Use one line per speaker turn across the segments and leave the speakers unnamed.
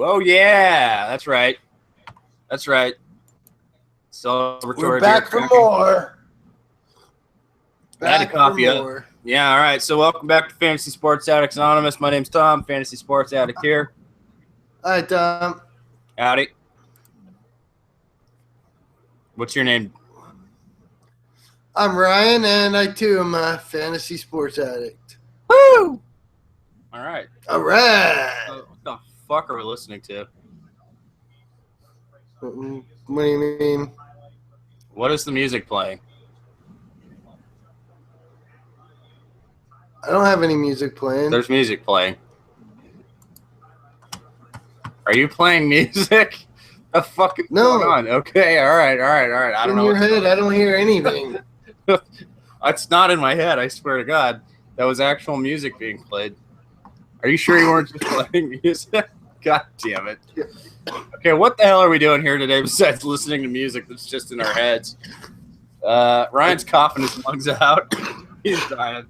Oh, yeah. That's right. That's right. Celebratory
We're back for
drinking.
more.
I had to
Back
coffee
for
up.
more.
Yeah, all right. So welcome back to Fantasy Sports Addicts Anonymous. My name's Tom, Fantasy Sports Addict here.
Hi, Tom.
Howdy. What's your name?
I'm Ryan, and I too am a fantasy sports addict.
Woo! All right.
All right.
What the fuck are we listening to?
What do you mean?
What is the music playing?
I don't have any music playing.
There's music playing. Are you playing music? The fuck is going on? Okay, all right. I don't know.
In your head, I don't hear anything.
It's not in my head, I swear to God. That was actual music being played. Are you sure you weren't just playing music? God damn it. Okay, what the hell are we doing here today besides listening to music that's just in our heads? Ryan's coughing his lungs out. He's dying.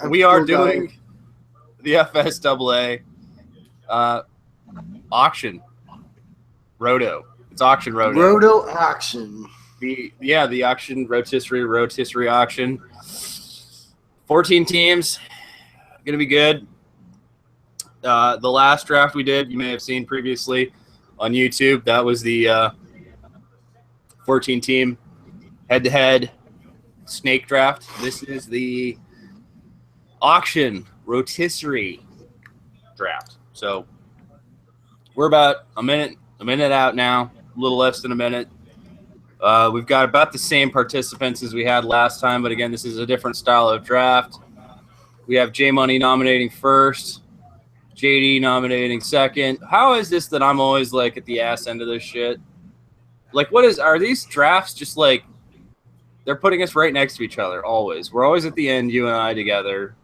We are doing the FSAA auction. Roto. It's auction Roto.
Roto auction.
The auction, Rotisserie auction. 14 teams. Going to be good. The last draft we did, you may have seen previously on YouTube. That was the 14-team head-to-head snake draft. This is the auction Rotisserie draft. So we're about a minute out now, a little less than a minute. We've got about the same participants as we had last time, but again, this is a different style of draft. We have J Money nominating first, JD nominating second. How is this that I'm always like at the ass end of this shit? Like, are these drafts just like they're putting us right next to each other always? We're always at the end, you and I together.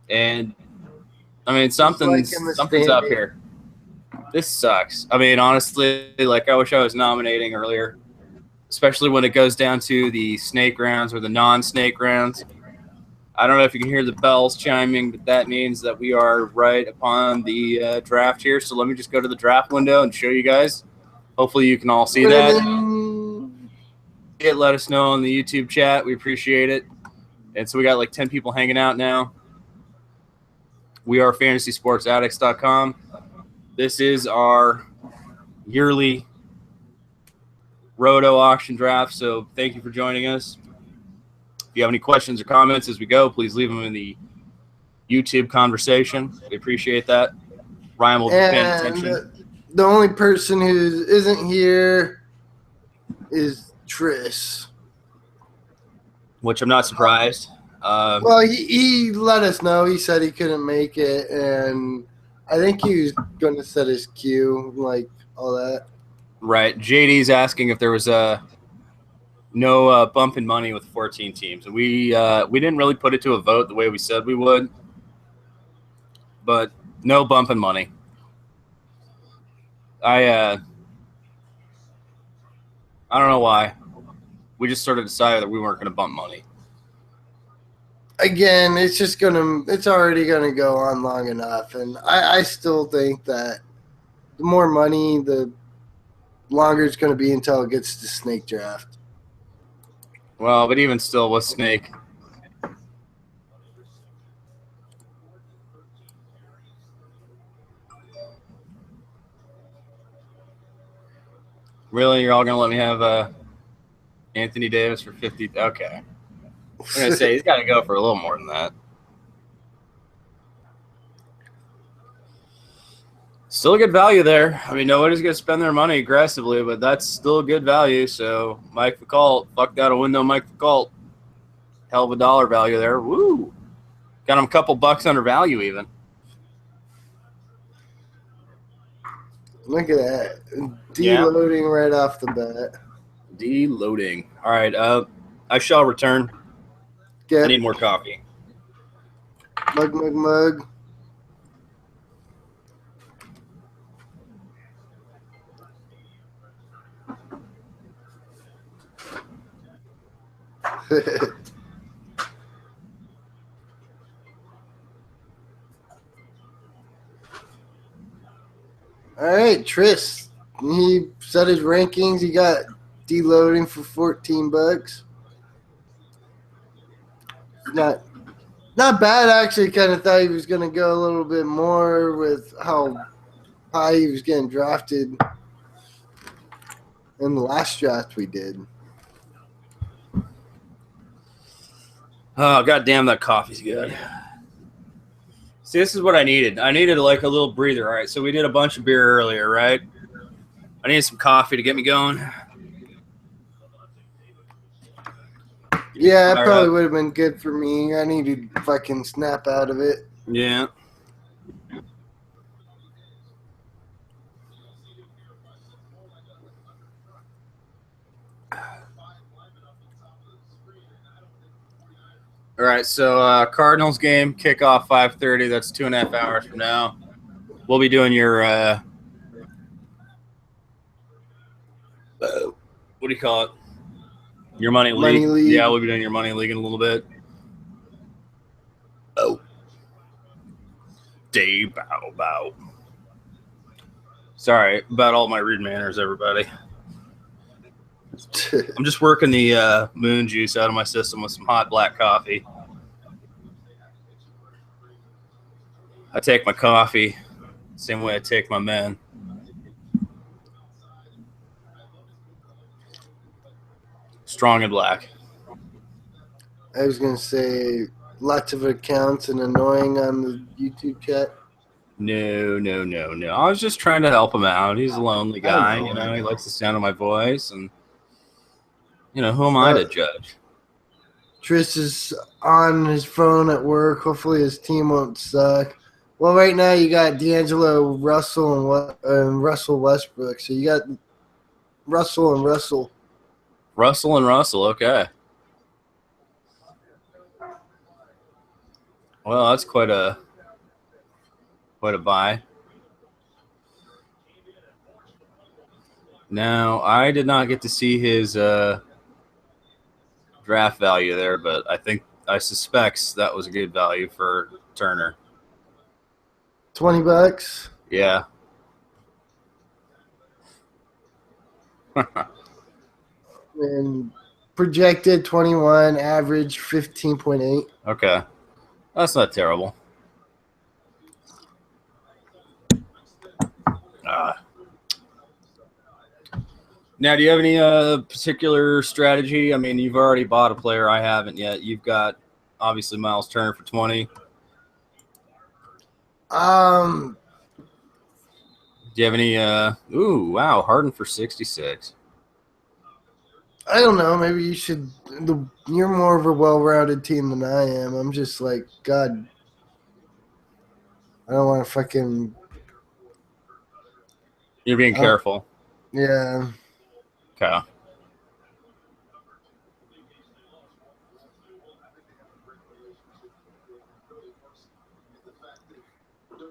And I mean, something's up here. This sucks. I mean, honestly, like I wish I was nominating earlier, especially when it goes down to the snake rounds or the non-snake rounds. I don't know if you can hear the bells chiming, but that means that we are right upon the draft here. So let me just go to the draft window and show you guys. Hopefully you can all see that. Let us know on the YouTube chat. We appreciate it. And so we got like 10 people hanging out now. We are fantasysportsaddicts.com. This is our yearly Roto auction draft. So thank you for joining us. If you have any questions or comments as we go, please leave them in the YouTube conversation. We appreciate that. Ryan will be paying attention.
The only person who isn't here is Tris.
Which I'm not surprised.
Well, he let us know. He said he couldn't make it, and I think he was going to set his queue, like all that.
Right. JD's asking if there was no bump in money with 14 teams. And we didn't really put it to a vote the way we said we would. But no bump in money. I don't know why. We just sort of decided that we weren't going to bump money.
Again, it's already gonna go on long enough, and I still think that the more money, the longer it's gonna be until it gets to snake draft.
Well, but even still with snake. Really? You're all gonna let me have Anthony Davis for 50? Okay. I'm going to say he's got to go for a little more than that. Still a good value there. I mean, nobody's going to spend their money aggressively, but that's still a good value. So, Mike Foucault, fucked out a window, Mike Foucault. Hell of a dollar value there. Woo! Got him a couple bucks under value even.
Look at that. Deloading right off the bat.
Deloading. All right. I shall return. I need more coffee.
Mug. All right, Tris. He set his rankings. He got deloading for $14. Not not bad actually. Kind of thought he was going to go a little bit more with how high he was getting drafted in the last draft we did.
Oh, goddamn, that coffee's good. See, this is what I needed. I needed like a little breather. All right, so we did a bunch of beer earlier, right? I needed some coffee to get me going.
Yeah, it
Fired
probably
up.
would have been good for me. I needed to fucking snap out of it.
Yeah. All right, so Cardinals game kickoff 5:30. That's 2.5 hours from now. We'll be doing your what do you call it? Your money league.
Money league.
Yeah, we'll be doing your money league in a little bit. Oh, day bow bow. Sorry about all my rude manners, everybody. I'm just working the moon juice out of my system with some hot black coffee. I take my coffee same way I take my men. Strong and black.
I was gonna say lots of accounts and annoying on the YouTube chat.
No. I was just trying to help him out. He's a lonely guy, you know. He likes the sound of my voice, and who am I to judge?
Tris is on his phone at work. Hopefully his team won't suck. Well, right now you got D'Angelo Russell and Russell Westbrook. So you got Russell and Russell.
Russell and Russell, okay. Well, that's quite a buy. Now, I did not get to see his draft value there, but I suspect that was a good value for Turner.
$20.
Yeah.
And projected 21, average 15.8.
Okay. That's not terrible. Now, do you have any particular strategy? I mean, you've already bought a player. I haven't yet. You've got, obviously, Miles Turner for 20.
Um,
Do you have any? Ooh, wow, Harden for 66.
I don't know. Maybe you should. You're more of a well-rounded team than I am. I'm just like, God, I don't want to fucking.
You're being careful.
Yeah.
Okay.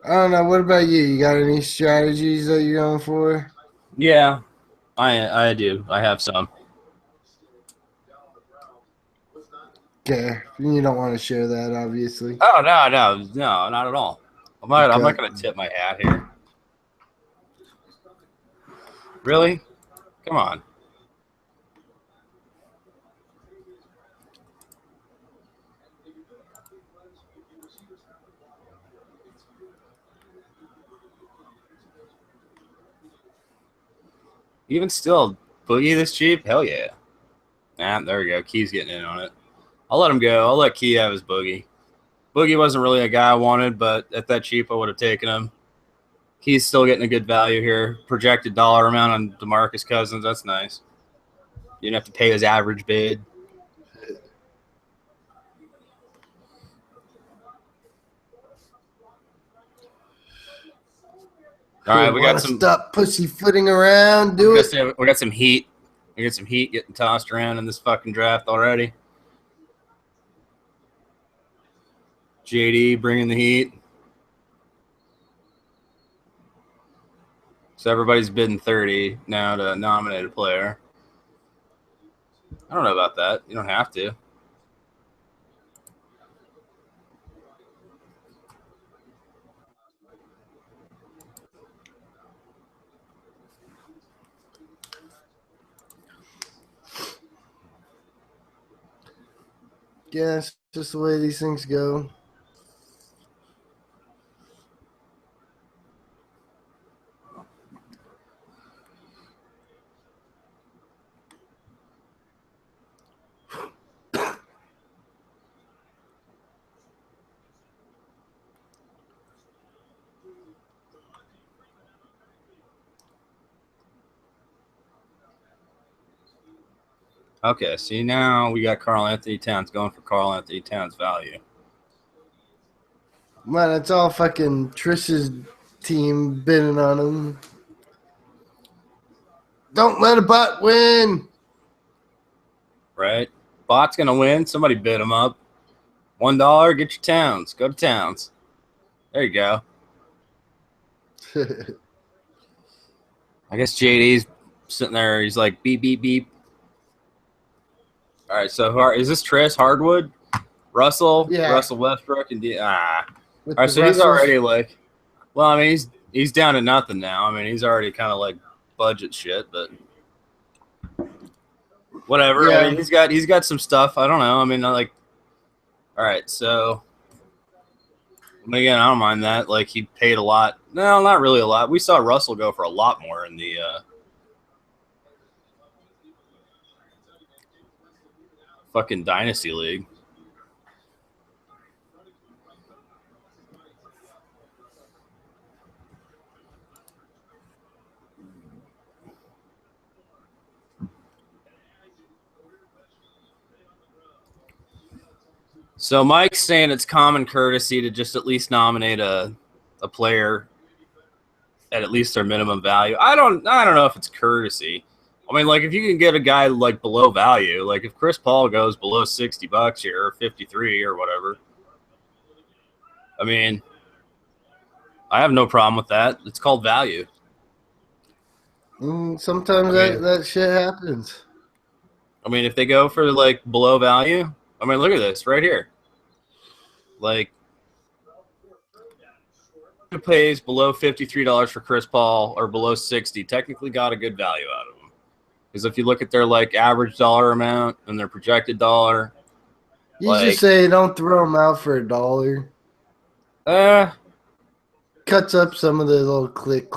I don't know. What about you? You got any strategies that you're going for?
Yeah, I do. I have some.
Okay. You don't want to share that, obviously.
Oh no, not at all. I'm not gonna tip my hat here. Really? Come on. Even still, Boogie this cheap? Hell yeah. Ah, there we go. Key's getting in on it. I'll let him go. I'll let Key have his Boogie. Boogie wasn't really a guy I wanted, but at that cheap, I would have taken him. Key's still getting a good value here. Projected dollar amount on DeMarcus Cousins. That's nice. You didn't have to pay his average bid. All right, we got some.
Stop pussyfooting around. Do it.
We got some heat. We got some heat getting tossed around in this fucking draft already. JD bringing the heat. So everybody's bidding 30 now to nominate a player. I don't know about that. You don't have to.
Yeah, it's just the way these things go.
Okay, see now we got Karl Anthony Towns going for Karl Anthony Towns value.
Man, it's all fucking Trish's team bidding on him. Don't let a bot win.
Right? Bot's gonna win. Somebody bid him up. $1, get your Towns. Go to Towns. There you go. I guess JD's sitting there. He's like beep beep beep. All right, so is this Trish Hardwood, Russell,
Yeah.
Russell Westbrook, and
With
all right,
the
so he's
Russells.
already like, well, I mean, he's down to nothing now. I mean, he's already kind of like budget shit, but whatever.
Yeah.
I mean, he's got some stuff. I don't know. I mean, like, all right, so again, I don't mind that. Like, he paid a lot. No, not really a lot. We saw Russell go for a lot more in the fucking Dynasty League. So Mike's saying it's common courtesy to just at least nominate a player at least their minimum value. I don't know if it's courtesy. I mean, like if you can get a guy like below value, like if Chris Paul goes below $60 here or 53 or whatever. I mean, I have no problem with that. It's called value.
Sometimes that shit happens.
I mean, if they go for like below value, I mean, look at this right here. Like, who pays below $53 for Chris Paul or below 60 technically got a good value out of him. Because if you look at their like average dollar amount and their projected dollar,
You just say don't throw them out for $1. Cuts up some of the little click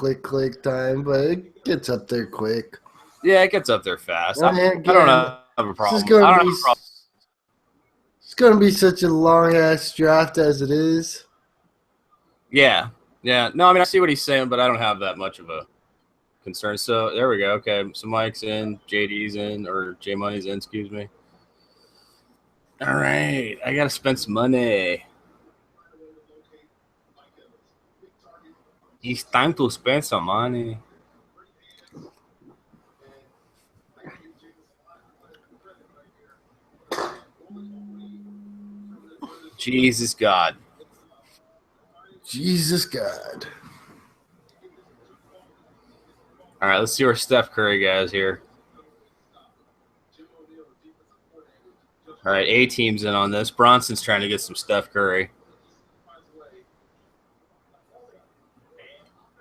time, but it gets up there quick.
Yeah, it gets up there fast.
I mean, again,
I don't have a problem.
It's going to be such a long ass draft as it is.
Yeah. No, I mean I see what he's saying, but I don't have that much of a concern. So there we go. Okay, so Mike's in, JD's in, or J Money's in. Excuse me. All right, I gotta spend some money. It's time to spend some money. Jesus God.
Jesus God.
All right, let's see where Steph Curry goes here. All right, A team's in on this. Bronson's trying to get some Steph Curry.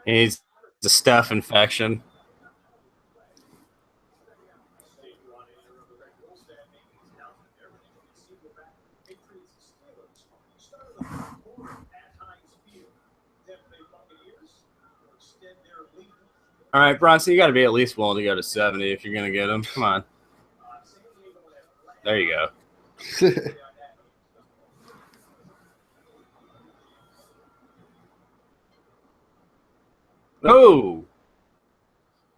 He's a Steph infection. All right, Bronson, you got to be at least willing to go to 70 if you're going to get him. Come on. There you go. Oh.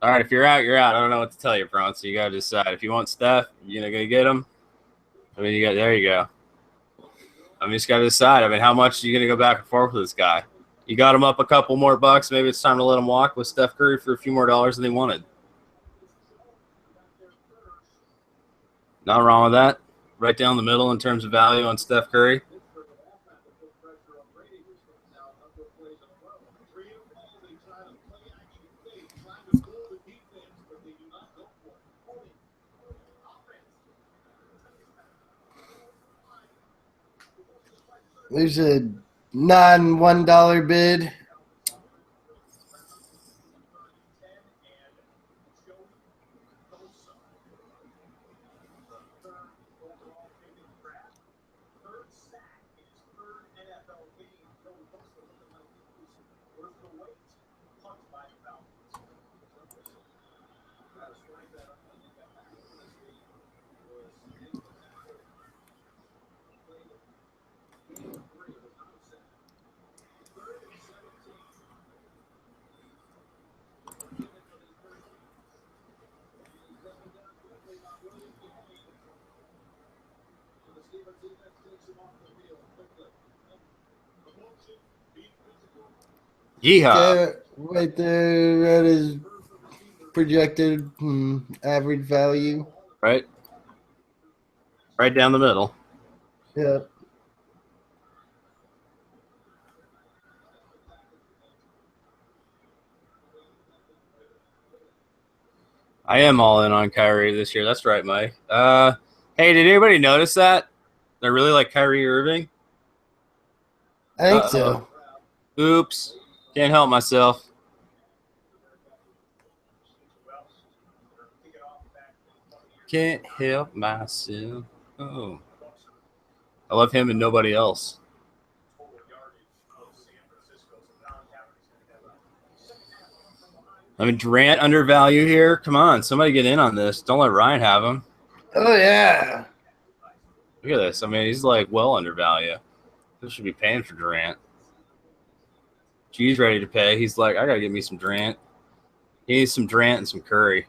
All right, if you're out, you're out. I don't know what to tell you, Bronson. You got to decide. If you want Steph, you're going to get him. I mean, there you go. I mean, you just got to decide. I mean, how much are you going to go back and forth with this guy? You got him up a couple more bucks. Maybe it's time to let him walk with Steph Curry for a few more dollars than he wanted. Not wrong with that. Right down the middle in terms of value on Steph Curry.
There's a non-$1 bid.
Yeehaw.
Okay, right there, that is projected average value.
Right? Right down the middle.
Yeah.
I am all in on Kyrie this year. That's right, Mike. Hey, did anybody notice that? They're really like Kyrie Irving.
I think so.
Oops. Can't help myself. Can't help myself. Oh. I love him and nobody else. I mean, Durant undervalue here. Come on, somebody get in on this. Don't let Ryan have him.
Oh, yeah.
Look at this. I mean, he's like well undervalued. This should be paying for Durant. G's ready to pay. He's like, I got to get me some Durant. He needs some Durant and some Curry.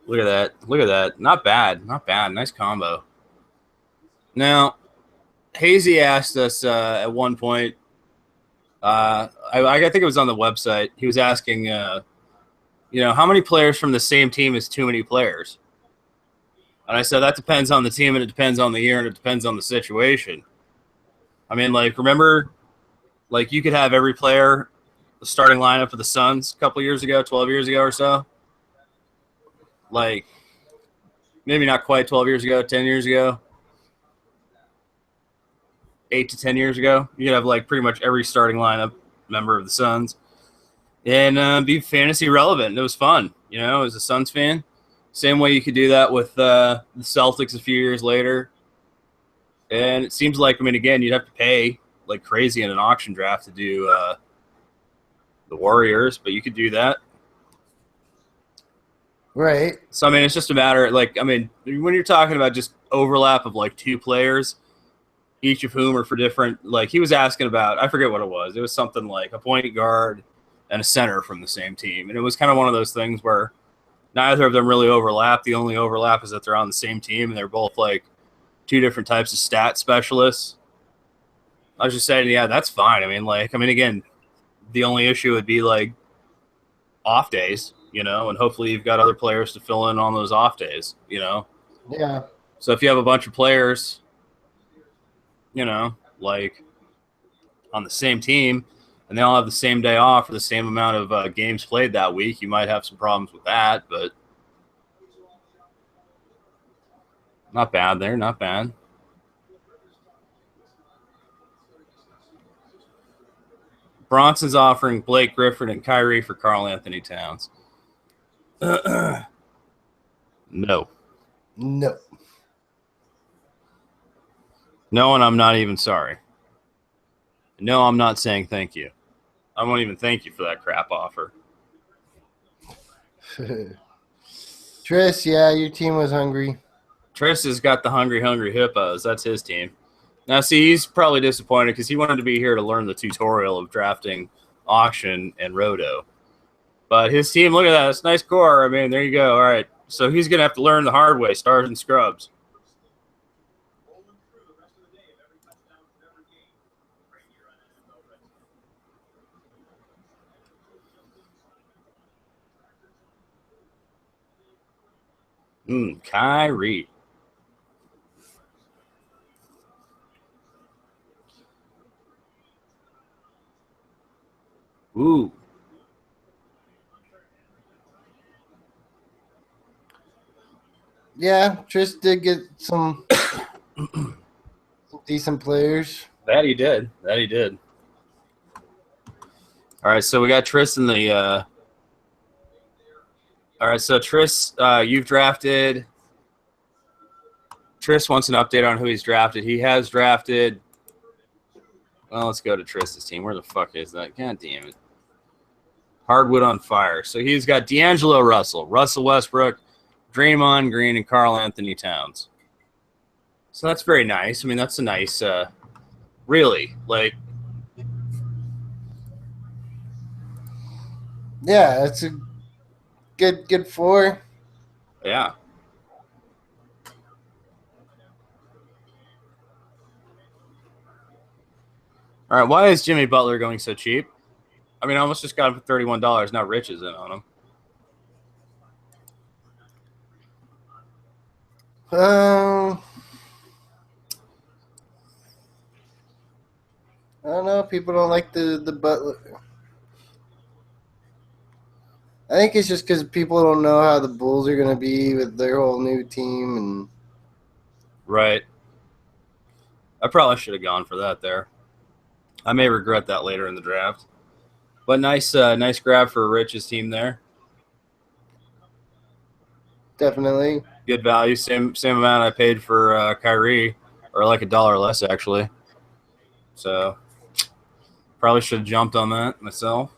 Look at that. Look at that. Not bad. Not bad. Nice combo. Now, Hazy asked us at one point, I think it was on the website. He was asking, how many players from the same team is too many players? And I said, that depends on the team, and it depends on the year, and it depends on the situation. I mean, like, remember, like, you could have every player, the starting lineup for the Suns a couple years ago, 12 years ago or so. Like, maybe not quite 12 years ago, 10 years ago. 8 to 10 years ago. You could have, like, pretty much every starting lineup member of the Suns and be fantasy relevant. It was fun, as a Suns fan. Same way you could do that with the Celtics a few years later. And it seems like, again, you'd have to pay like crazy in an auction draft to do the Warriors, but you could do that.
Right.
So, it's just a matter, when you're talking about just overlap of like two players, each of whom are for different, like he was asking about, I forget what it was. It was something like a point guard and a center from the same team. And it was kind of one of those things where neither of them really overlap. The only overlap is that they're on the same team and they're both like two different types of stat specialists. I was just saying, yeah, that's fine. Again, the only issue would be like off days, and hopefully you've got other players to fill in on those off days,
Yeah.
So if you have a bunch of players, like on the same team and they all have the same day off for the same amount of games played that week, you might have some problems with that, but not bad there, not bad. Bronson's offering Blake Griffin and Kyrie for Karl Anthony Towns. No.
No.
No, and I'm not even sorry. No, I'm not saying thank you. I won't even thank you for that crap offer.
Tris, yeah, your team was hungry.
Tris has got the hungry hippos. That's his team. Now, see, he's probably disappointed because he wanted to be here to learn the tutorial of drafting auction and Roto. But his team, look at that. It's a nice core. There you go. All right. So he's going to have to learn the hard way, stars and scrubs. Kyrie. Ooh.
Yeah, Tris did get some decent players.
That he did. All right, so we got Tris in the all right, so Tris, you've drafted. Tris wants an update on who he's drafted. He has drafted. Well, let's go to Tris's team. Where the fuck is that? God damn it. Hardwood on fire. So he's got D'Angelo Russell, Russell Westbrook, Draymond Green, and Karl Anthony Towns. So that's very nice. I mean, that's a nice, really, like.
Yeah, that's a good 4.
Yeah. All right, why is Jimmy Butler going so cheap? I mean, I almost just got him for $31. Now Rich is in on him.
I don't know. People don't like the Butler. I think it's just because people don't know how the Bulls are going to be with their whole new team. And
Right. I probably should have gone for that there. I may regret that later in the draft. But nice grab for Rich's team there.
definitely.
Good value. Same amount I paid for Kyrie, or like $1 less, actually. So probably should have jumped on that myself.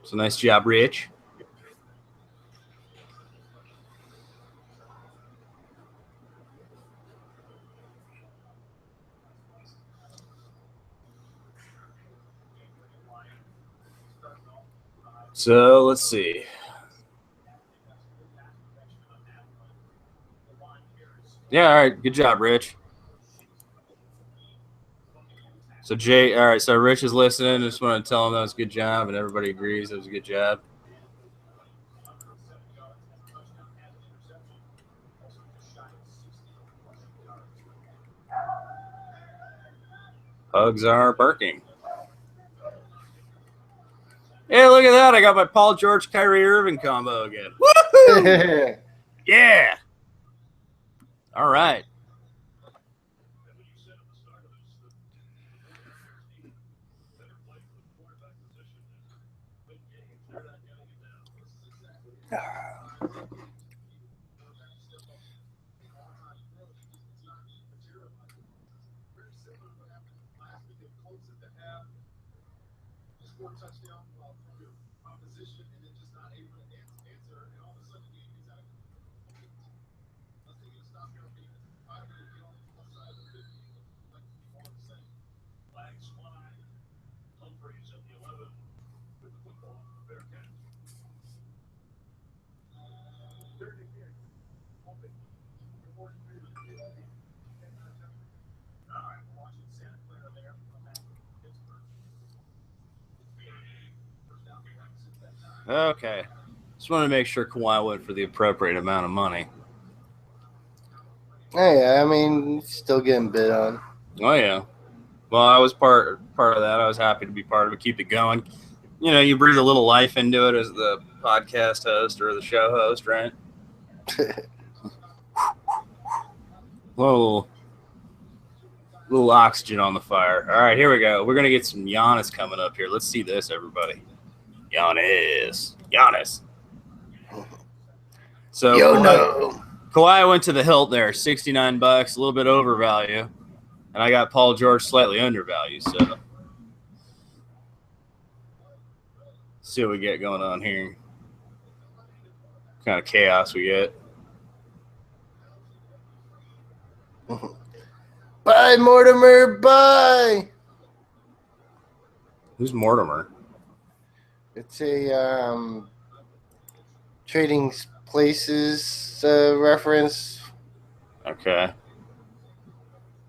So nice job, Rich. So let's see. Yeah, all right. Good job, Rich. So Jay, all right. So Rich is listening. I just want to tell him that was a good job, and everybody agrees it was a good job. Hugs are barking. Hey, look at that. I got my Paul George, Kyrie Irving combo again. Woohoo! Yeah. All right. Okay. Just want to make sure Kawhi went for the appropriate amount of money.
Yeah, I mean, still getting bid on.
Oh yeah. Well, I was part of that. I was happy to be part of it. Keep it going. You know, you breathe a little life into it as the podcast host or the show host, right? little oxygen on the fire. All right, here we go. We're gonna get some Giannis coming up here. Let's see this, everybody. Giannis. So Kawhi went to the hilt there, $69, a little bit overvalue, and I got Paul George slightly undervalued. So let's see what we get going on here. What kind of chaos we get.
Bye, Mortimer. Bye.
Who's Mortimer?
It's a Trading Places reference.
Okay.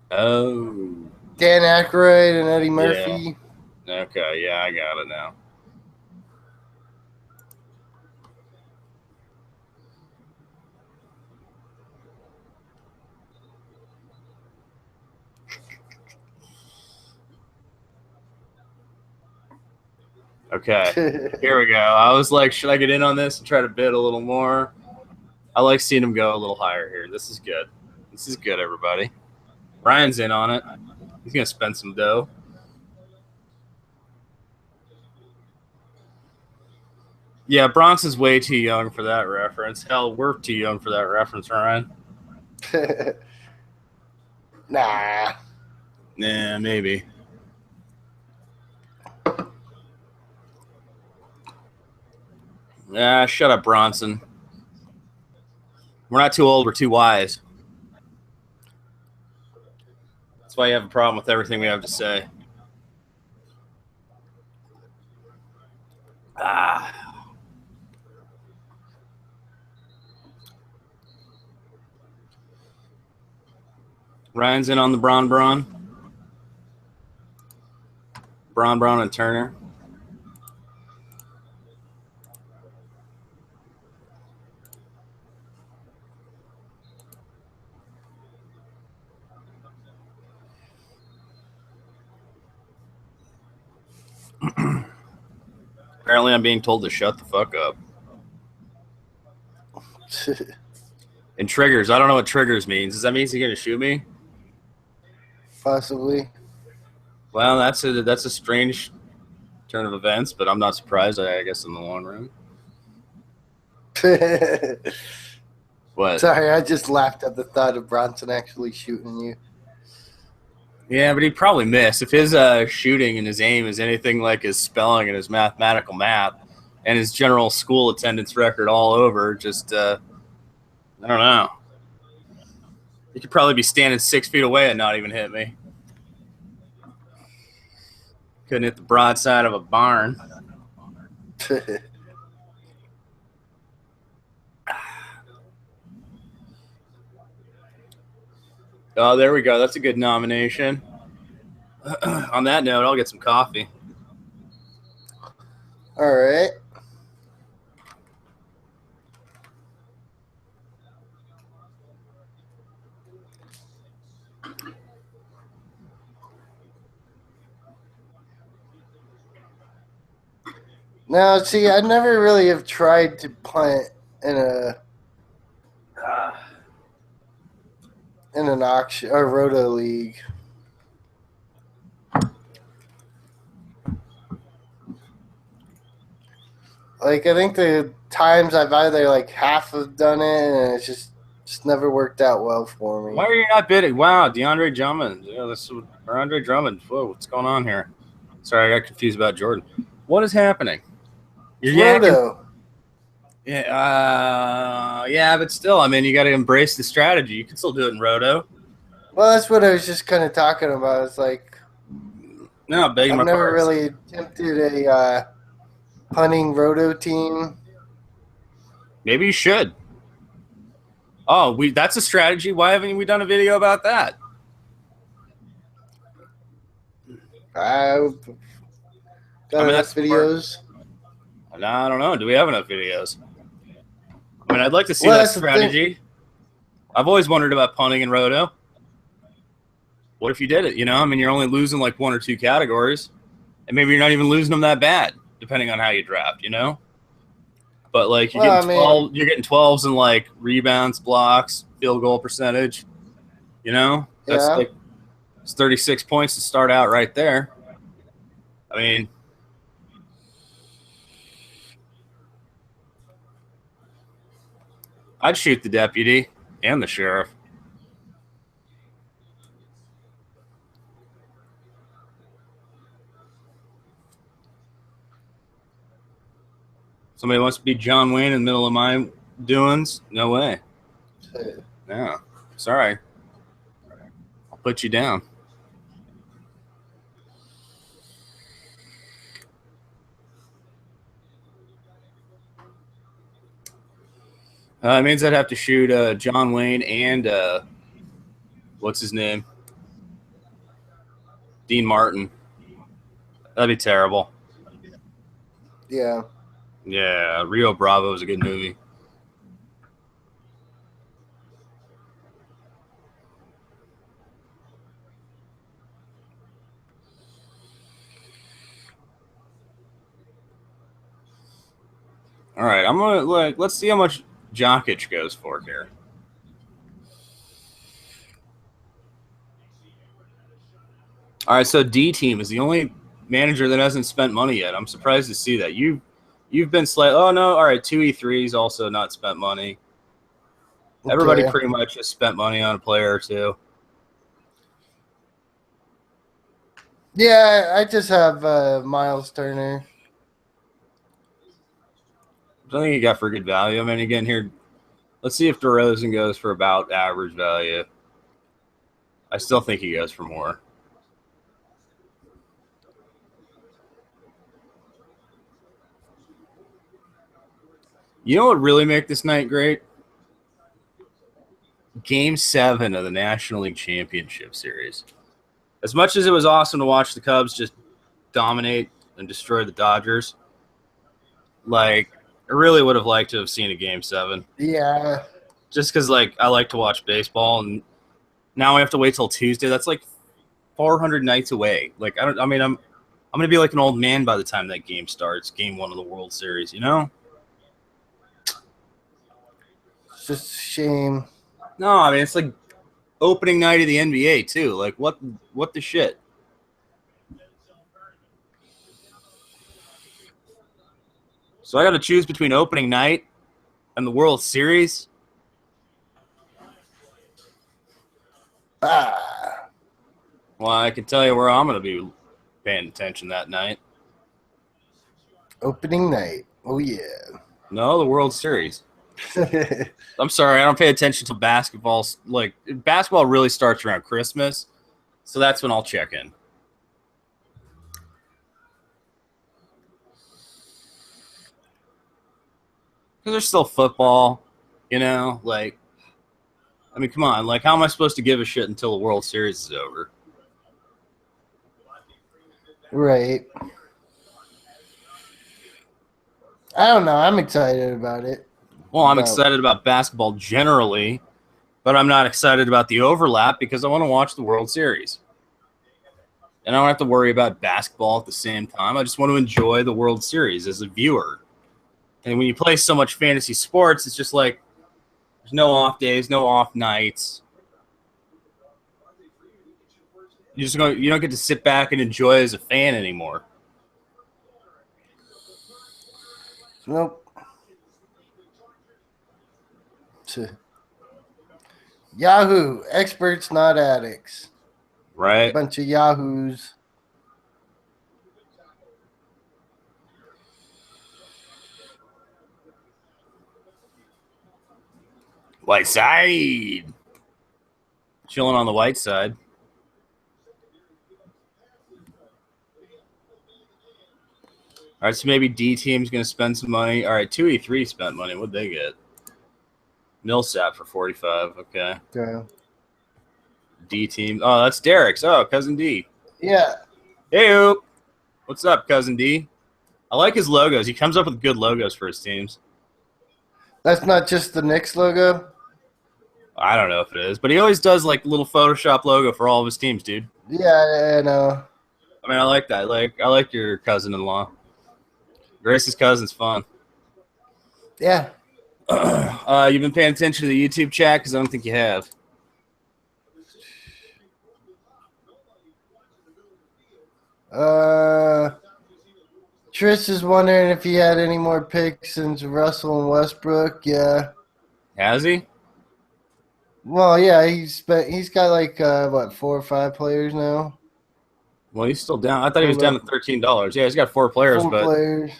Oh.
Dan Aykroyd and Eddie Murphy.
Yeah. Okay, yeah, I got it now. Okay, here we go. I was like, should I get in on this and try to bid a little more? I like seeing him go a little higher here. This is good. This is good, everybody. Ryan's in on it. He's going to spend some dough. Yeah, Bronx is way too young for that reference. Hell, we're too young for that reference, Ryan.
Nah.
Nah, maybe. Ah, shut up, Bronson. We're not too old. We're too wise. That's why you have a problem with everything we have to say. Ah. Ryan's in on the Braun, and Turner. Apparently, I'm being told to shut the fuck up. And triggers. I don't know what triggers means. Does that mean he's going to shoot me?
Possibly.
Well, that's a strange turn of events, but I'm not surprised, I guess, in the long run. What?
Sorry, I just laughed at the thought of Bronson actually shooting you.
Yeah, but he'd probably miss. If his shooting and his aim is anything like his spelling and his mathematical math and his general school attendance record all over, just, I don't know. He could probably be standing 6 feet away and not even hit me. Couldn't hit the broadside of a barn. Oh, there we go. That's a good nomination. On that note, I'll get some coffee.
All right. Now, see, I never really have tried to punt in an auction or Roto league. Like, I think the times I've either like half have done it, and it's just never worked out well for me.
Why are you not bidding? Wow, DeAndre Drummond. Yeah, or Andre Drummond. Whoa, what's going on here? Sorry, I got confused about Jordan. What is happening? You're
Roto.
Yeah, but still, I mean, you got to embrace the strategy. You can still do it in Roto.
Well, that's what I was just kind of talking about. It's like
No, begging my
I've never
pardon.
really attempted a punting Roto team.
Maybe you should. Oh, that's a strategy. Why haven't we done a video about that?
I've got enough videos.
I don't know. Do we have enough videos? I mean, I'd like to see that strategy. I've always wondered about punting in Roto. What if you did it? You know, I mean, you're only losing like 1 or 2 categories, and maybe you're not even losing them that bad, depending on how you draft. You know, but like you're getting 12s in like rebounds, blocks, field goal percentage. You know, that's like it's 36 points to start out right there. I mean, I'd shoot the deputy and the sheriff. Somebody wants to be John Wayne in the middle of my doings? No way. No. Sorry. I'll put you down. It means I'd have to shoot John Wayne and what's his name? Dean Martin. That'd be terrible.
Yeah.
Yeah, Rio Bravo is a good movie. All right, I'm gonna let's see how much Jokic goes for here. All right, so D team is the only manager that hasn't spent money yet. I'm surprised to see that. You've been slightly. Oh no, all right. 2E3's also not spent money. Okay. Everybody pretty much has spent money on a player or two.
Yeah, I just have Miles Turner.
I think he got for good value. I mean, again, here, let's see if DeRozan goes for about average value. I still think he goes for more. You know what would really make this night great? Game 7 of the National League Championship Series. As much as it was awesome to watch the Cubs just dominate and destroy the Dodgers, like, I really would have liked to have seen a Game 7.
Yeah.
Just because, like, I like to watch baseball, and now I have to wait till Tuesday. That's like 400 nights away. Like, I'm gonna be like an old man by the time that game starts. Game 1 of the World Series, you know?
It's just a shame.
No, I mean, it's like opening night of the NBA too. Like, what the shit? So I got to choose between opening night and the World Series.
Ah.
Well, I can tell you where I'm going to be paying attention that night.
Opening night. Oh, yeah.
No, the World Series. I'm sorry, I don't pay attention to basketball. Like, basketball really starts around Christmas, so that's when I'll check in. Because there's still football, you know? Like, I mean, come on. Like, how am I supposed to give a shit until the World Series is over?
Right. I don't know. I'm excited about it.
Well, I'm excited about basketball generally, but I'm not excited about the overlap because I want to watch the World Series. And I don't have to worry about basketball at the same time. I just want to enjoy the World Series as a viewer. And when you play so much fantasy sports, it's just like there's no off days, no off nights. You don't get to sit back and enjoy as a fan anymore.
Nope. Yahoo, experts, not addicts.
Right?
Bunch of Yahoos.
White side. Chilling on the white side. All right, so maybe D team's going to spend some money. All right, 2E3 spent money. What'd they get? Millsap for 45. Okay. D team. Oh, that's Derek's. Oh, cousin D.
Yeah.
Hey, what's up, cousin D? I like his logos. He comes up with good logos for his teams.
That's not just the Knicks logo?
I don't know if it is, but he always does like little Photoshop logo for all of his teams, dude.
Yeah, I know.
I mean, I like that. I like your cousin-in-law. Grace's cousin's fun.
Yeah.
You've been paying attention to the YouTube chat because I don't think you have.
Trish is wondering if he had any more picks since Russell and Westbrook. Yeah.
Has he?
Well, yeah, he's got like 4 or 5 players now.
Well, he's still down. I thought he was down to $13. Yeah, he's got 4 players,
4
but
players.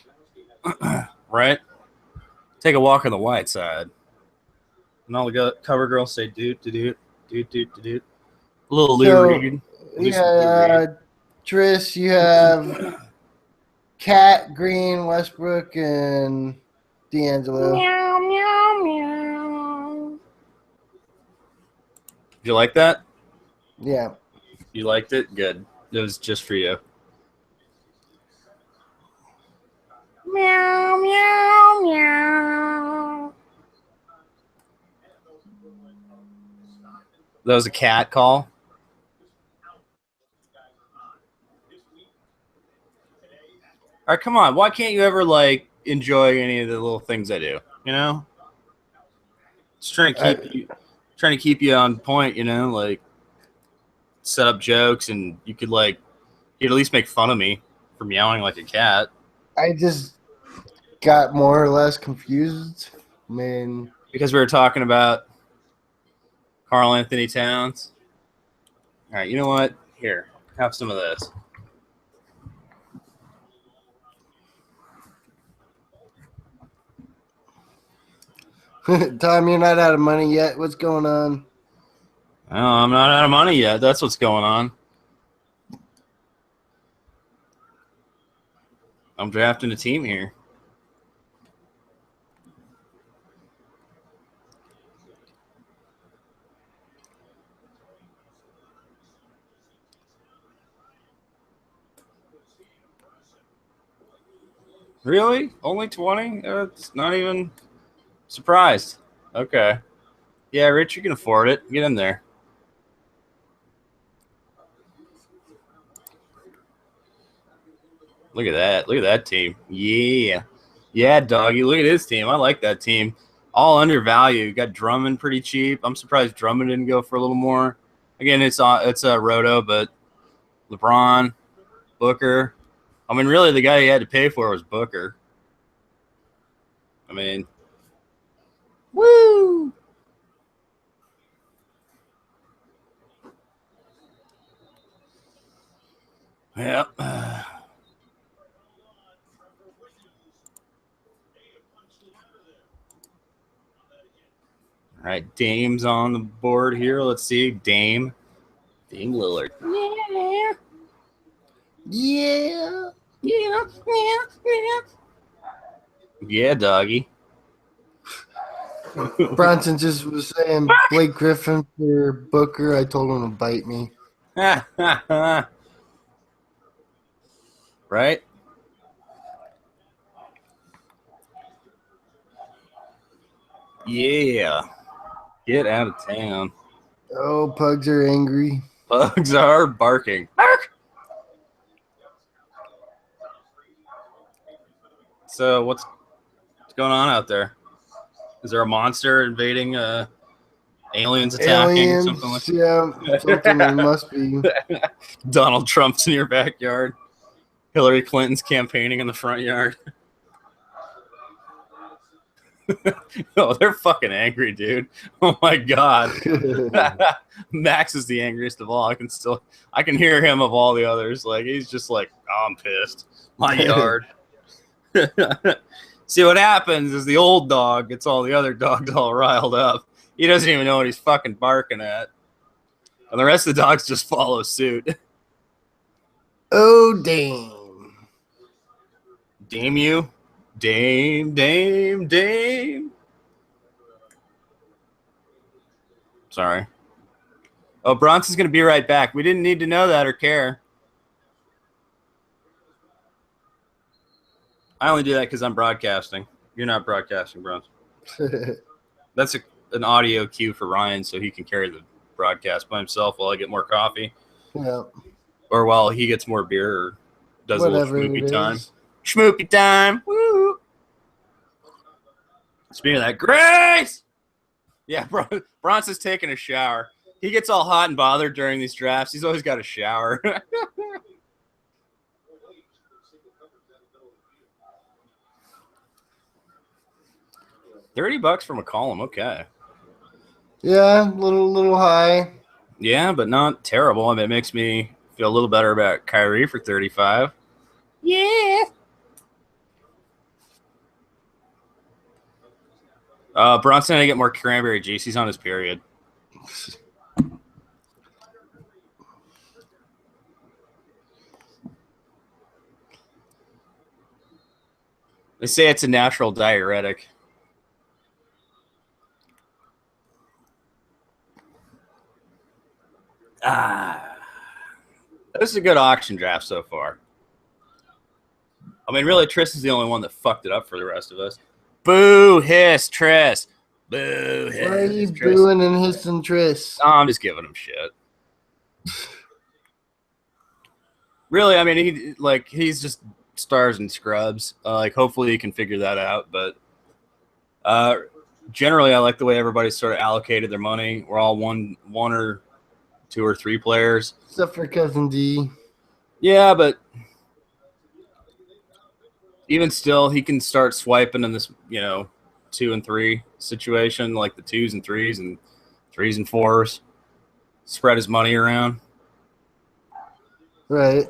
right. Take a walk on the white side, and all the cover girls say "doot doot doot doot doot." A little Lou Reed.
Yeah, Trish, you have Cat, Green, Westbrook, and D'Angelo.
Meow meow meow. Did you like that?
Yeah.
You liked it? Good. It was just for you. Meow meow meow. That was a cat call. All right, come on. Why can't you ever like enjoy any of the little things I do? You know, just trying to keep you on point. You know, like set up jokes, and you could you'd at least make fun of me for meowing like a cat.
I just got more or less confused. I mean,
because we were talking about Karl Anthony Towns. All right, you know what? Here, have some of this.
Tom, you're not out of money yet. What's going on?
Oh, I'm not out of money yet. That's what's going on. I'm drafting a team here. Really? Only 20? It's not even surprised. Okay. Yeah, Rich, you can afford it. Get in there. Look at that. Look at that team. Yeah. Yeah, doggy. Look at his team. I like that team. All undervalued. Got Drummond pretty cheap. I'm surprised Drummond didn't go for a little more. Again, it's a Roto, but LeBron, Booker. I mean, really, the guy he had to pay for was Booker. I mean, woo! Yep. All right, Dame's on the board here. Let's see, Dame Lillard. Yeah.
Yeah.
Yeah, doggy.
Bronson just was saying Blake Griffin for Booker. I told him to bite me.
Right? Yeah. Get out of town.
Oh, pugs are angry.
Bugs are barking. Bark! So what's going on out there? Is there a monster invading? Aliens attacking?
Aliens,
Something like
yeah, something there must be.
Donald Trump's in your backyard. Hillary Clinton's campaigning in the front yard. Oh, they're fucking angry, dude. Oh my god. Max is the angriest of all. I can hear him of all the others. Like he's just like, oh, I'm pissed. My yard. See what happens is the old dog gets all the other dogs all riled up. He doesn't even know what he's fucking barking at. And the rest of the dogs just follow suit.
Oh, damn.
Damn you. Dame. Sorry. Oh, Bronson's going to be right back. We didn't need to know that or care. I only do that because I'm broadcasting. You're not broadcasting, Bronson. That's an audio cue for Ryan so he can carry the broadcast by himself while I get more coffee.
Yeah.
Or while he gets more beer or does
Whatever
a little schmoopy
it
time.
is.
Schmoopy time. Woo! Speaking of that, Grace! Yeah, Bronson's taking a shower. He gets all hot and bothered during these drafts. He's always got a shower. $30 for McCollum. Okay.
Yeah, little high.
Yeah, but not terrible. I mean, it makes me feel a little better about Kyrie for 35. Yeah. Bronson had to get more cranberry juice. He's on his period. They say it's a natural diuretic. This is a good auction draft so far. I mean, really, Triss is the only one that fucked it up for the rest of us. Boo, hiss, Triss. Boo, hiss.
Why are you
Triss.
booing and hissing Triss?
Oh, I'm just giving him shit. Really, I mean, he's just stars and scrubs. Hopefully he can figure that out. But generally, I like the way everybody's sort of allocated their money. We're all one or two or three players.
Except for Cousin D.
Yeah, but even still, he can start swiping in this, 2 and 3 situation, like the 2s and 3s and 3s and 4s. Spread his money around.
Right.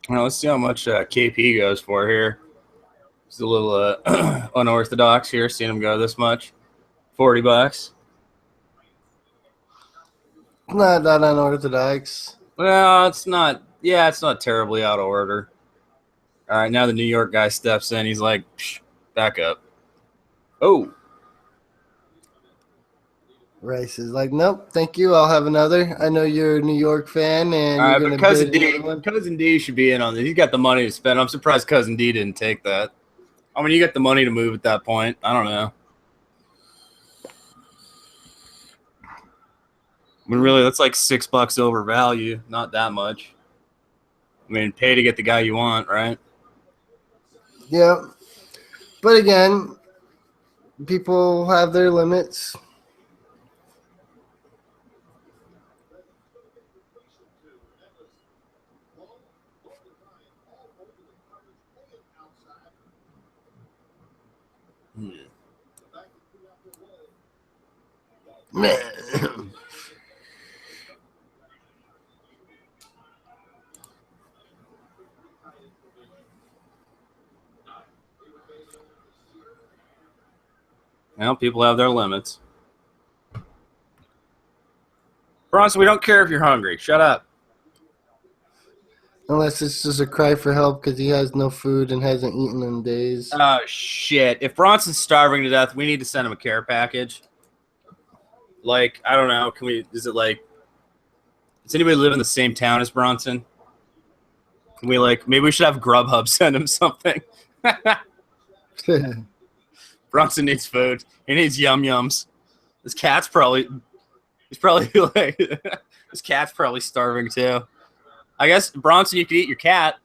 Well, let's see how much KP goes for here. It's a little unorthodox here, seeing him go this much. $40.
Not that unorthodox.
Well, it's not. Yeah, it's not terribly out of order. All right, now the New York guy steps in. He's like, back up. Oh.
Rice is like, nope, thank you. I'll have another. I know you're a New York fan, and
All
you're
right, but
gonna
Cousin
bid
D,
another one.
Cousin D should be in on this. He's got the money to spend. I'm surprised Cousin D didn't take that. I mean, you got the money to move at that point. I don't know. I mean, really, that's like $6 over value. Not that much. I mean, pay to get the guy you want, right?
Yep. But again, people have their limits. Man.
Well, people have their limits. Bronson, we don't care if you're hungry. Shut up.
Unless it's just a cry for help because he has no food and hasn't eaten in days.
Oh, shit. If Bronson's starving to death, we need to send him a care package. Like, I don't know. Is it like, does anybody live in the same town as Bronson? Can we, like, maybe we should have Grubhub send him something. Bronson needs food. He needs yum-yums. He's probably like, his cat's probably starving too. I guess, Bronson, you could eat your cat.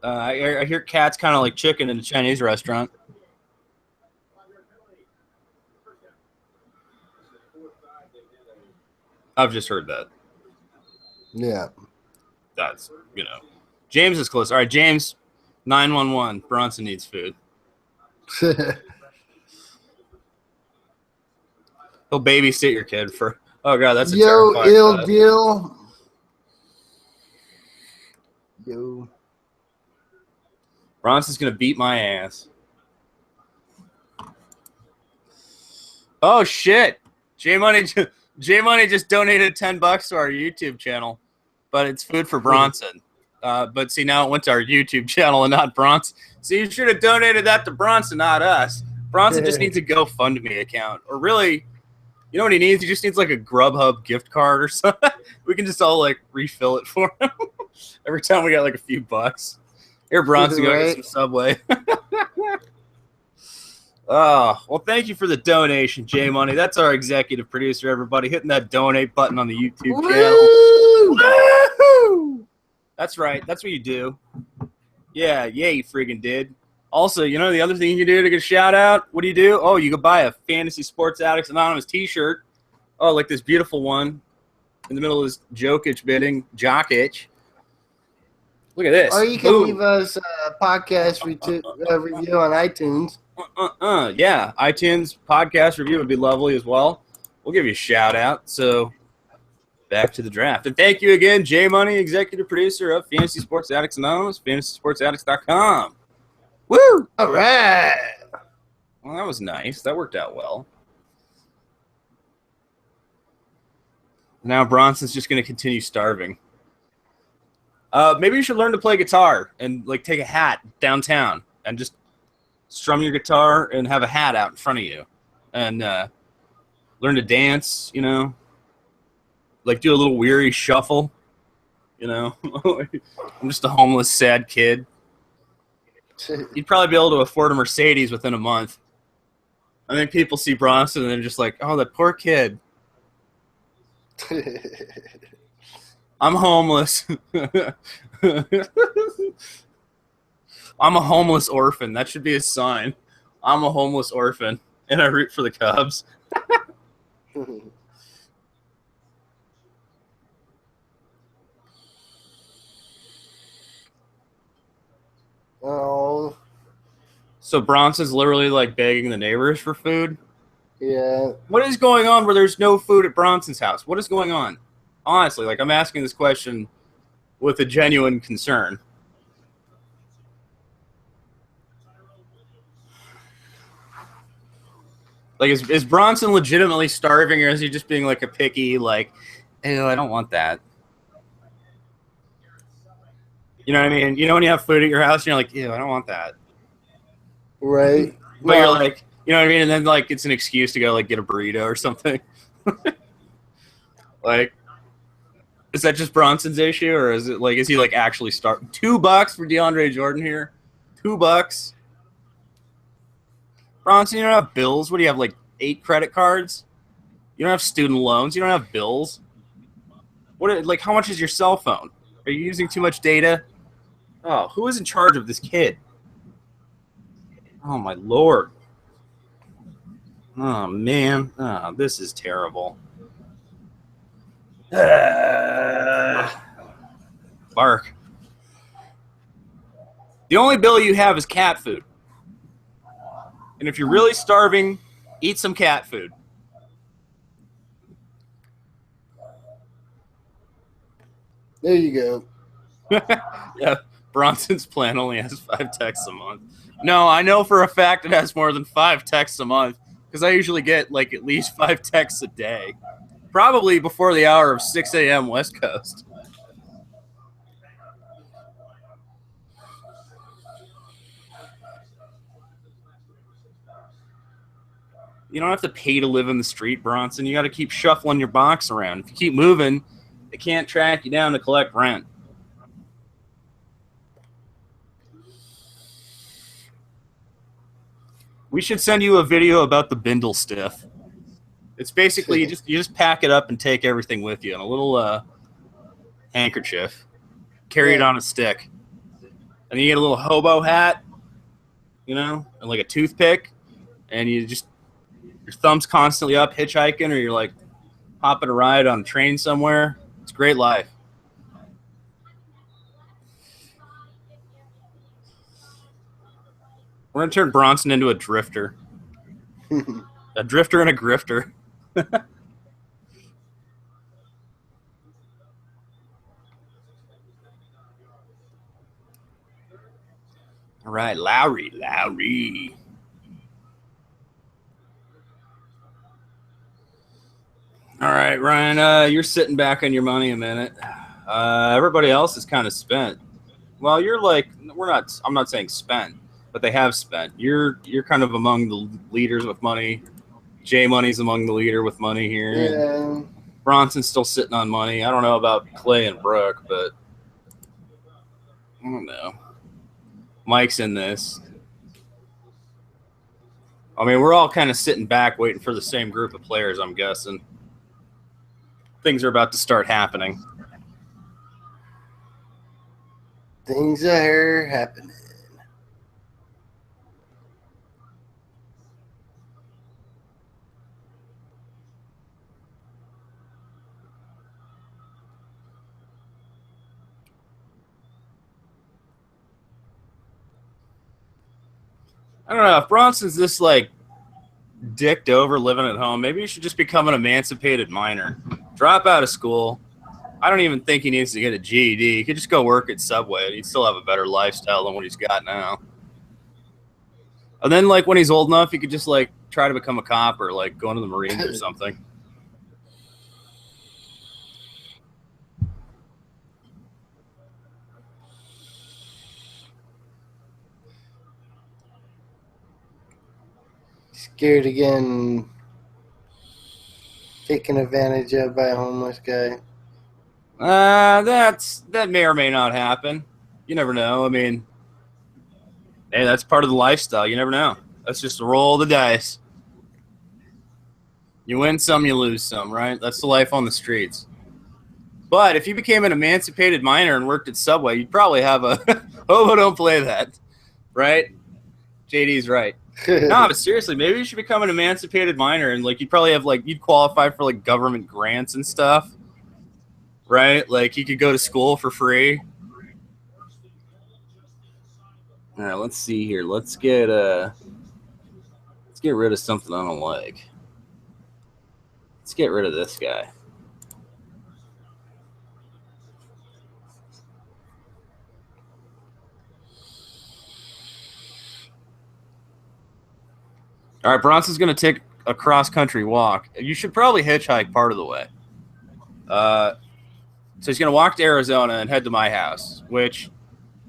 I hear cats kind of like chicken in a Chinese restaurant. I've just heard that.
Yeah.
That's, James is close. All right, James, 911. Bronson needs food. He'll babysit your kid for. Oh god, that's a terrifying
ill
thought.
deal. Yo.
Bronson's gonna beat my ass. Oh shit! J Money just donated $10 to our YouTube channel, but it's food for Bronson. But see, now it went to our YouTube channel and not Bronson. So you should have donated that to Bronson, not us. Bronson just needs a GoFundMe account, or really. You know what he needs? He just needs like a Grubhub gift card or something. We can just all like refill it for him every time we got like a few bucks. Here, Bronson, go get some Subway. Oh, well, thank you for the donation, J Money. That's our executive producer, everybody. Hitting that donate button on the YouTube channel. Woo! That's right. That's what you do. Yeah, you friggin' did. Also, the other thing you can do to get a shout out? What do you do? Oh, you can buy a Fantasy Sports Addicts Anonymous t-shirt. Oh, like this beautiful one in the middle of this Jokic bidding. Jokic. Look at this.
Or you can leave us a podcast review on iTunes.
Yeah, iTunes podcast review would be lovely as well. We'll give you a shout out. So, back to the draft. And thank you again, J Money, executive producer of Fantasy Sports Addicts Anonymous, fantasysportsaddicts.com. Woo!
All right.
Well, that was nice. That worked out well. Now Bronson's just going to continue starving. Maybe you should learn to play guitar and like take a hat downtown and just strum your guitar and have a hat out in front of you and learn to dance, like do a little weary shuffle, I'm just a homeless, sad kid. You'd probably be able to afford a Mercedes within a month. I think people see Bronson and they're just like, oh, that poor kid. I'm homeless. I'm a homeless orphan. That should be a sign. I'm a homeless orphan, and I root for the Cubs.
Oh.
So Bronson's literally like begging the neighbors for food?
Yeah.
What is going on where there's no food at Bronson's house? What is going on? Honestly, like I'm asking this question with a genuine concern. Like, is Bronson legitimately starving, or is he just being like a picky, like, ew, I don't want that? You know what I mean? You know when you have food at your house and you're like, ew, I don't want that.
Right.
But you're like, you know what I mean? And then, like, it's an excuse to go, like, get a burrito or something. Like, is that just Bronson's issue, or is it, like, is he, like, actually starving? $2 for DeAndre Jordan here? $2? Bronson, you don't have bills? What do you have, like, 8 credit cards? You don't have student loans? You don't have bills? What, like, how much is your cell phone? Are you using too much data? Oh, who is in charge of this kid? Oh, my Lord. Oh, man. Oh, this is terrible. Bark. The only bill you have is cat food. And if you're really starving, eat some cat food.
There you go.
Yeah, Bronson's plan only has 5 texts a month. No, I know for a fact it has more than 5 texts a month because I usually get like at least 5 texts a day. Probably before the hour of 6 a.m. West Coast. You don't have to pay to live in the street, Bronson. You got to keep shuffling your box around. If you keep moving, they can't track you down to collect rent. We should send you a video about the Bindle stiff. It's basically you just pack it up and take everything with you in a little handkerchief. Carry it on a stick. And you get a little hobo hat, you know, and like a toothpick, and you just your thumb's constantly up hitchhiking, or you're like hopping a ride on a train somewhere. It's a great life. We're gonna turn Bronson into a drifter. A drifter and a grifter. All right, Lowry. All right, Ryan, you're sitting back on your money a minute. Everybody else is kind of spent. Well, you're like, I'm not saying spent, but they have spent. You're kind of among the leaders with money. J Money's among the leader with money here.
Yeah.
Bronson's still sitting on money. I don't know about Clay and Brooke, but I don't know. Mike's in this. I mean, we're all kind of sitting back waiting for the same group of players, I'm guessing. Things are about to start happening.
Things are happening.
I don't know. If Bronson's this, like, dicked over living at home, maybe he should just become an emancipated minor. Drop out of school. I don't even think he needs to get a GED. He could just go work at Subway, and he'd still have a better lifestyle than what he's got now. And then, like, when he's old enough, he could just, like, try to become a cop or, like, go into the Marines or something.
Scared again. Taken advantage of by a homeless guy.
That may or may not happen. You never know. I mean, hey, that's part of the lifestyle. You never know. That's just a roll of the dice. You win some, you lose some, right? That's the life on the streets. But if you became an emancipated minor and worked at Subway, you'd probably have a hobo don't play that, right? JD's right. No, but seriously, maybe you should become an emancipated minor, and like you'd probably have like you'd qualify for like government grants and stuff, right? Like you could go to school for free. All right, let's see here. Let's get rid of something I don't like. Let's get rid of this guy. All right, Bronson's going to take a cross-country walk. You should probably hitchhike part of the way. So he's going to walk to Arizona and head to my house, which,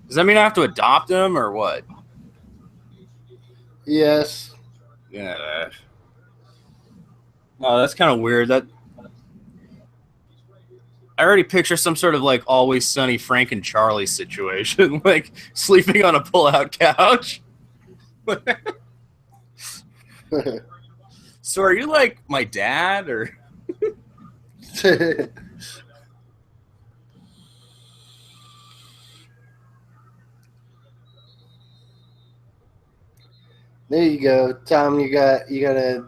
does that mean I have to adopt him or what?
Yes.
Yeah. Oh, that's kind of weird. That I already picture some sort of like Always Sunny Frank and Charlie situation, like sleeping on a pull-out couch. So are you like my dad or?
There you go, Tom. You got a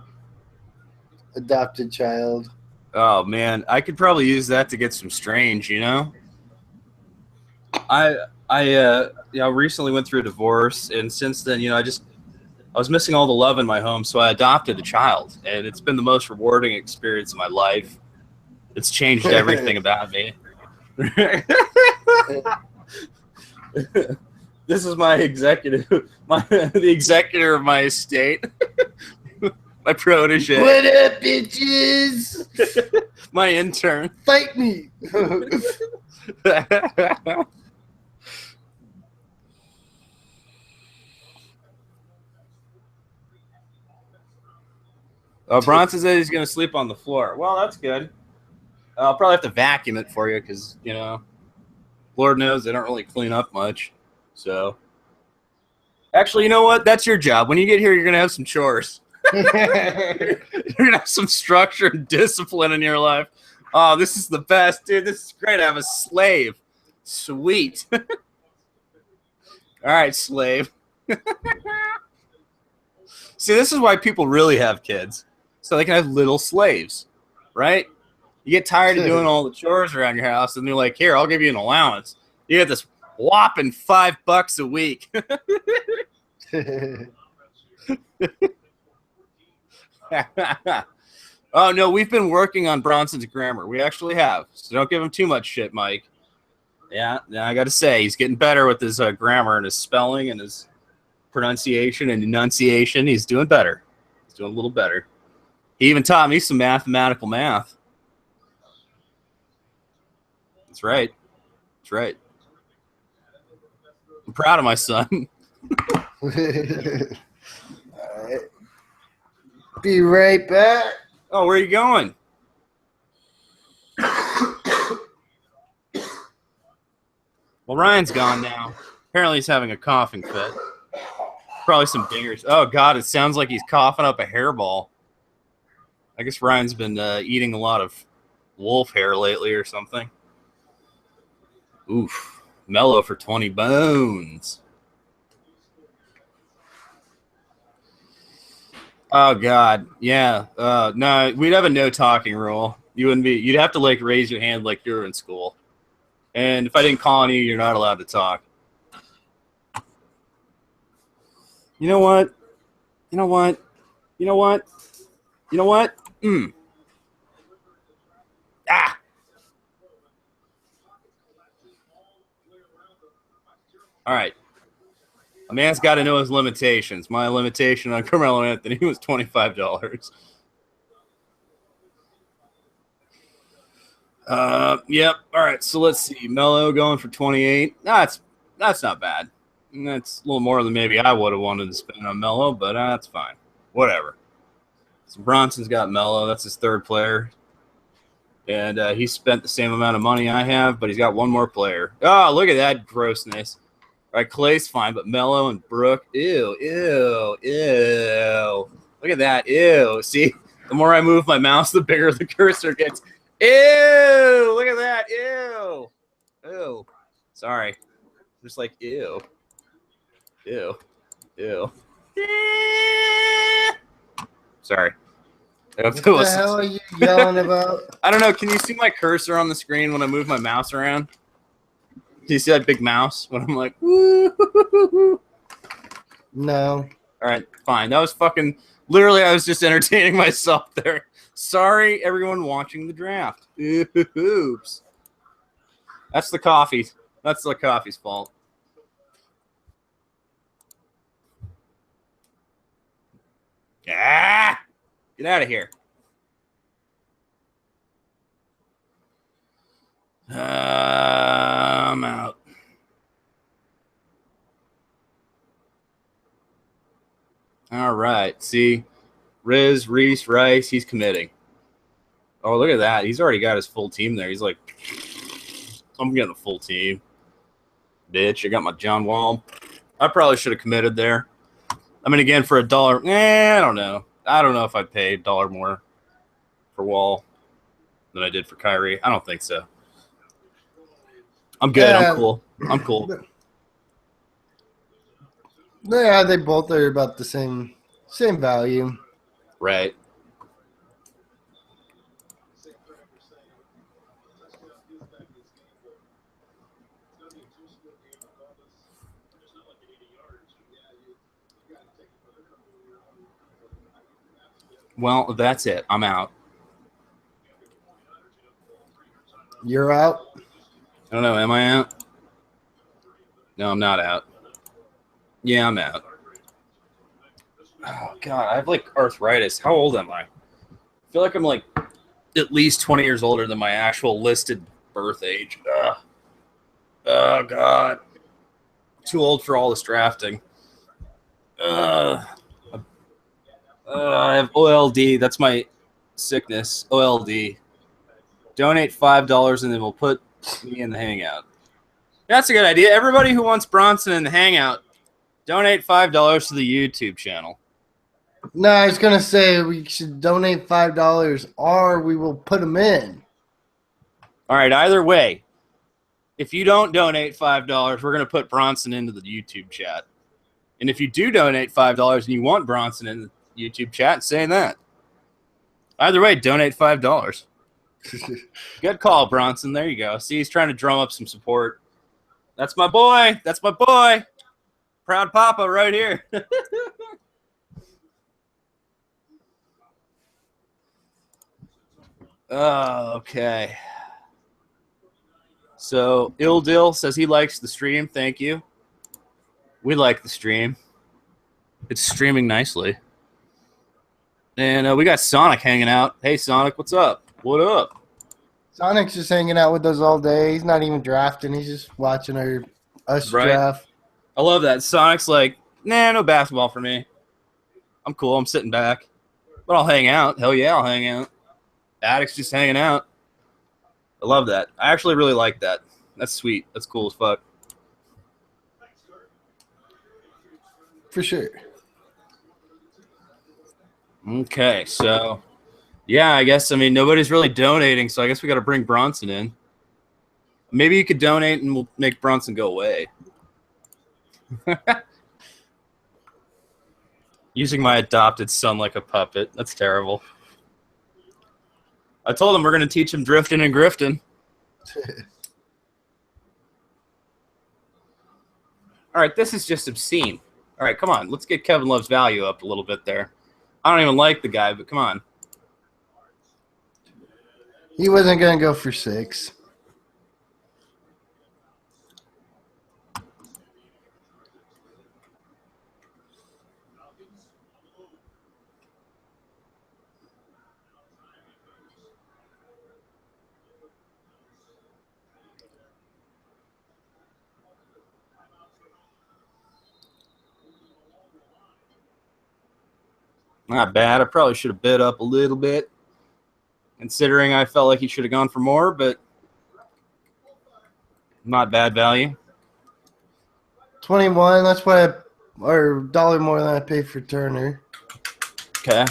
adopted child.
Oh man, I could probably use that to get some strange, you know? I recently went through a divorce, and since then, I was missing all the love in my home, so I adopted a child, and it's been the most rewarding experience of my life. It's changed everything about me. This is my executive, the executor of my estate, my protege.
What up, bitches?
My intern.
Fight me.
Bronson says he's going to sleep on the floor. Well, that's good. I'll probably have to vacuum it for you because, Lord knows they don't really clean up much. So, actually, you know what? That's your job. When you get here, you're going to have some chores. You're going to have some structure and discipline in your life. Oh, this is the best, dude. This is great. I have a slave. Sweet. All right, slave. See, this is why people really have kids. So they can have little slaves, right? You get tired of doing all the chores around your house, and they're like, here, I'll give you an allowance. You get this whopping $5 a week. Oh, no, we've been working on Bronson's grammar. We actually have. So don't give him too much shit, Mike. Yeah, I got to say, he's getting better with his grammar and his spelling and his pronunciation and enunciation. He's doing better. He's doing a little better. He even taught me some mathematical math. That's right. That's right. I'm proud of my son.
All right. Be right back.
Oh, where are you going? Well, Ryan's gone now. Apparently he's having a coughing fit. Probably some dingers. Oh, God, it sounds like he's coughing up a hairball. I guess Ryan's been eating a lot of wolf hair lately or something. Oof. Mellow for 20 bones. Oh, God. Yeah. No, we'd have a no talking rule. You'd have to like raise your hand like you were in school. And if I didn't call on you, you're not allowed to talk. You know what? You know what? You know what? You know what? Ah! All right. A man's got to know his limitations. My limitation on Carmelo Anthony was $25. Yep. All right. So let's see. Melo going for 28. That's not bad. That's a little more than maybe I would have wanted to spend on Melo, but that's fine. Whatever. So Bronson's got Melo. That's his third player. And he spent the same amount of money I have, but he's got one more player. Oh, look at that grossness. All right, Clay's fine, but Melo and Brooke, ew. Look at that, ew. See, the more I move my mouse, the bigger the cursor gets. Ew, look at that, ew. Sorry, just like ew. Sorry.
What the hell are you yelling about?
I don't know. Can you see my cursor on the screen when I move my mouse around? Do you see that big mouse when I'm like, woo?
No.
All right, fine. That was fucking literally. I was just entertaining myself there. Sorry, everyone watching the draft. Oops. That's the coffee. That's the coffee's fault. Ah! Get out of here. I'm out. All right. See, Reese, Rice, he's committing. Oh, look at that. He's already got his full team there. He's like, I'm getting a full team. Bitch, I got my John Wall. I probably should have committed there. I mean, again, for $1, I don't know. I don't know if I'd pay $1 more for Wall than I did for Kyrie. I don't think so. I'm good. I'm cool. I'm cool.
Yeah, they both are about the same value.
Right. Well, that's it. I'm out.
You're out?
I don't know. Am I out? No, I'm not out. Yeah, I'm out. Oh, God. I have, like, arthritis. How old am I? I feel like I'm, like, at least 20 years older than my actual listed birth age. Ugh. Oh, God. Too old for all this drafting. I have OLD. That's my sickness. OLD. Donate $5 and then we'll put me in the hangout. That's a good idea. Everybody who wants Bronson in the hangout, donate $5 to the YouTube channel.
No, I was gonna say we should donate $5 or we will put them in.
All right, either way, if you don't donate $5, we're going to put Bronson into the YouTube chat. And if you do donate $5 and you want Bronson in the YouTube chat, say that. Either way, donate $5. Good call, Bronson. There you go. See, he's trying to drum up some support. That's my boy. That's my boy. Proud Papa right here. Oh, okay. So, Ildil says he likes the stream. Thank you. We like the stream. It's streaming nicely. And we got Sonic hanging out. Hey, Sonic, what's up? What up?
Sonic's just hanging out with us all day. He's not even drafting. He's just watching us draft.
I love that. Sonic's like, nah, no basketball for me. I'm cool. I'm sitting back. But I'll hang out. Hell yeah, I'll hang out. Addicts just hanging out. I love that. I actually really like that. That's sweet. That's cool as fuck.
For sure.
Okay, so yeah, I guess nobody's really donating, so I guess we got to bring Bronson in. Maybe you could donate and we'll make Bronson go away. Using my adopted son like a puppet. That's terrible. I told him we're going to teach him drifting and grifting. All right, this is just obscene. All right, come on. Let's get Kevin Love's value up a little bit there. I don't even like the guy, but come on.
He wasn't going to go for 6.
Not bad. I probably should have bid up a little bit, considering I felt like he should have gone for more, but not bad value.
21. That's what or $1 more than I paid for Turner.
Okay.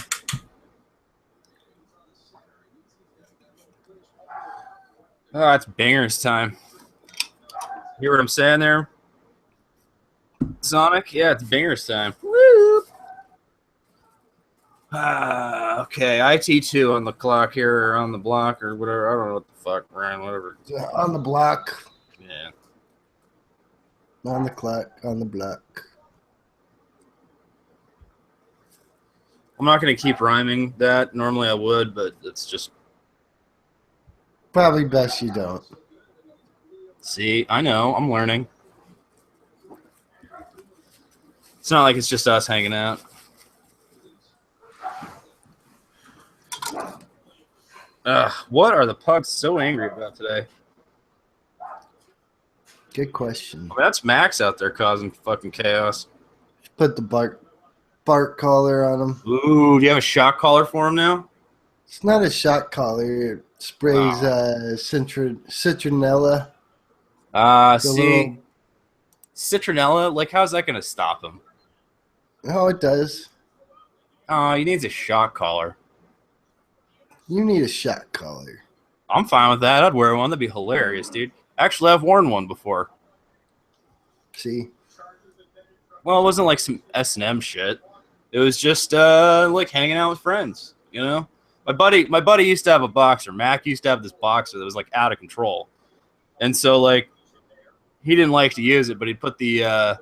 Oh, it's bangers time. Hear what I'm saying there, Sonic? Yeah, it's bangers time. Woo! Okay, IT2 on the clock here, or on the block, or whatever. I don't know what the fuck, Ryan, whatever.
Yeah, on the block.
Yeah.
On the clock, on the block.
I'm not going to keep rhyming that. Normally I would, but it's just...
Probably best you don't.
See, I know. I'm learning. It's not like it's just us hanging out. What are the pugs so angry about today?
Good question.
I mean, that's Max out there causing fucking chaos.
Put the bark collar on him.
Ooh, do you have a shock collar for him now?
It's not a shot collar. It sprays citronella.
See, citronella. Like, how's that gonna stop him?
Oh, it does.
Oh, he needs a shock collar.
You need a shot collar.
I'm fine with that. I'd wear one. That'd be hilarious, dude. Actually, I've worn one before.
See?
Well, it wasn't like some S&M shit. It was just like hanging out with friends, you know? My buddy used to have a boxer. Mac used to have this boxer that was like out of control. And so like he didn't like to use it, but he put the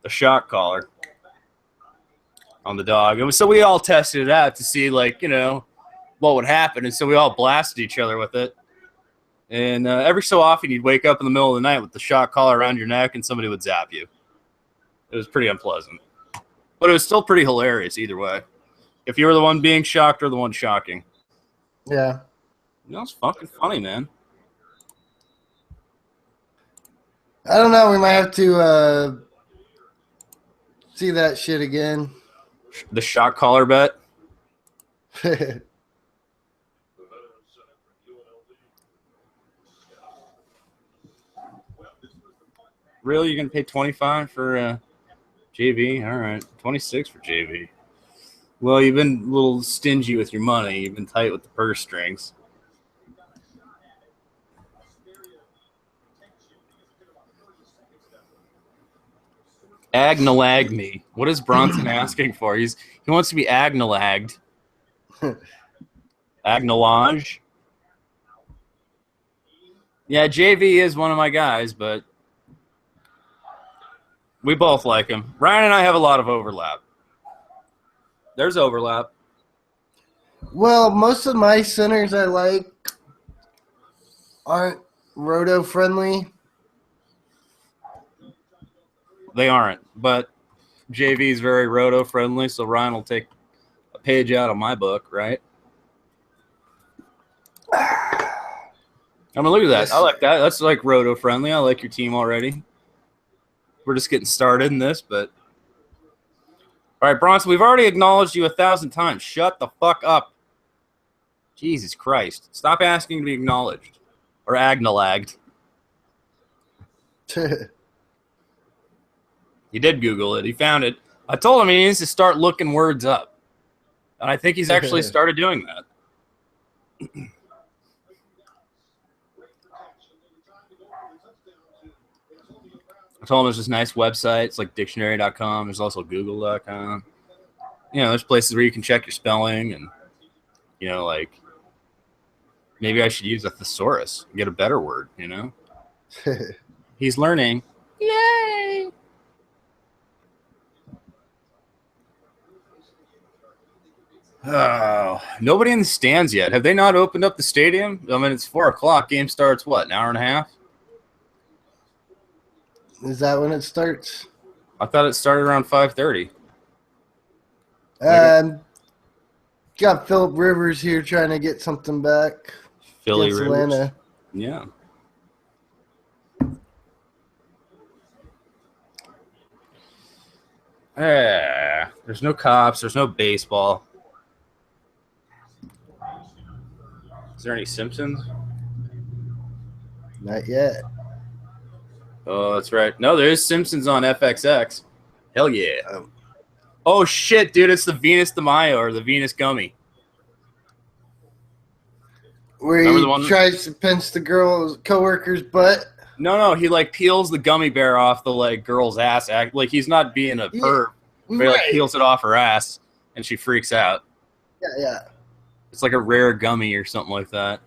shock collar on the dog. And so we all tested it out to see like, you know, what would happen. And so we all blasted each other with it. And every so often you'd wake up in the middle of the night with the shock collar around your neck and somebody would zap you. It was pretty unpleasant. But it was still pretty hilarious either way. If you were the one being shocked or the one shocking.
Yeah.
You know, it's fucking funny, man.
I don't know. We might have to see that shit again.
The shock collar bet. Really? You're going to pay $25 for JV? All right. $26 for JV. Well, you've been a little stingy with your money. You've been tight with the purse strings. Agnalag me. What is Bronson asking for? He wants to be agnalagged. Agnalage? Yeah, JV is one of my guys, but we both like him. Ryan and I have a lot of overlap. There's overlap.
Well, most of my centers I like aren't roto friendly.
They aren't, but JV is very roto friendly, so Ryan will take a page out of my book, right? I mean, look at that.
Yes.
I like that. That's like roto friendly. I like your team already. We're just getting started in this, but all right, Bronson, we've already acknowledged you 1,000 times. Shut the fuck up. Jesus Christ. Stop asking to be acknowledged or agnalagged. He did Google it. He found it. I told him he needs to start looking words up. And I think he's actually started doing that. I told him there's this nice website. It's like dictionary.com. There's also google.com. You know, there's places where you can check your spelling and, you know, like maybe I should use a thesaurus and get a better word, you know? He's learning. Yay! Oh, nobody in the stands yet. Have they not opened up the stadium? I mean, it's 4 o'clock. Game starts, what, an hour and a half?
Is that when it starts?
I thought it started around 5:30.
Got Phillip Rivers here trying to get something back.
Philly
against
Rivers.
Atlanta.
Yeah. There's no cops. There's no baseball. Is there any Simpsons?
Not yet.
Oh, that's right. No, there is Simpsons on FXX. Hell yeah. Oh, shit, dude. It's the Venus de Mayo or the Venus Gummy.
Where he tries to pinch the girl's coworker's butt.
No. He, like, peels the gummy bear off the, like, girl's ass. Like, he's not being a perv. But he, like, peels it off her ass, and she freaks out.
Yeah.
It's like a rare gummy or something like that.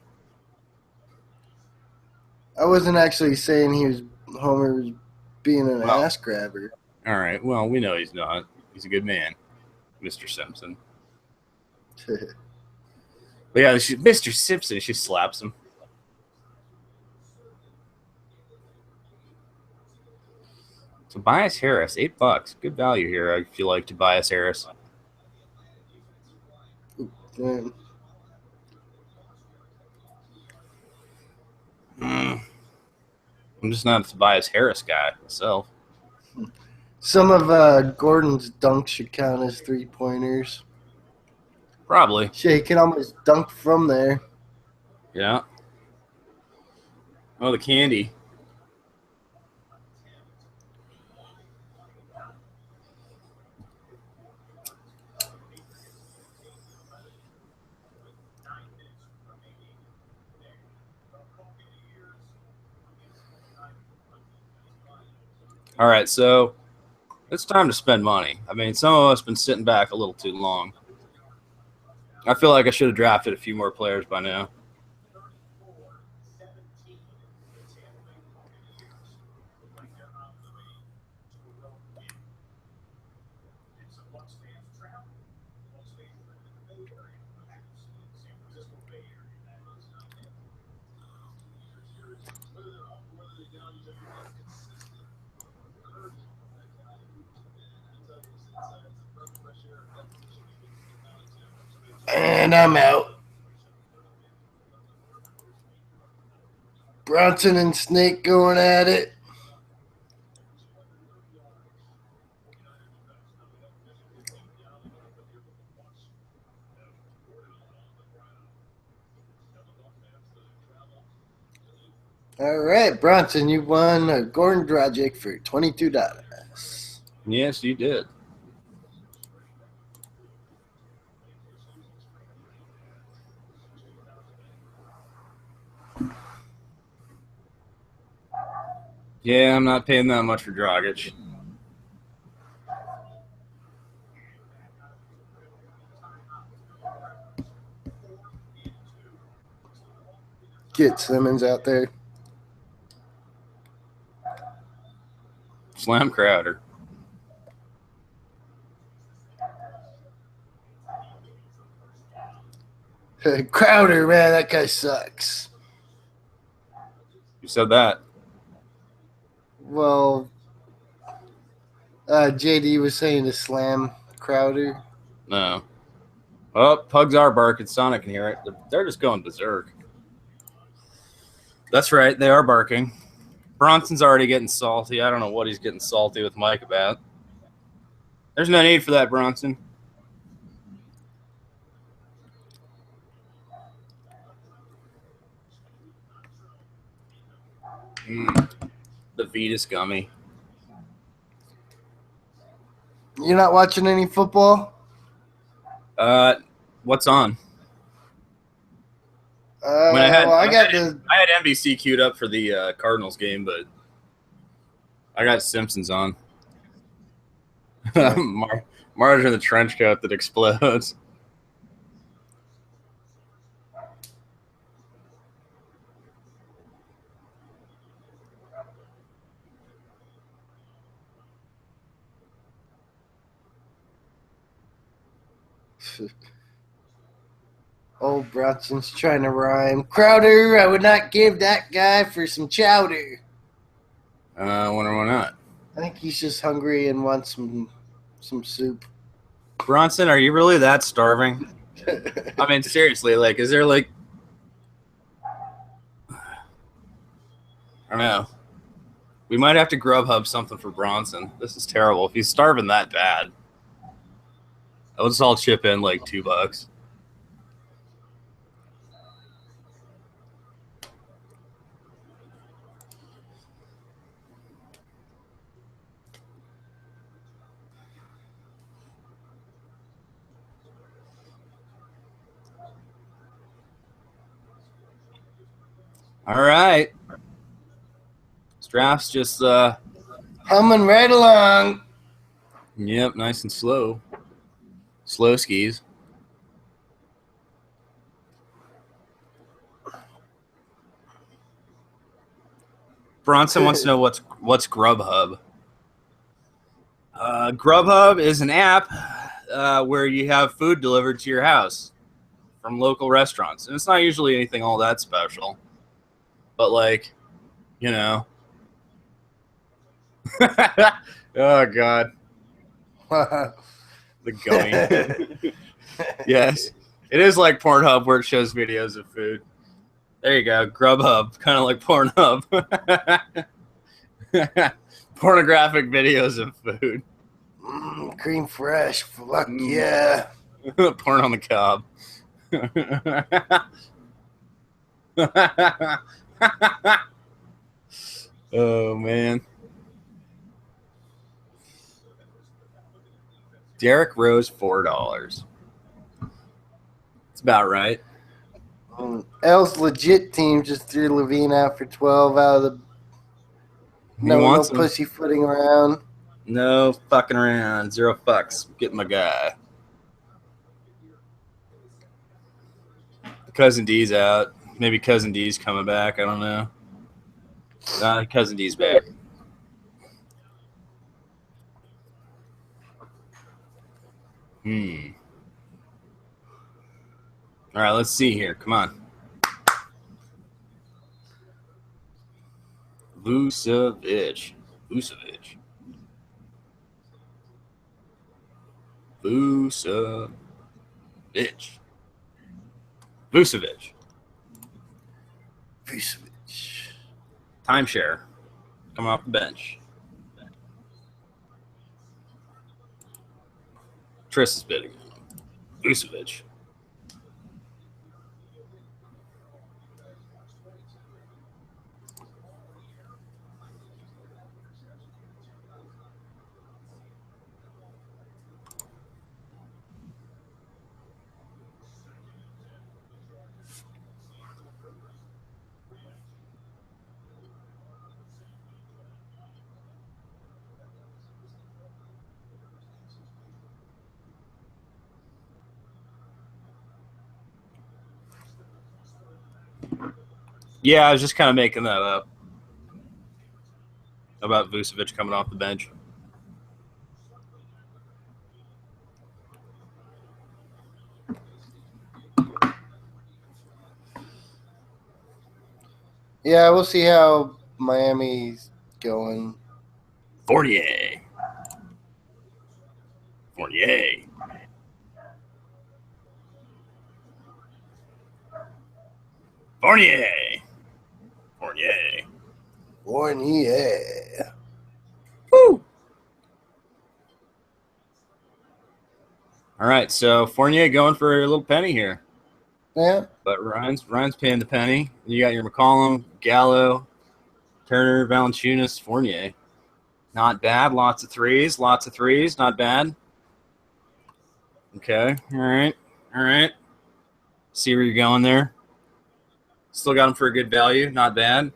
I wasn't actually saying Homer was being an ass grabber.
All right. Well, we know he's not. He's a good man, Mr. Simpson. But yeah, Mr. Simpson, she slaps him. Tobias Harris, $8. Good value here, I feel like, Tobias Harris. I'm just not a Tobias Harris guy myself.
Some of Gordon's dunks should count as 3-pointers.
Probably.
Shit, he can almost dunk from there.
Yeah. Oh, the candy. All right, so it's time to spend money. I mean, some of us have been sitting back a little too long. I feel like I should have drafted a few more players by now.
And I'm out. Bronson and Snake going at it. All right, Bronson, you won a Gordon Dragic for $22.
Yes, you did. Yeah, I'm not paying that much for Dragic.
Get Simmons out there.
Slam Crowder.
Crowder, man, that guy sucks.
You said that.
Well, JD was saying to slam Crowder.
No. Oh, pugs are barking. Sonic can hear it. They're just going berserk. That's right. They are barking. Bronson's already getting salty. I don't know what he's getting salty with Mike about. There's no need for that, Bronson. The Vetus gummy.
You're not watching any football?
What's on?
I
had NBC queued up for the Cardinals game, but I got Simpsons on. Marge in the trench coat that explodes.
Old Bronson's trying to rhyme. Crowder, I would not give that guy for some chowder.
I wonder why not.
I think he's just hungry and wants some soup.
Bronson, are you really that starving? I mean, seriously, like, is there like, I don't know. We might have to Grubhub something for Bronson. This is terrible. If he's starving that bad, I'll just all chip in like $2. All right. This draft's just
humming right along.
Yep, nice and slow. Slow skis. Bronson wants to know what's Grubhub. Grubhub is an app where you have food delivered to your house from local restaurants. And it's not usually anything all that special. But, like, you know. Oh, God. The gummy. Yes. It is like Pornhub where it shows videos of food. There you go. Grubhub, kind of like Pornhub. Pornographic videos of food.
Cream fresh. Fuck yeah.
Porn on the cob. Oh, man. Derrick Rose, $4. It's about right.
L's legit team just threw Levine out for 12 out of the. No pussyfooting around.
No fucking around. 0 fucks. Get my guy. Cousin D's out. Maybe Cousin D's coming back. I don't know. Cousin D's back. All right, let's see here. Come on. Vucevic. Vucevic. Timeshare. Coming off the bench. Tris is bidding. Vucevic. Yeah, I was just kind of making that up about Vucevic coming off the bench.
Yeah, we'll see how Miami's going.
Fournier. Woo! All right, so Fournier going for a little penny here.
Yeah.
But Ryan's paying the penny. You got your McCollum, Gallo, Turner, Valanciunas, Fournier. Not bad. Lots of threes. Not bad. Okay. All right. See where you're going there. Still got him for a good value. Not bad.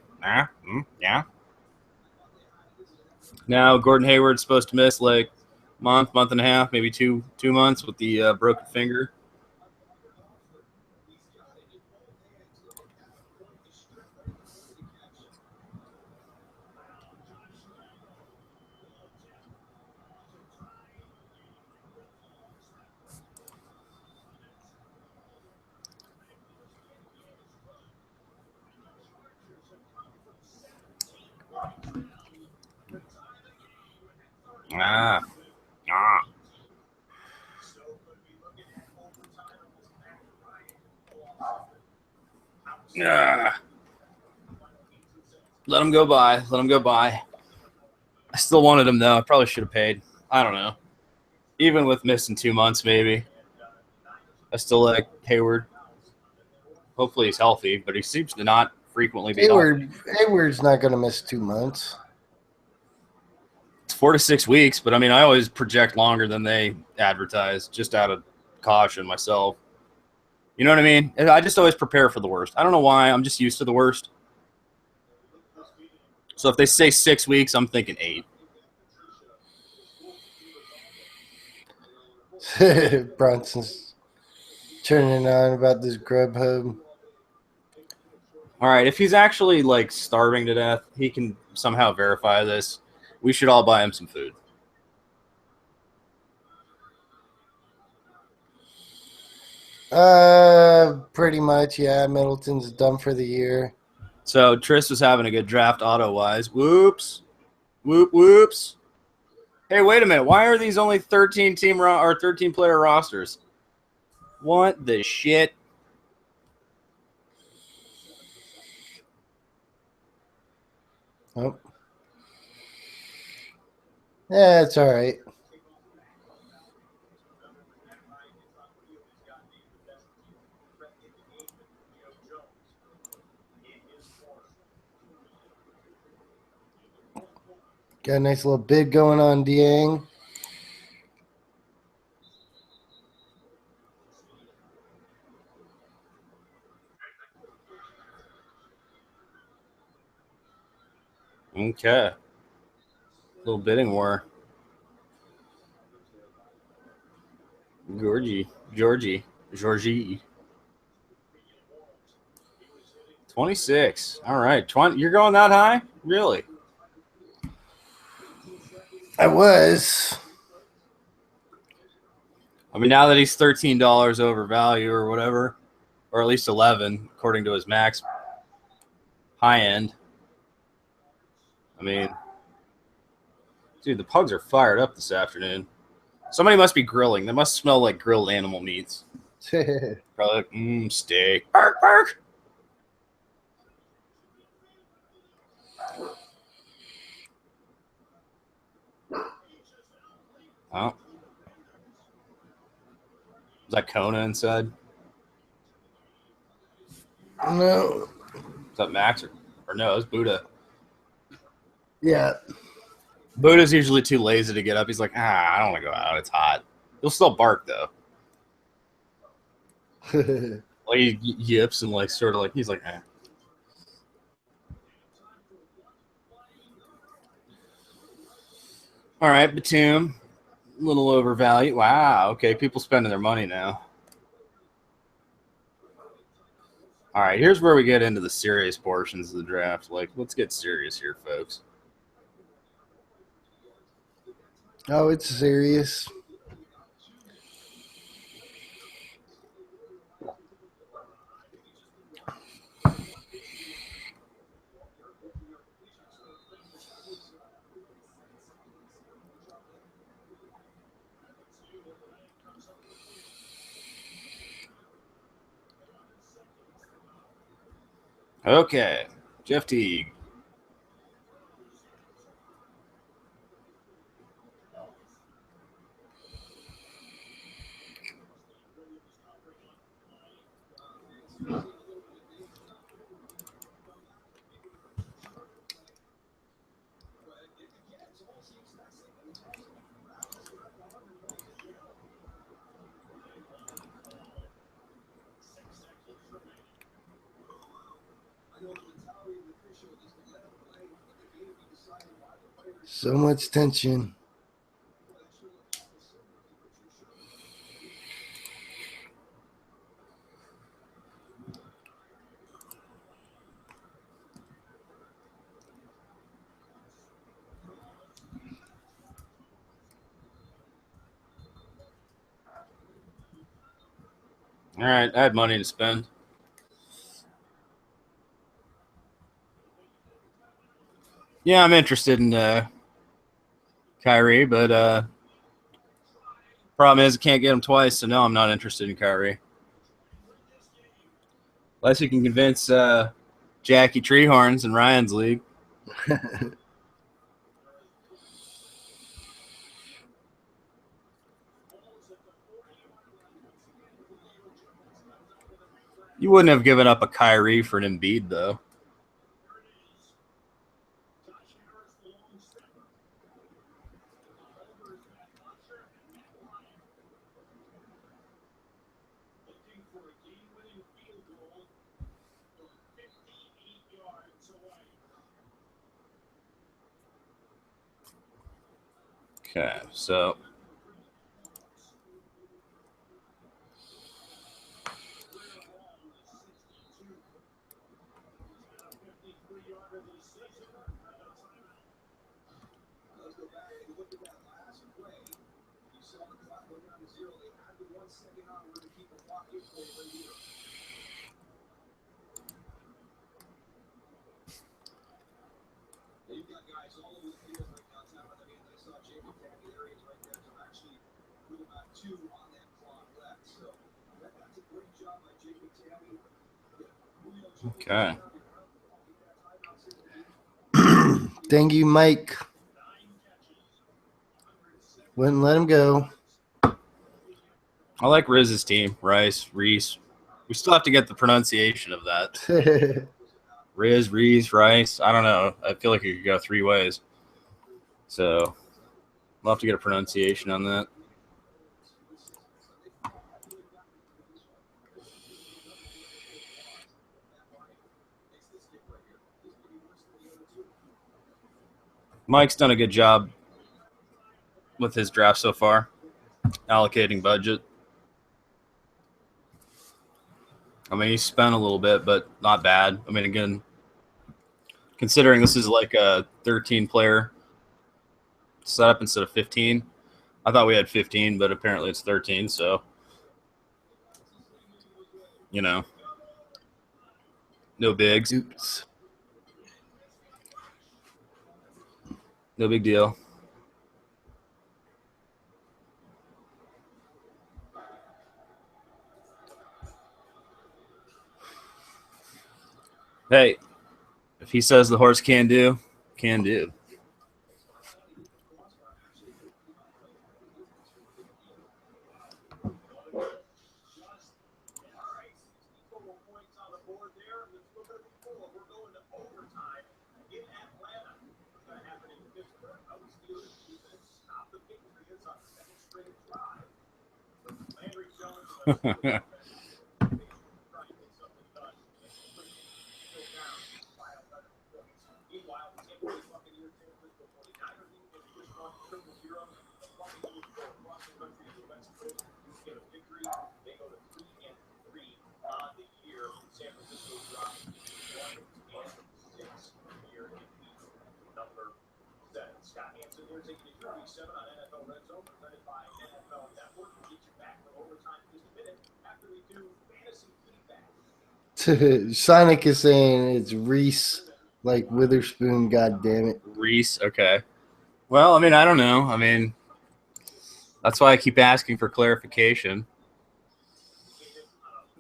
Yeah. Now Gordon Hayward's supposed to miss like month and a half, maybe two months with the broken finger. Let him go by. I still wanted him, though. I probably should have paid. I don't know. Even with missing 2 months, maybe. I still like Hayward. Hopefully he's healthy, but he seems to not frequently be healthy.
Hayward's not going to miss 2 months.
It's 4 to 6 weeks, but, I mean, I always project longer than they advertise, just out of caution myself. You know what I mean? I just always prepare for the worst. I don't know why. I'm just used to the worst. So if they say 6 weeks, I'm thinking 8.
Bronson's turning on about this Grubhub.
All right, if he's actually like starving to death, he can somehow verify this. We should all buy him some food.
Pretty much, yeah. Middleton's done for the year.
So Tris was having a good draft auto-wise. Whoops. Hey, wait a minute. Why are these only 13-player rosters? What the shit?
Oh. Yeah, it's all right. Got a nice little bid going on Dieng.
Okay. Little bidding war. Georgie. 26. All right. 20. You're going that high? Really?
I was.
I mean, now that he's $13 over value or whatever, or at least 11, according to his max high end. I mean, dude, the pugs are fired up this afternoon. Somebody must be grilling. They must smell like grilled animal meats. Probably like, steak. Bark, bark. Oh. Is that Kona inside?
No.
Is that Max or no, it's Buddha.
Yeah.
Buddha's usually too lazy to get up. He's like, I don't want to go out. It's hot. He'll still bark though. Like he yips and like sort of like he's like, All right, Batum. A little overvalued. Wow. Okay, people spending their money now. All right, here's where we get into the serious portions of the draft. Like, let's get serious here, folks.
Oh, it's serious.
Okay, Jeff Teague.
So much tension.
All right, I had money to spend. Yeah, I'm interested in Kyrie, but problem is I can't get him twice, so no, I'm not interested in Kyrie. Unless you can convince Jackie Treehorns in Ryan's league. You wouldn't have given up a Kyrie for an Embiid, though. Okay, so okay.
Thank you, Mike. Wouldn't let him go.
I like Riz's team. Rice, Reese. We still have to get the pronunciation of that. Riz, Reese, Rice. I don't know. I feel like it could go 3 ways. So we'll have to get a pronunciation on that. Mike's done a good job with his draft so far, allocating budget. I mean, he spent a little bit, but not bad. I mean, again, considering this is like a 13-player setup instead of 15, I thought we had 15, but apparently it's 13. So, you know, no bigs.
Oops.
No big deal. Hey, if he says the horse can do, can do.
Sonic is saying it's Reese, like Witherspoon. God damn it.
Reese, okay. Well, I mean, I don't know. I mean, that's why I keep asking for clarification.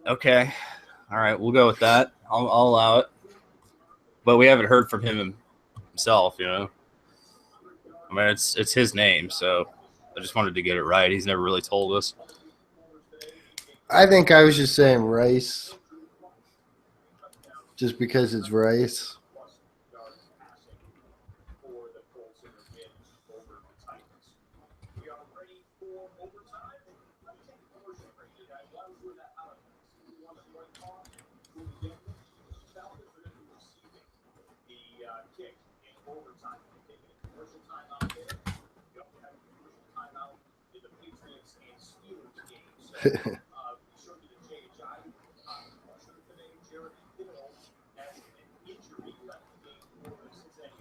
Okay. All right, we'll go with that. I'll allow it. But we haven't heard from him himself, you know. I mean, it's his name, so I just wanted to get it right. He's never really told us.
I think I was just saying Rice, just because it's Rice.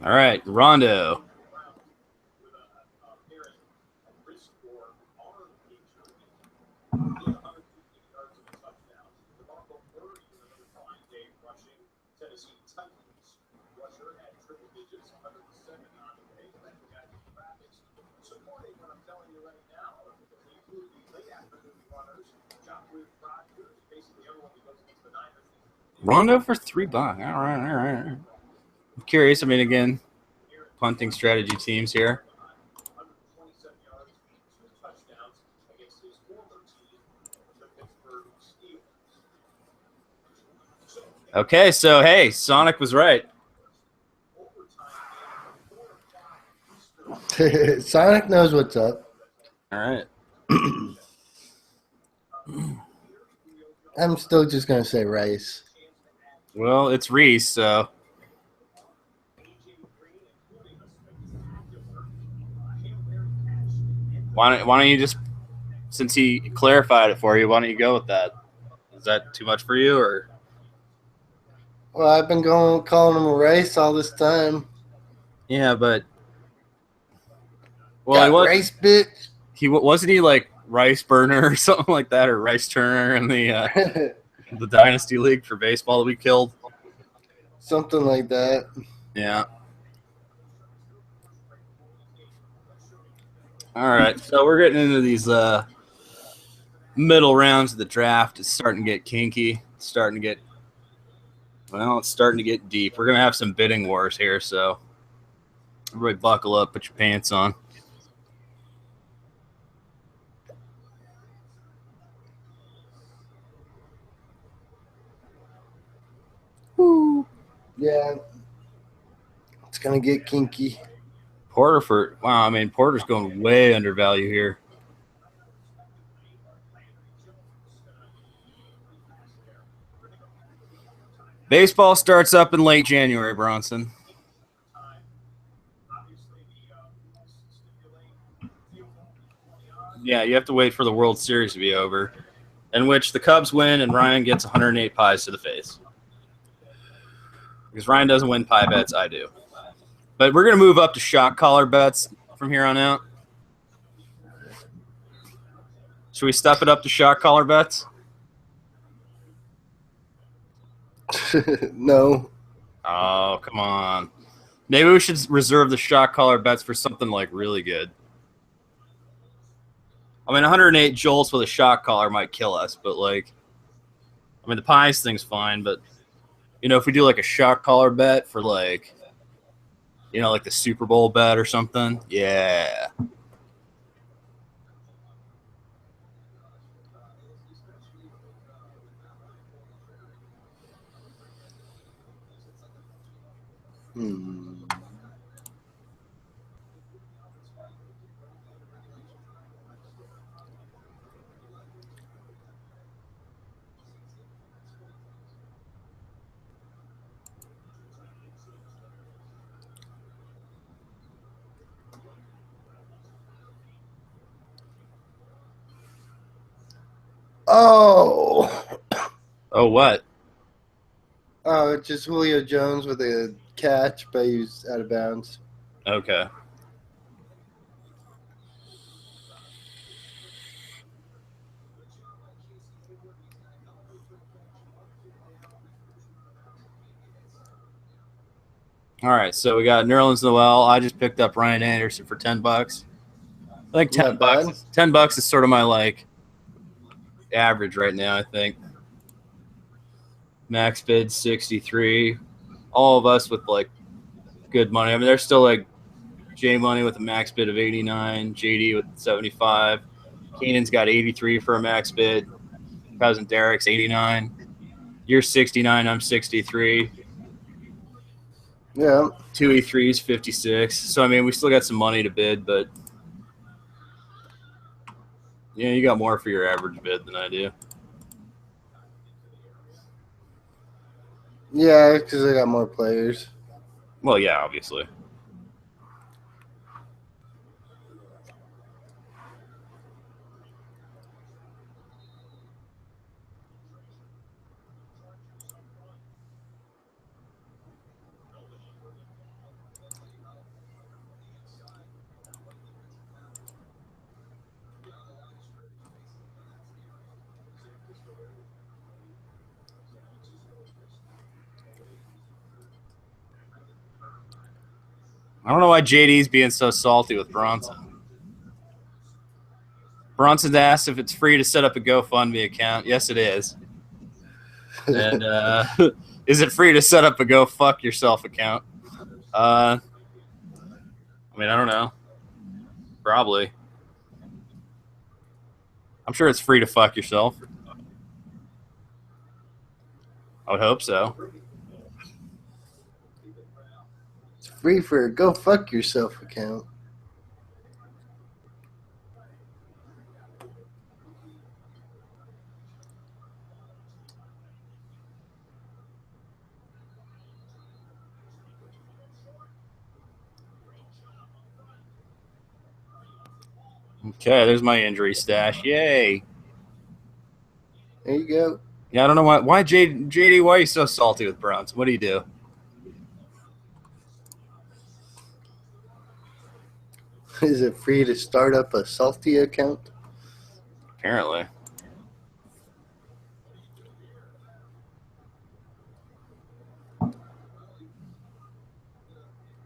All right, Rondo. Rondo for $3. All right. I'm curious. I mean, again, punting strategy teams here. Okay, so hey, Sonic was right.
Sonic knows what's up.
All right.
I'm still just going to say Rice.
Well, it's Reese, so. Why don't you just, since he clarified it for you, why don't you go with that? Is that too much for you, or?
Well, I've been calling him Rice all this time.
Yeah, but.
Well, Rice, bitch.
Wasn't he like Rice Burner or something like that, or Rice Turner in the the Dynasty League for baseball that we killed?
Something like that.
Yeah. All right, so we're getting into these middle rounds of the draft. It's starting to get kinky. It's starting to get deep. We're gonna have some bidding wars here, so Everybody buckle up, put your pants on.
Woo. Yeah. It's going to get kinky.
Porter wow, I mean, Porter's going way undervalued here. Baseball starts up in late January, Bronson. Yeah, you have to wait for the World Series to be over, in which the Cubs win and Ryan gets 108 pies to the face. Because Ryan doesn't win pie bets, I do. But we're going to move up to shot collar bets from here on out. Should we step it up to shot collar bets?
No.
Oh, come on. Maybe we should reserve the shot collar bets for something like really good. I mean, 108 jolts with a shot collar might kill us, but like, I mean, the pies thing's fine, but you know, if we do like a shot collar bet for like, you know, like the Super Bowl bet or something, yeah.
Oh.
Oh, what?
Oh, it's just Julio Jones with a catch, but he was out of bounds.
Okay. All right, so we got Nerlens Noel. I just picked up Ryan Anderson for $10. I think
Not bad.
$10 is sort of my like average right now. I think max bid 63. All of us with like good money. I mean, there's still like J Money with a max bid of 89, JD with 75. Keenan's got 83 for a max bid. Cousin Derek's 89. You're 69. I'm 63.
Yeah.
2E3's 56. So I mean, we still got some money to bid, but yeah, you got more for your average bid than I do.
Yeah, because I got more players.
Well, yeah, obviously. I don't know why JD's being so salty with Bronson. Bronson's asked if it's free to set up a GoFundMe account. Yes, it is. And is it free to set up a Go Fuck Yourself account? I mean, I don't know. Probably. I'm sure it's free to fuck yourself. I would hope so.
It's free for a Go Fuck Yourself account.
Okay, there's my injury stash. Yay.
There you go.
Yeah, I don't know why JD, why are you so salty with Bronson? What do you do?
Is it free to start up a salty account?
Apparently.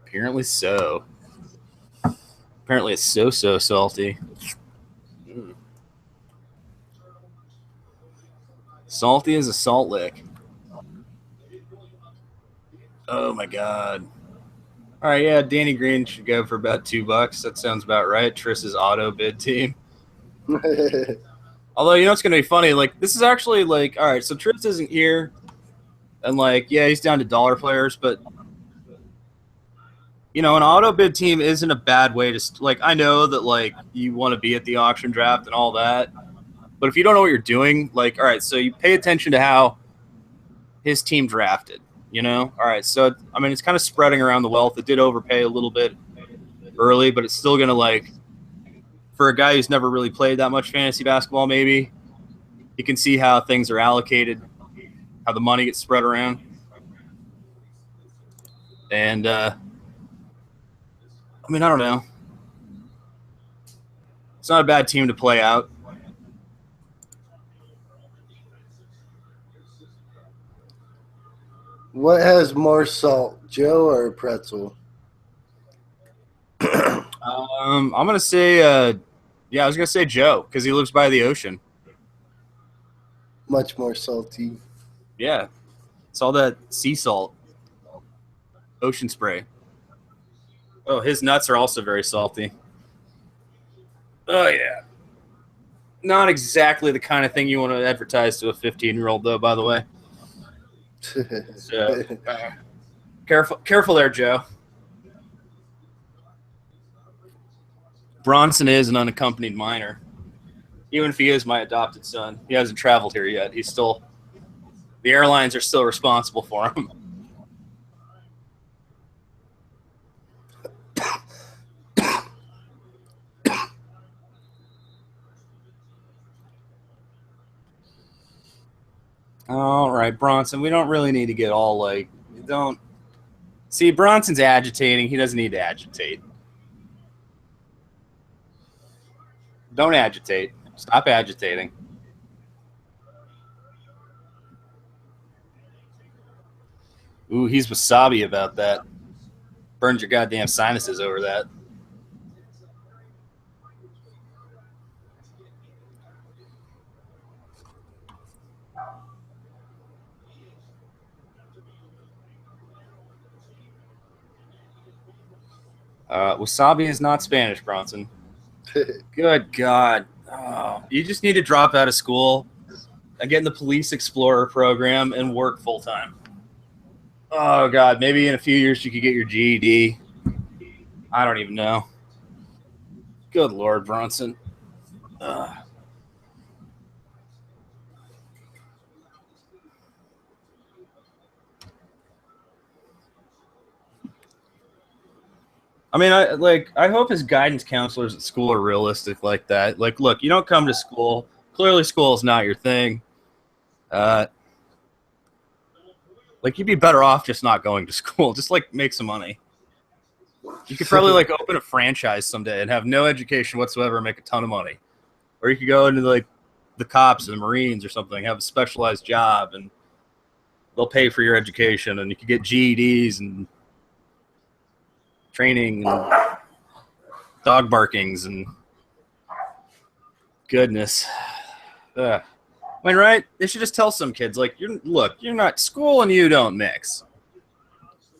Apparently so. Apparently it's so salty. Salty as a salt lick. Oh my god. All right, yeah, Danny Green should go for about $2. That sounds about right. Triss's auto bid team. Although, you know, it's going to be funny. Like, this is actually like, all right, so Triss isn't here. And, like, yeah, he's down to dollar players. But, you know, an auto bid team isn't a bad way to, like, I know that, like, you want to be at the auction draft and all that. But if you don't know what you're doing, like, all right, so you pay attention to how his team drafted, you know? All right, so, I mean, it's kind of spreading around the wealth. It did overpay a little bit early, but it's still going to, like, for a guy who's never really played that much fantasy basketball, maybe, you can see how things are allocated, how the money gets spread around. And, I mean, I don't know. It's not a bad team to play out.
What has more salt, Joe or pretzel?
I'm going to say, I was going to say Joe because he lives by the ocean.
Much more salty.
Yeah. It's all that sea salt, ocean spray. Oh, his nuts are also very salty. Oh, yeah. Not exactly the kind of thing you want to advertise to a 15-year-old, though, by the way. So, careful there, Joe. Bronson is an unaccompanied minor. Even if he is my adopted son, he hasn't traveled here yet. He's still, the airlines are still responsible for him. All right, Bronson, we don't really need to get all like, don't. See, Bronson's agitating. He doesn't need to agitate. Don't agitate. Stop agitating. Ooh, he's wasabi about that. Burned your goddamn sinuses over that. Wasabi is not Spanish, Bronson. Good God. Oh, you just need to drop out of school and get in the Police Explorer program and work full-time. Oh, God. Maybe in a few years you could get your GED. I don't even know. Good Lord, Bronson. Ugh. I mean, I hope his guidance counselors at school are realistic like that. Like, look, you don't come to school. Clearly, school is not your thing. Like, you'd be better off just not going to school. Just, like, make some money. You could probably, like, open a franchise someday and have no education whatsoever and make a ton of money. Or you could go into, like, the cops and the Marines or something, have a specialized job, and they'll pay for your education, and you could get GEDs and training and dog barkings and goodness. I mean, right? They should just tell some kids, like, you're not school and you don't mix.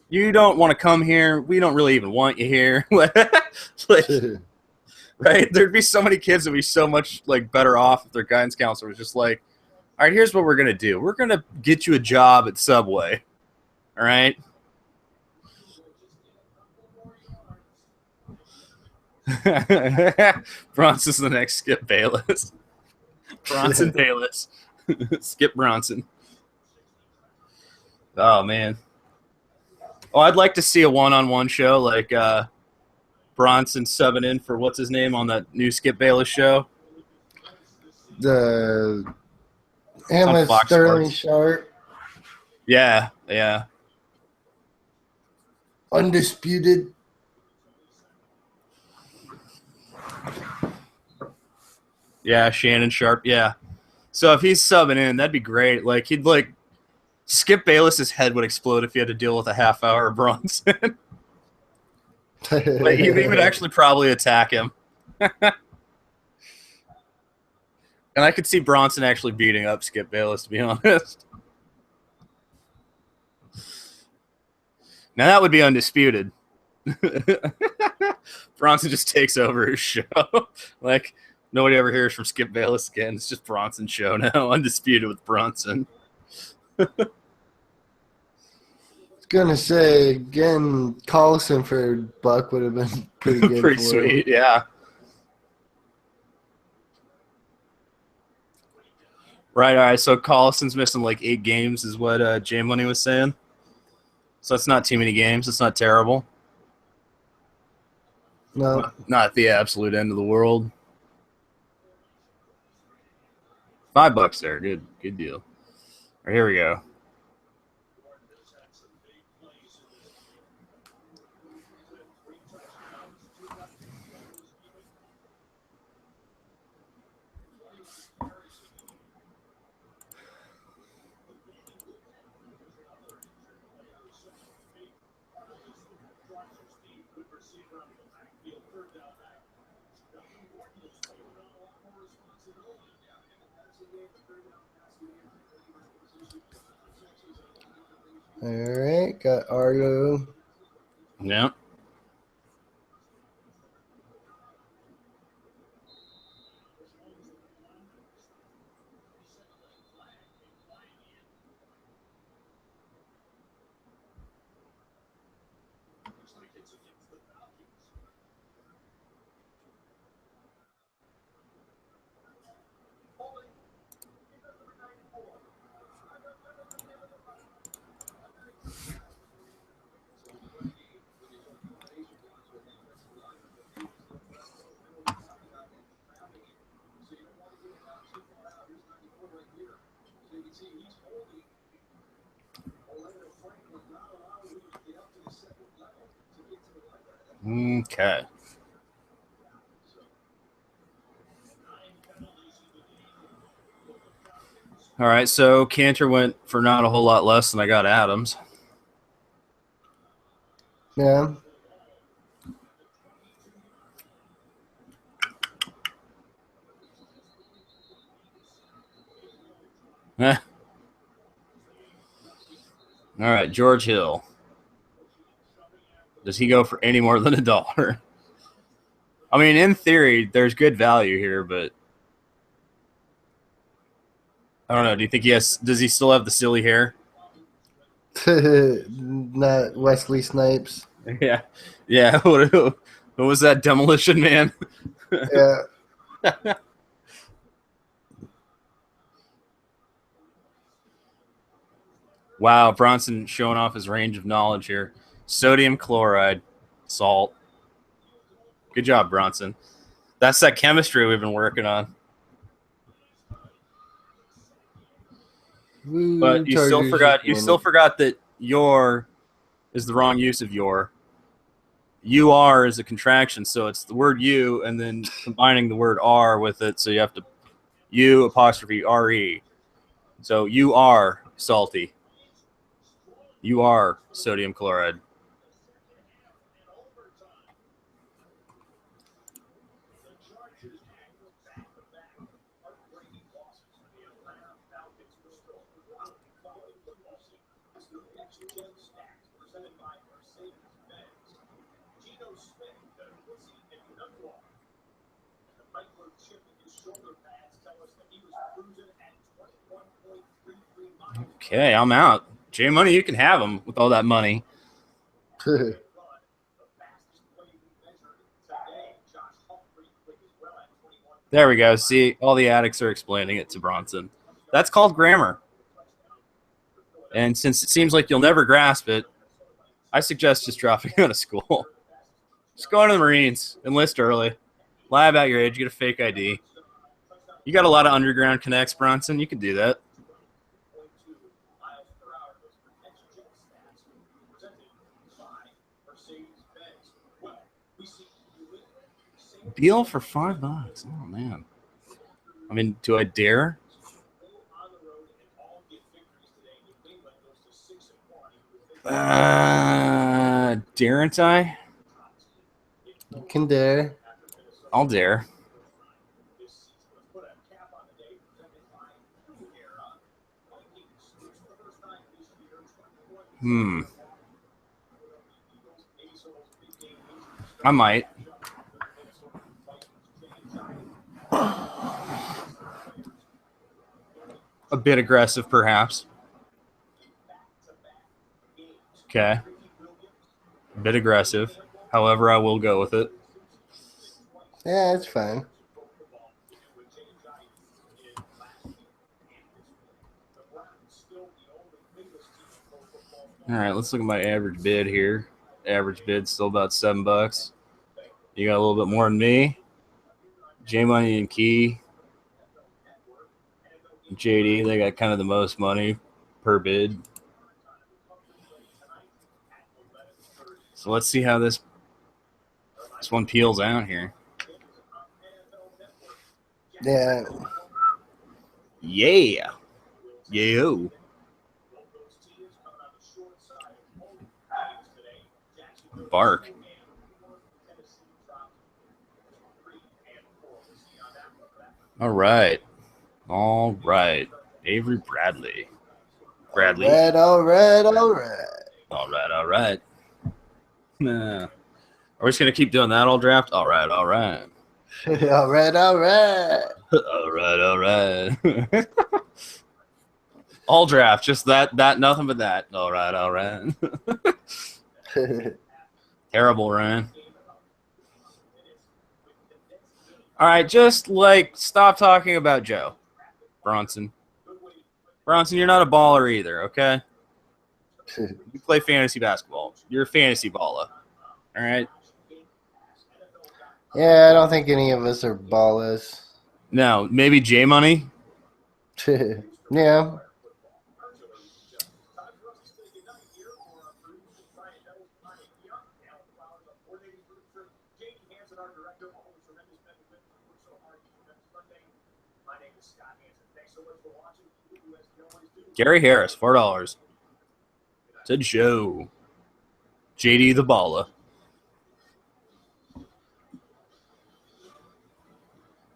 You don't want to come here. We don't really even want you here. Like, right? There'd be so many kids that would be so much like better off if their guidance counselor was just like, all right, here's what we're gonna do. We're gonna get you a job at Subway. All right. Bronson's the next Skip Bayless. Bronson Bayless. Skip Bronson. Oh, man. Oh, I'd like to see a one-on-one show like Bronson subbing in for what's his name on that new Skip Bayless show.
The Sterling Sharp.
Yeah.
Undisputed.
Yeah, Shannon Sharp. Yeah. So if he's subbing in, that'd be great. Like he'd like Skip Bayless's head would explode if he had to deal with a half hour of Bronson. Like he would actually probably attack him. And I could see Bronson actually beating up Skip Bayless, to be honest. Now that would be undisputed. Bronson just takes over his show. Like, nobody ever hears from Skip Bayless again. It's just Bronson's show now, undisputed with Bronson.
I was gonna say again, Collison for Buck would have been pretty good.
Pretty
for
sweet,
him.
yeah. Right, all right. So Collison's missing like 8 games, is what J Money was saying. So it's not too many games. It's not terrible.
No,
Not the absolute end of the world. $5 there. Good deal. All right, here we go.
all right, got Argo.
Yeah. Okay. All right, so Cantor went for not a whole lot less than I got Adams.
Yeah.
Eh. All right, George Hill. Does he go for any more than $1? I mean, in theory, there's good value here, but I don't know. Do you think does he still have the silly hair?
Not Wesley Snipes.
Yeah. Yeah. What was that, Demolition Man?
Yeah.
Wow, Bronson showing off his range of knowledge here. Sodium chloride, salt. Good job, Bronson. That's that chemistry we've been working on.
Woo,
But you still
Chargers
forgot. You
win
still
it.
forgot that your is the wrong use of your. UR is a contraction, so it's the word you and then combining the word R with it. So you have to U apostrophe RE. So you are salty. You are sodium chloride. Okay, I'm out. J Money, you can have them with all that money. There we go. See, all the addicts are explaining it to Bronson. That's called grammar. And since it seems like you'll never grasp it, I suggest just dropping out of school. Just go into the Marines, enlist early, lie about your age, get a fake ID. You got a lot of underground connects, Bronson. You can do that. Deal for $5. Oh man. I mean, do I dare? Daren't I?
You can dare.
I'll dare. I might. A bit aggressive, perhaps. Okay. A bit aggressive. However, I will go with it.
Yeah, it's fine.
All right, let's look at my average bid here. Average bid's still about $7. You got a little bit more than me. J Money and Key, JD, they got kind of the most money per bid. So let's see how this one peels out here.
Yeah.
Yeah. Yo. Bark. All right. All right. Avery Bradley. Bradley.
All right.
All right. All right. Nah. Are we just going to keep doing that all draft? All right. All right.
All right.
All right. All right. All draft. Just that, nothing but that. All right. All right. Terrible, Ryan. All right. Just stop talking about Joe Bronson. Bronson, you're not a baller either, okay? You play fantasy basketball. You're a fantasy baller. All right?
Yeah, I don't think any of us are ballers.
No, maybe J Money.
Yeah.
Gary Harris, $4. To Joe. JD the baller.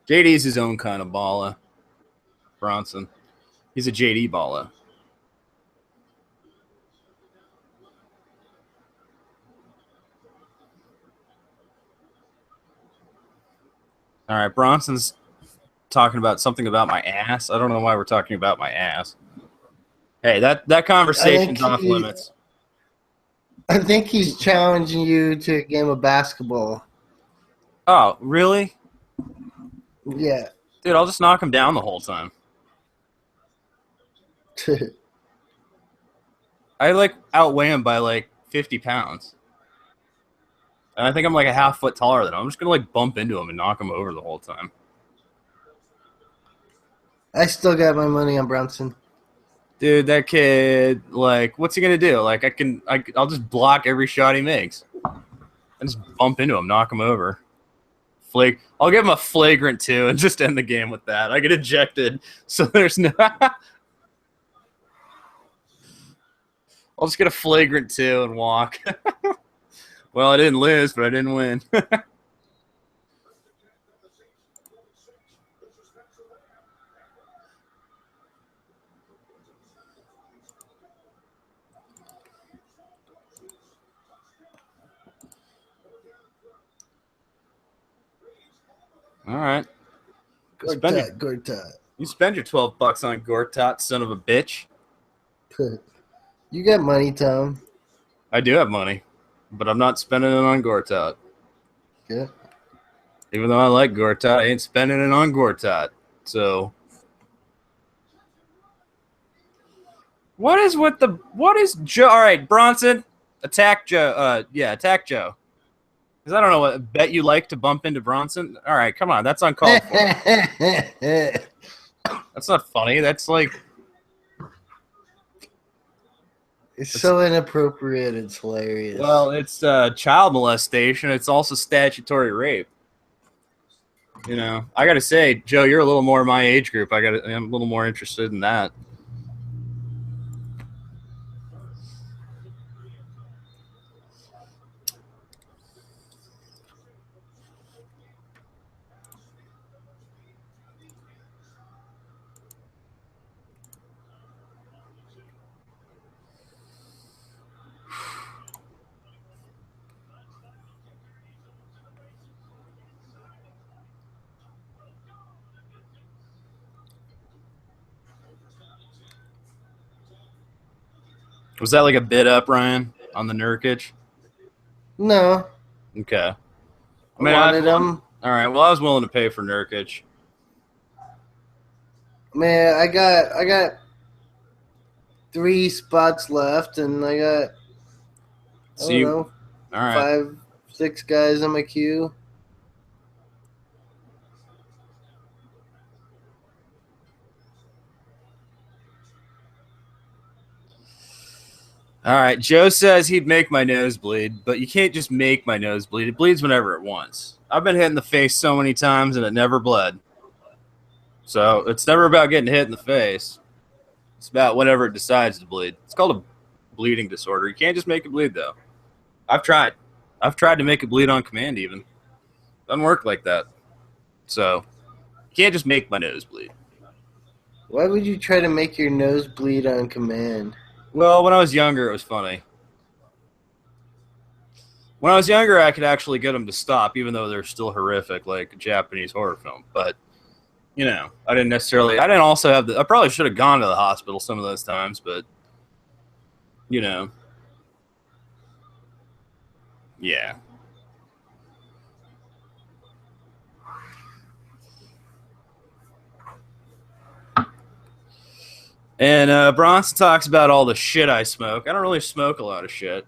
JD's his own kind of baller. Bronson. He's a JD baller. All right, Bronson's talking about something about my ass. I don't know why we're talking about my ass. Hey, that conversation's off limits.
I think he's challenging you to a game of basketball.
Oh, really?
Yeah.
Dude, I'll just knock him down the whole time. I outweigh him by 50 pounds. And I think I'm a half foot taller than him. I'm just going to bump into him and knock him over the whole time.
I still got my money on Brunson.
Dude, that kid, what's he going to do? I'll just block every shot he makes. And just bump into him, knock him over. I'll give him a flagrant 2 and just end the game with that. I get ejected, so there's no... I'll just get a flagrant 2 and walk. Well, I didn't lose, but I didn't win. All right.
Gortat.
You spend your $12 on Gortat, son of a bitch.
You got money, Tom.
I do have money, but I'm not spending it on Gortat.
Yeah.
Even though I like Gortat, I ain't spending it on Gortat. So, what is Joe? All right, Bronson, attack Joe. Attack Joe. Because I don't know what bet you like to bump into Bronson. All right, come on, that's uncalled for. That's not funny. That's
it's so inappropriate. It's hilarious.
Well, it's child molestation. It's also statutory rape. You know, I got to say, Joe, you're a little more my age group. I'm a little more interested in that. Was that like a bid up, Ryan, on the Nurkic?
No,
Okay.
I
I mean, I was
wanted
willing,
him.
all right. Well, I was willing to pay for Nurkic.
Man, I got 3 spots left, and I got I
So
don't
you,
know
all right.
5, 6 guys on my queue.
All right. Joe says he'd make my nose bleed, but you can't just make my nose bleed. It bleeds whenever it wants. I've been hit in the face so many times and it never bled. So it's never about getting hit in the face. It's about whenever it decides to bleed. It's called a bleeding disorder. You can't just make it bleed, though. I've tried. I've tried to make it bleed on command, even. Doesn't work like that. So you can't just make my nose bleed.
Why would you try to make your nose bleed on command?
Well, when I was younger, it was funny. When I was younger, I could actually get them to stop, even though they're still horrific, like a Japanese horror film. But, you know, I didn't also have I probably should have gone to the hospital some of those times, but, you know, yeah. And Bronson talks about all the shit I smoke. I don't really smoke a lot of shit.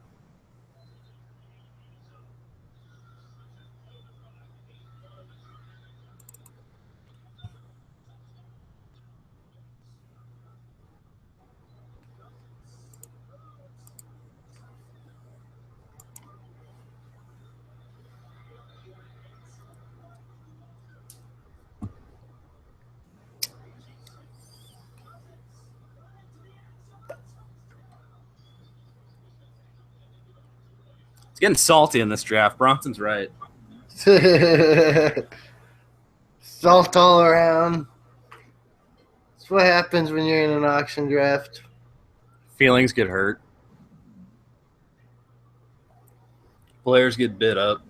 It's getting salty in this draft. Bronson's right.
Salt all around. That's what happens when you're in an auction draft.
Feelings get hurt. Players get bid up.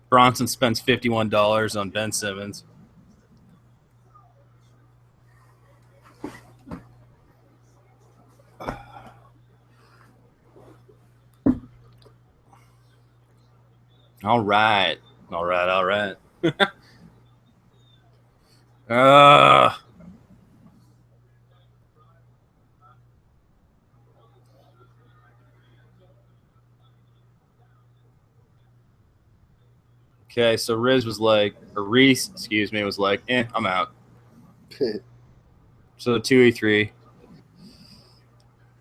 Bronson spends $51 on Ben Simmons. All right. All right. All right. uh, okay, so Reese, excuse me, was like, I'm out. So 2E3.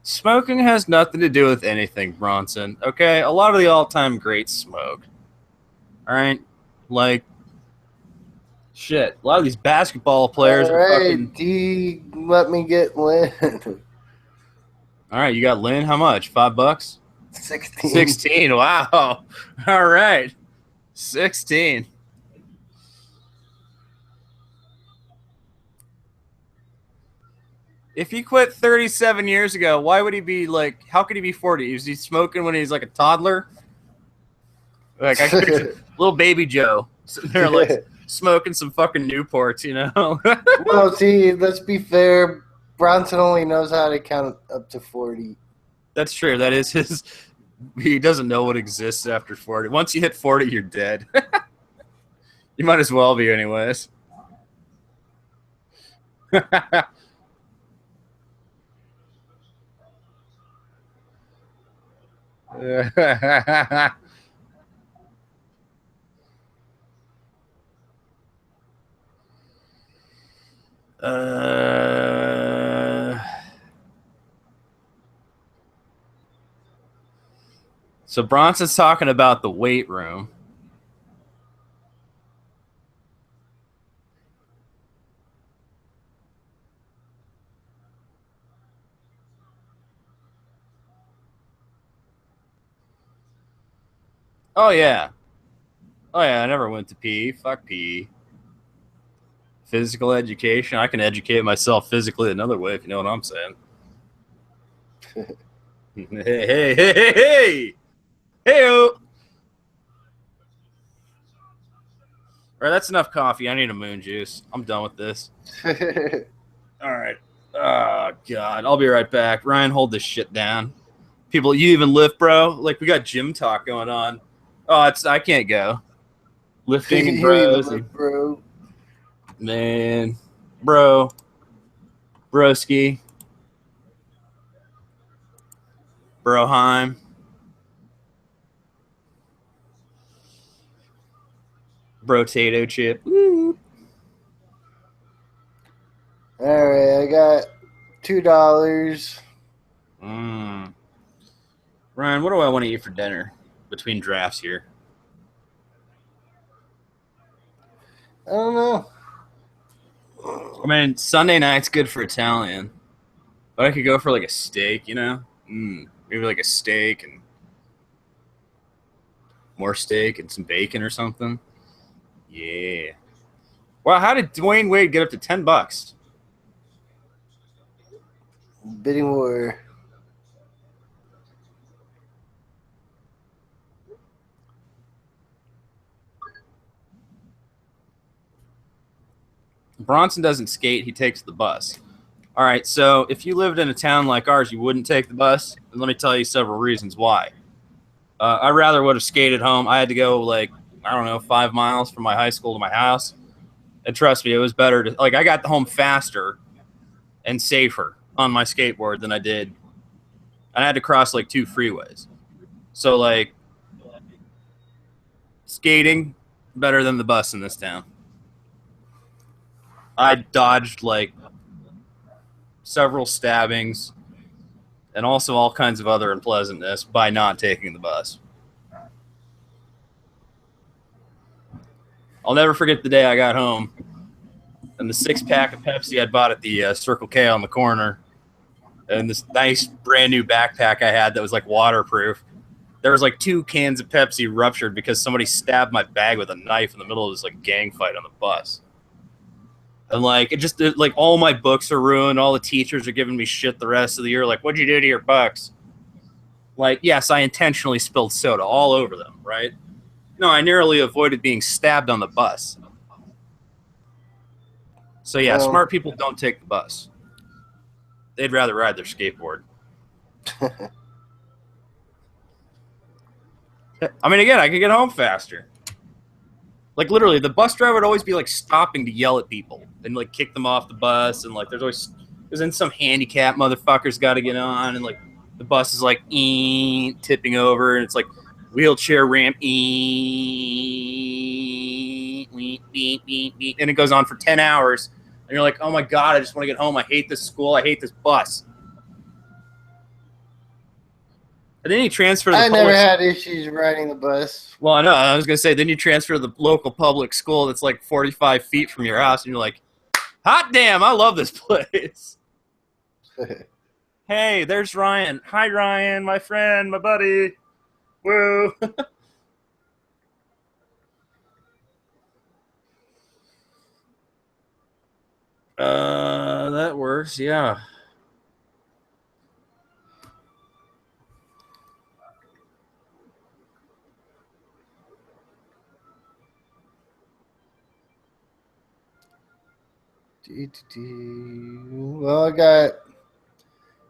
Smoking has nothing to do with anything, Bronson. Okay, a lot of the all-time greats smoke. All right, like shit. A lot of these basketball players
All
are
right,
fucking.
D, let me get Lynn.
All right, you got Lynn. How much? $5?
16.
16. Wow. All right, 16. If he quit 37 years ago, why would he be like? How could he be 40? Was he smoking when he's like a toddler? Like I could, little baby Joe sitting there like smoking some fucking Newports, you know?
Well, see, let's be fair. Bronson only knows how to count up to 40.
That's true. That is his. He doesn't know what exists after 40. Once you hit 40, you're dead. You might as well be, anyways. uh, so Bronson's talking about the weight room. Oh yeah. Oh yeah, I never went to PE. Fuck PE. Physical education. I can educate myself physically another way, if you know what I'm saying. Hey. Hey. All right, that's enough coffee. I need a moon juice. I'm done with this. All right. Oh, God. I'll be right back. Ryan, hold this shit down. People, you even lift, bro? Like, we got gym talk going on. Oh, I can't go. Lifting and
You even
bros.
look, bro.
Man. Bro. Broski. Broheim. Brotato chip. Woo.
All right, I got $2.
Ryan, what do I want to eat for dinner between drafts here?
I don't know.
I mean, Sunday night's good for Italian, but I could go for like a steak, you know? Maybe like a steak and more steak and some bacon or something. Yeah. Wow, how did Dwayne Wade get up to $10?
Bidding war.
Bronson doesn't skate, he takes the bus. All right, so if you lived in a town like ours, you wouldn't take the bus. And let me tell you several reasons why. I rather would have skated home. I had to go like, I don't know, 5 miles from my high school to my house. And trust me, it was better to, like, I got home faster and safer on my skateboard than I did. I had to cross like 2 freeways. So, like, skating better than the bus in this town. I dodged like several stabbings and also all kinds of other unpleasantness by not taking the bus. I'll never forget the day I got home and the 6-pack of Pepsi I'd bought at the Circle K on the corner and this nice brand new backpack I had that was like waterproof. There was like 2 cans of Pepsi ruptured because somebody stabbed my bag with a knife in the middle of this like gang fight on the bus. And like like all my books are ruined. All the teachers are giving me shit the rest of the year. Like, what'd you do to your books? Like, yes, I intentionally spilled soda all over them, right? No, I narrowly avoided being stabbed on the bus. So yeah,
Well,
smart people don't take the bus. They'd rather ride their skateboard. I mean, again, I could get home faster. Like, literally, the bus driver would always be, like, stopping to yell at people and, like, kick them off the bus. And, like, there's then some handicap motherfuckers got to get on. And, like, the bus is, like, tipping over. And it's, like, wheelchair ramp, and it goes on for 10 hours. And you're like, oh, my God, I just want to get home. I hate this school. I hate this bus. And then you transfer to the
I never had issues riding the bus.
Well, I know. I was going to say, then you transfer to the local public school that's like 45 feet from your house, and you're like, hot damn, I love this place. Hey, there's Ryan. Hi, Ryan, my friend, my buddy. Woo. That works, yeah.
Well, I got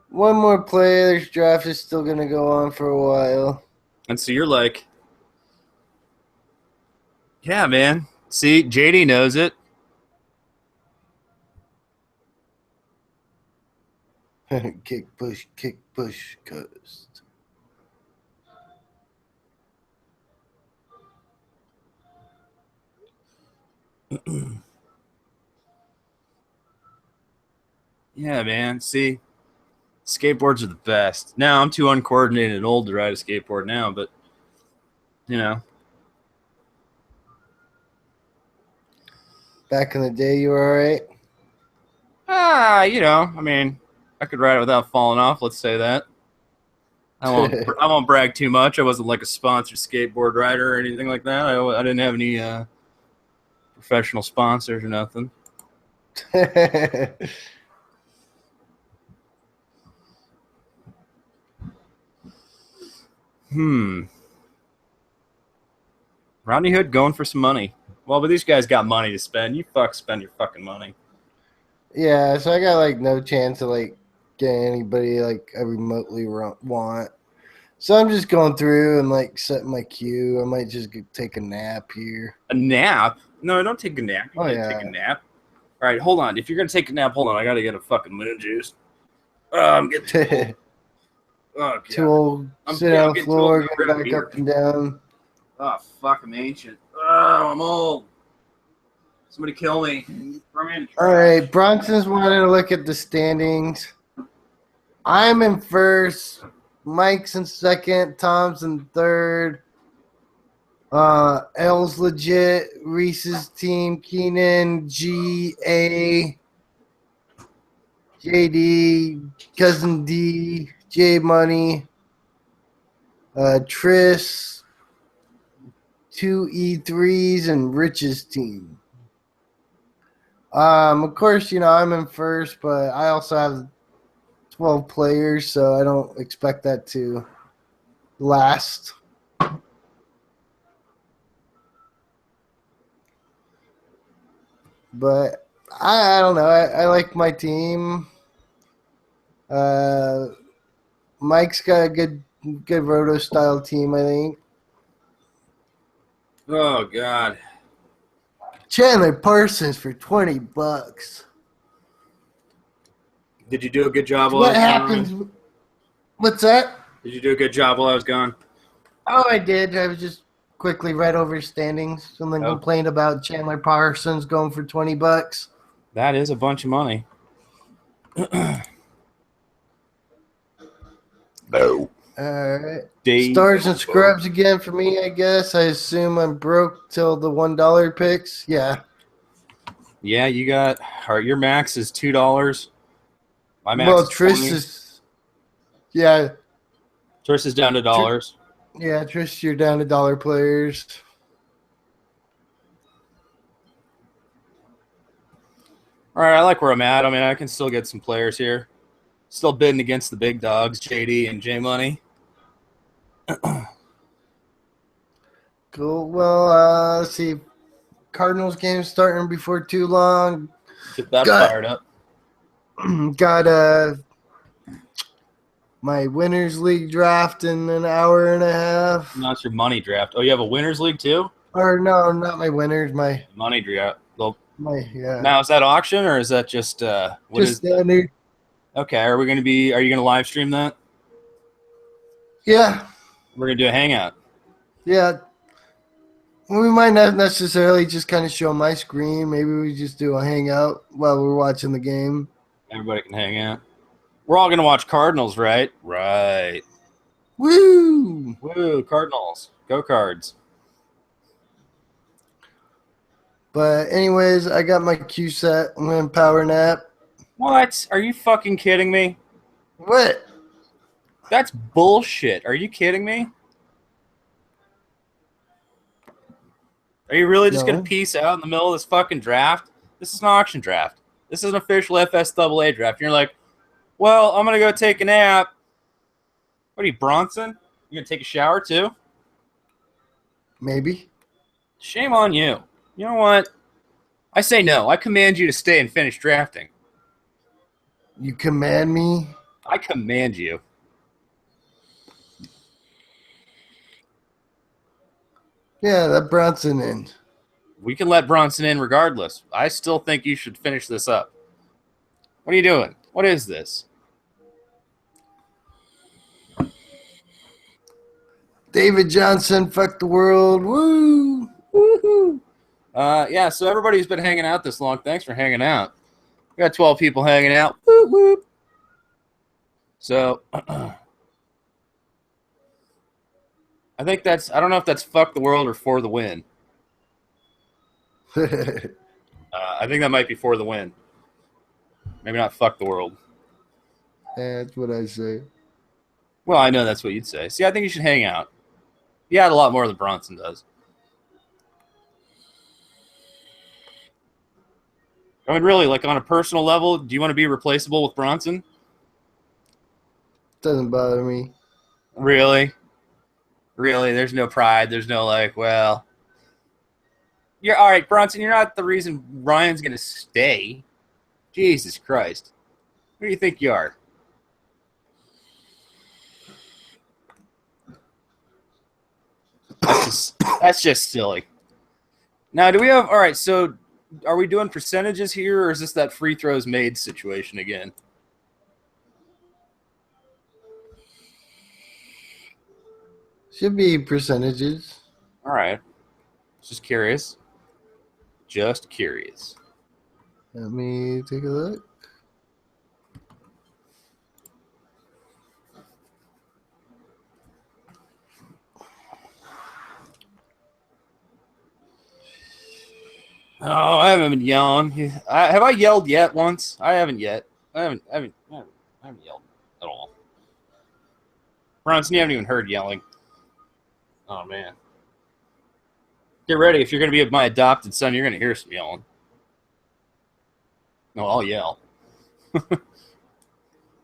one more play. This draft is still going to go on for a while.
And so you're like, yeah, man. See, JD knows it.
Kick, push, coast.
Yeah, man. See, skateboards are the best. Now, I'm too uncoordinated and old to ride a skateboard now, but, you know.
Back in the day, you were all right?
You know, I mean, I could ride it without falling off, let's say that. I won't brag too much. I wasn't like a sponsored skateboard rider or anything like that. I didn't have any professional sponsors or nothing. Rodney Hood going for some money. Well, but these guys got money to spend. You spend your fucking money.
Yeah, so I got like no chance of like getting anybody like I remotely want. So I'm just going through and like setting my queue. I might just take a nap here.
A nap? No, don't take a nap. You
Oh
can't take a
yeah.
nap. All right, hold on. If you're gonna take a nap, hold on. I gotta get a fucking moon juice. Oh, I'm getting too old. Oh
Too
god.
old.
I'm
Sit on the
getting too old
floor,
to
going
rip a
back
beer.
up and down.
Oh fuck, I'm ancient. Oh, I'm old. Somebody kill me. Throw me in the
All
trash.
right, Bronson's wanting to look at the standings. I'm in first. Mike's in second. Tom's in third. L's legit. Reese's team. Keenan, G, A, JD, Cousin D, J Money, Tris, two E3s, and Rich's team. Of course, I'm in first, but I also have 12 players, so I don't expect that to last. But I don't know. I like my team. Uh, Mike's got a good Roto style team, I think.
Oh god.
Chandler Parsons for $20.
Did you do a good job
So
while I
what
was gone, Ryan?
happens? What's that?
Did you do a good job while I was gone?
Oh, I did. I was just quickly read over standings and then
Oh.
complained about Chandler Parsons going for $20.
That is a bunch of money. No.
All right.
Dave.
Stars and scrubs again for me, I guess. I assume I'm broke till the $1 picks. Yeah.
Yeah, you got. All right, your max is $2. My max
Well,
is
Tris
20.
is. Yeah.
Tris is down to dollars.
Yeah, Tris, you're down to dollar players.
All right, I like where I'm at. I mean, I can still get some players here. Still bidding against the big dogs, JD and J Money.
Cool. Well, let's see. Cardinals game starting before too long.
Get that
Got-
fired up.
Got my winners league draft in an hour and a half.
Now it's your money draft. Oh, you have a winners league too?
Or no, not my winners.
Money draft. Well,
Yeah.
now is that auction or is that just what
Just
is that?
standard.
Okay, are you gonna live stream that?
Yeah.
We're gonna do a hangout.
Yeah. We might not necessarily just kind of show my screen. Maybe we just do a hangout while we're watching the game.
Everybody can hang out. We're all gonna watch Cardinals, right? Right.
Woo!
Woo, Cardinals. Go Cards.
But anyways, I got my Q set. I'm going to power nap.
What? Are you fucking kidding me?
What?
That's bullshit. Are you kidding me? Are you really just gonna peace out in the middle of this fucking draft? This is an auction draft. This is an official FSAA draft. And you're like, well, I'm gonna go take a nap. What are you, Bronson? You gonna take a shower too?
Maybe.
Shame on you. You know what? I say no. I command you to stay and finish drafting.
You command me?
I command you.
Yeah, that Bronson in.
We can let Bronson in regardless. I still think you should finish this up. What are you doing? What is this?
David Johnson, fuck the world. Woo!
Woohoo! Yeah, so everybody's been hanging out this long. Thanks for hanging out. We got 12 people hanging out. Whoop, whoop. So, I think that's, I don't know if that's fuck the world or for the win. I think that might be for the win. Maybe not fuck the world.
That's what I say.
Well, I know that's what you'd say. See, I think you should hang out. You had a lot more than Bronson does. I mean, really, like on a personal level, do you want to be replaceable with Bronson?
Doesn't bother me.
Really? Really? There's no pride. There's no like, well, you're all right, Bronson. You're not the reason Ryan's going to stay. Jesus Christ. Who do you think you are? That's just silly. Now, do we have... All right, so are we doing percentages here, or is this that free throws made situation again?
Should be percentages.
All right. Just curious. Just curious.
Let me take a look.
Oh, I haven't been yelling. Have I yelled yet once? I haven't yet. I haven't yelled at all. Bronson, you haven't even heard yelling. Oh, man. Get ready. If you're going to be my adopted son, you're going to hear some yelling. No, I'll yell.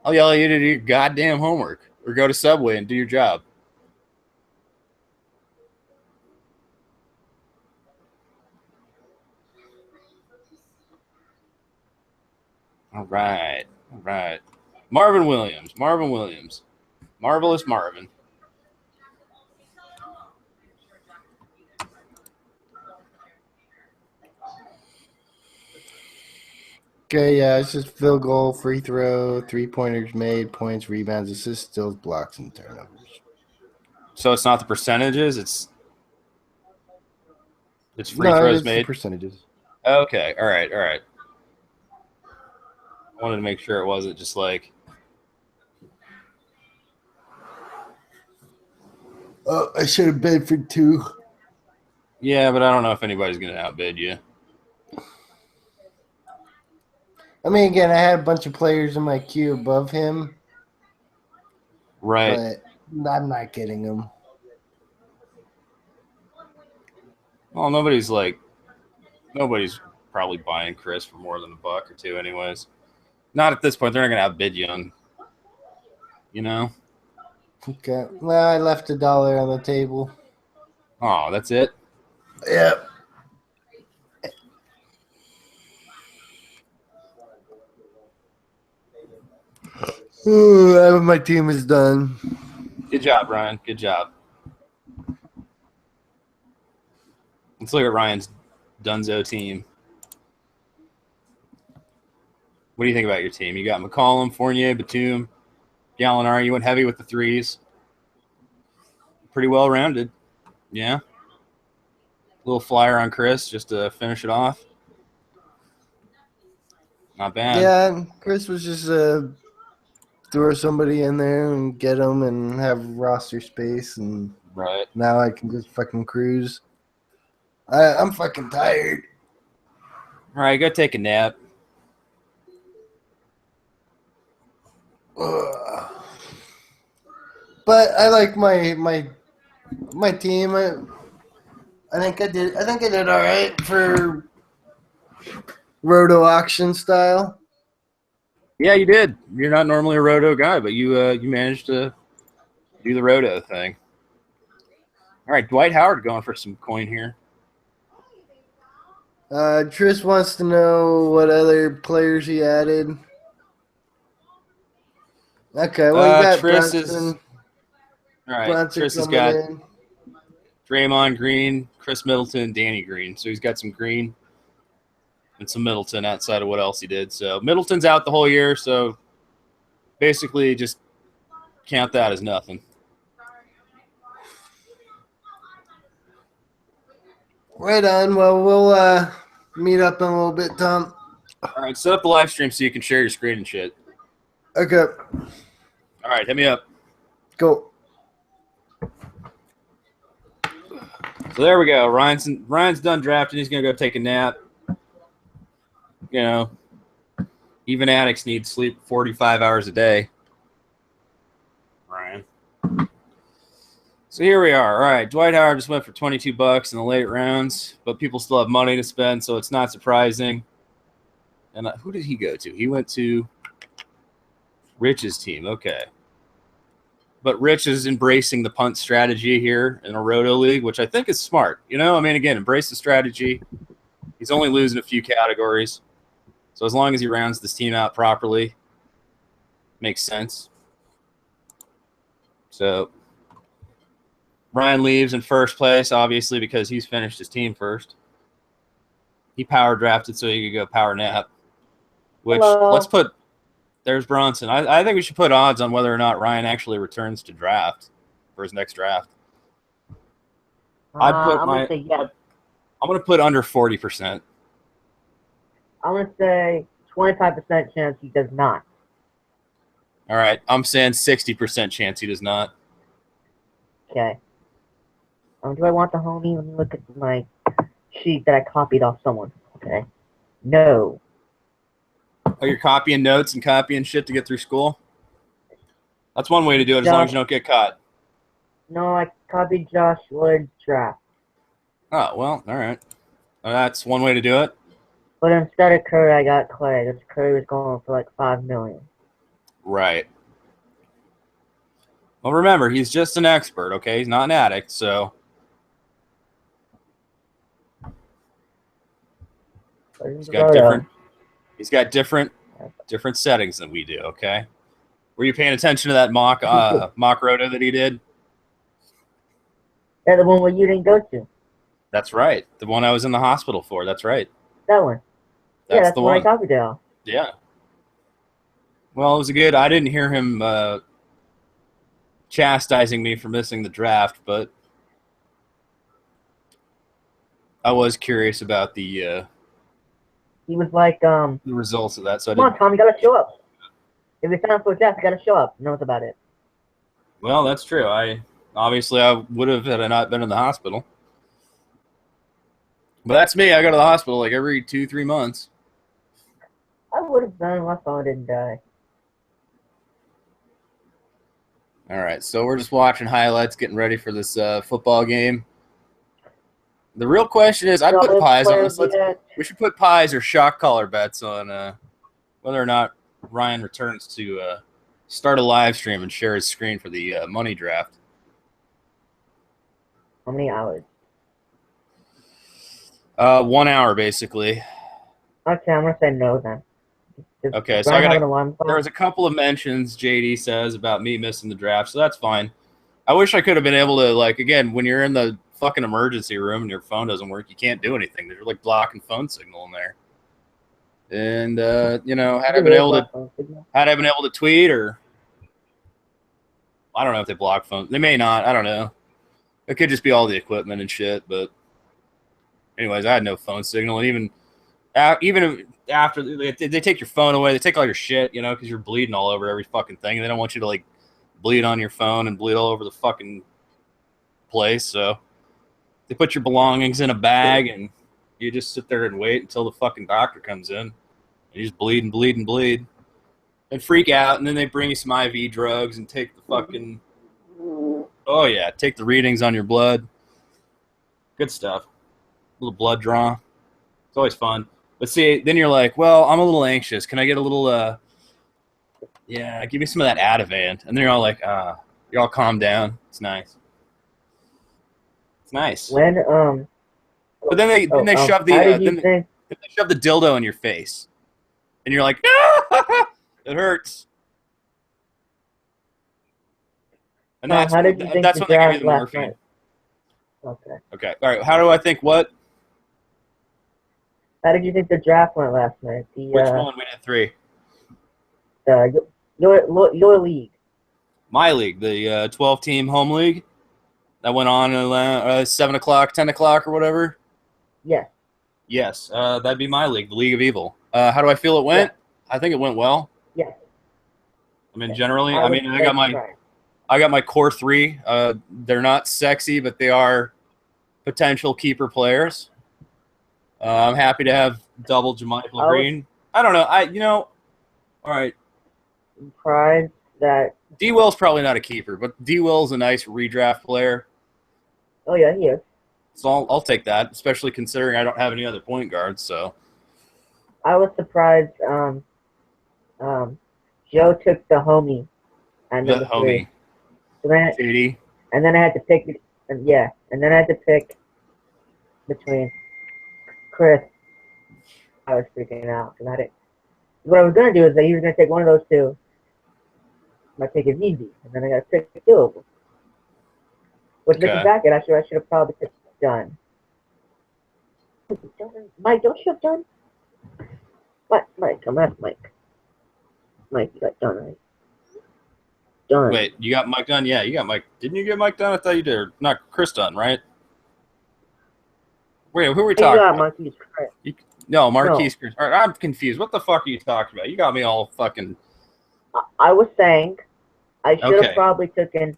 I'll yell at you to do your goddamn homework or go to Subway and do your job. All right. All right. Marvin Williams. Marvelous Marvin.
Okay, yeah, it's just field goal, free throw, 3-pointers made, points, rebounds, assists, steals, blocks, and turnovers.
So it's not the percentages, it's free throws made.
The percentages.
Okay, all right. I wanted to make sure it wasn't just like...
Oh, I should have bid for 2.
Yeah, but I don't know if anybody's going to outbid you.
I mean, again, I had a bunch of players in my queue above him.
Right.
But I'm not getting them.
Well, nobody's probably buying Chris for more than $1 or $2 anyways. Not at this point. They're not going to outbid you on, you know?
Okay. Well, I left $1 on the table.
Oh, that's it?
Yep. Ooh, my team is done.
Good job, Ryan. Good job. Let's look at Ryan's Dunzo team. What do you think about your team? You got McCollum, Fournier, Batum, Gallinari. You went heavy with the threes. Pretty well rounded. Yeah. Little flyer on Chris just to finish it off. Not bad.
Yeah, Chris was just throw somebody in there and get them and have roster space, and
right
now I can just fucking cruise. I'm fucking tired.
All right, go take a nap.
But I like my team. I think I did all right for Roto auction style.
Yeah, you did. You're not normally a Roto guy, but you managed to do the Roto thing. All right, Dwight Howard going for some coin here.
Tris wants to know what other players he added. Okay, well, you got
Tris
Brunson.
All right,
Brunson
Tris has got
in.
Draymond Green, Chris Middleton, Danny Green. So he's got some Green and some Middleton outside of what else he did. So Middleton's out the whole year, so basically just count that as nothing.
Right on. Well, we'll meet up in a little bit, Tom.
All right, set up the live stream so you can share your screen and shit.
Okay.
All right, hit me up.
Go.
So there we go. Ryan's done drafting. He's going to go take a nap. You know, even addicts need sleep 45 hours a day. Ryan. So here we are. All right, Dwight Howard just went for $22 in the late rounds, but people still have money to spend, so it's not surprising. And who did he go to? He went to Rich's team. Okay. But Rich is embracing the punt strategy here in a Roto league, which I think is smart. You know, I mean, again, embrace the strategy. He's only losing a few categories. So as long as he rounds this team out properly, makes sense. So Ryan leaves in first place, obviously, because he's finished his team first. He power drafted so he could go power nap. Which, let's put, there's Bronson. I think we should put odds on whether or not Ryan actually returns to draft for his next draft.
I'm going to say yes.
I'm going to put under 40%.
I'm going to say 25% chance he does not.
All right. I'm saying 60% chance he does not.
Okay. Do I want the homie? Let me look at my sheet that I copied off someone. Okay. No.
Oh, you're copying notes and copying shit to get through school? That's one way to do it, as long as you don't get caught.
No, I copied Josh Wood's draft.
Oh, well, all right. Well, that's one way to do it.
But instead of Curry, I got Clay. This Curry was going for like $5 million.
Right. Well, remember, he's just an expert, okay? He's not an addict, so. He's got different settings than we do, okay? Were you paying attention to that mock Roto that he did?
Yeah, the one where you didn't go to.
That's right. The one I was in the hospital for. That's right.
That one. That's the one I copied down.
Yeah. Well, it was good. I didn't hear him chastising me for missing the draft, but I was curious about the
he was like
the results of that. So
come on, Tom, you gotta show up. If it's time for a draft, you gotta show up. That's about it.
Well, that's true. I would have had I not been in the hospital. But that's me. I go to the hospital like every 2-3 months.
I would have done my phone didn't die.
All right, so we're just watching highlights, getting ready for this football game. The real question is, I'd put pies on this. We should put pies or shock collar bets on whether or not Ryan returns to start a live stream and share his screen for the money draft.
How many hours?
1 hour, basically.
Okay, I'm going to say no then.
Okay, so there was a couple of mentions JD says about me missing the draft, so that's fine. I wish I could have been able to, like, again, when you're in the fucking emergency room and your phone doesn't work, you can't do anything. There's like blocking phone signal in there. And had I been able to tweet, or I don't know if they block phones. They may not. I don't know. It could just be all the equipment and shit. But anyways, I had no phone signal, and even after they take your phone away, they take all your shit, because you're bleeding all over every fucking thing, and they don't want you to like bleed on your phone and bleed all over the fucking place. So they put your belongings in a bag, and you just sit there and wait until the fucking doctor comes in. And you just bleed and bleed and bleed and freak out, and then they bring you some IV drugs and take the fucking take the readings on your blood. Good stuff. A little blood draw. It's always fun. But see, then you're like, well, I'm a little anxious. Can I get a little give me some of that Ativan? And then you're all like, you're all calm down. It's nice. It's nice.
When
but then they shove the they shove the dildo in your face, and you're like, no, it hurts. And that's when they give you the morphine.
Okay.
Okay. All right. How do I think what?
How did you think the draft went last night?
Which one? We did 3.
Your league.
My league, the 12-team home league that went on at 7 o'clock, 10 o'clock, or whatever.
Yes.
Yes, that'd be my league, the League of Evil. How do I feel it went? Yeah. I think it went well.
Yes.
I mean, generally, I got my core 3. They're not sexy, but they are potential keeper players. I'm happy to have double Jermichael Green. I don't know. All right.
I'm surprised that
D. Will's probably not a keeper, but D. Will's a nice redraft player.
Oh yeah, he is.
So I'll take that, especially considering I don't have any other point guards. So
I was surprised. Joe took the homie. And the homie. So then,
JD.
And then I had to pick. And then I had to pick between Chris. I was freaking out because What I was gonna do is that he was gonna take one of those two. I take it easy, and then I gotta pick two of them. Which looking
Okay.
back at, I should have probably picked Dunn. Mike, don't you have Dunn? What, Mike? I'm at Mike. Mike, you got Dunn, right? Dunn.
Wait, you got Mike Dunn? Yeah, you got Mike. Didn't you get Mike Dunn? I thought you did. Not Chris Dunn, right? Wait, who are we talking about?
Marquise Chris.
No, Marquise Chris. All right, I'm confused. What the fuck are you talking about? You got me all fucking...
I was saying I should have probably taken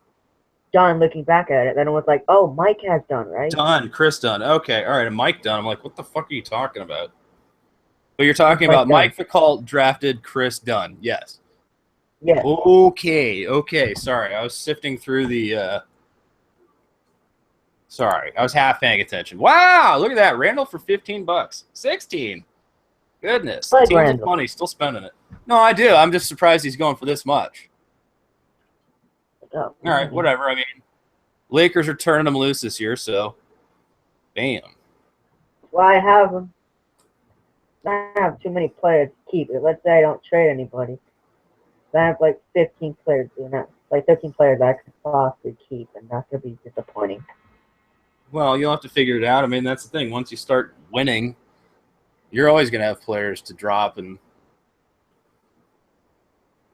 Dunn looking back at it. Then it was like, oh, Mike has Dunn, right?
Dunn, Chris Dunn. Okay, all right, and Mike Dunn. I'm like, what the fuck are you talking about? But you're talking about Mike Ficalt drafted Chris Dunn. Yes.
Yeah.
Okay. Sorry, I was sifting through the... Sorry, I was half paying attention. Wow, look at that. Randall for $15. 16. Goodness.
Like
Teams with money, still spending it. No, I do. I'm just surprised he's going for this much.
Oh,
all right, whatever. I mean, Lakers are turning him loose this year, so bam.
Well, I have too many players to keep. Let's say I don't trade anybody. Then I have like 15 players doing that. Like 15 players I could possibly keep, and that's going to be disappointing.
Well, you'll have to figure it out. I mean, that's the thing. Once you start winning, you're always going to have players to drop, and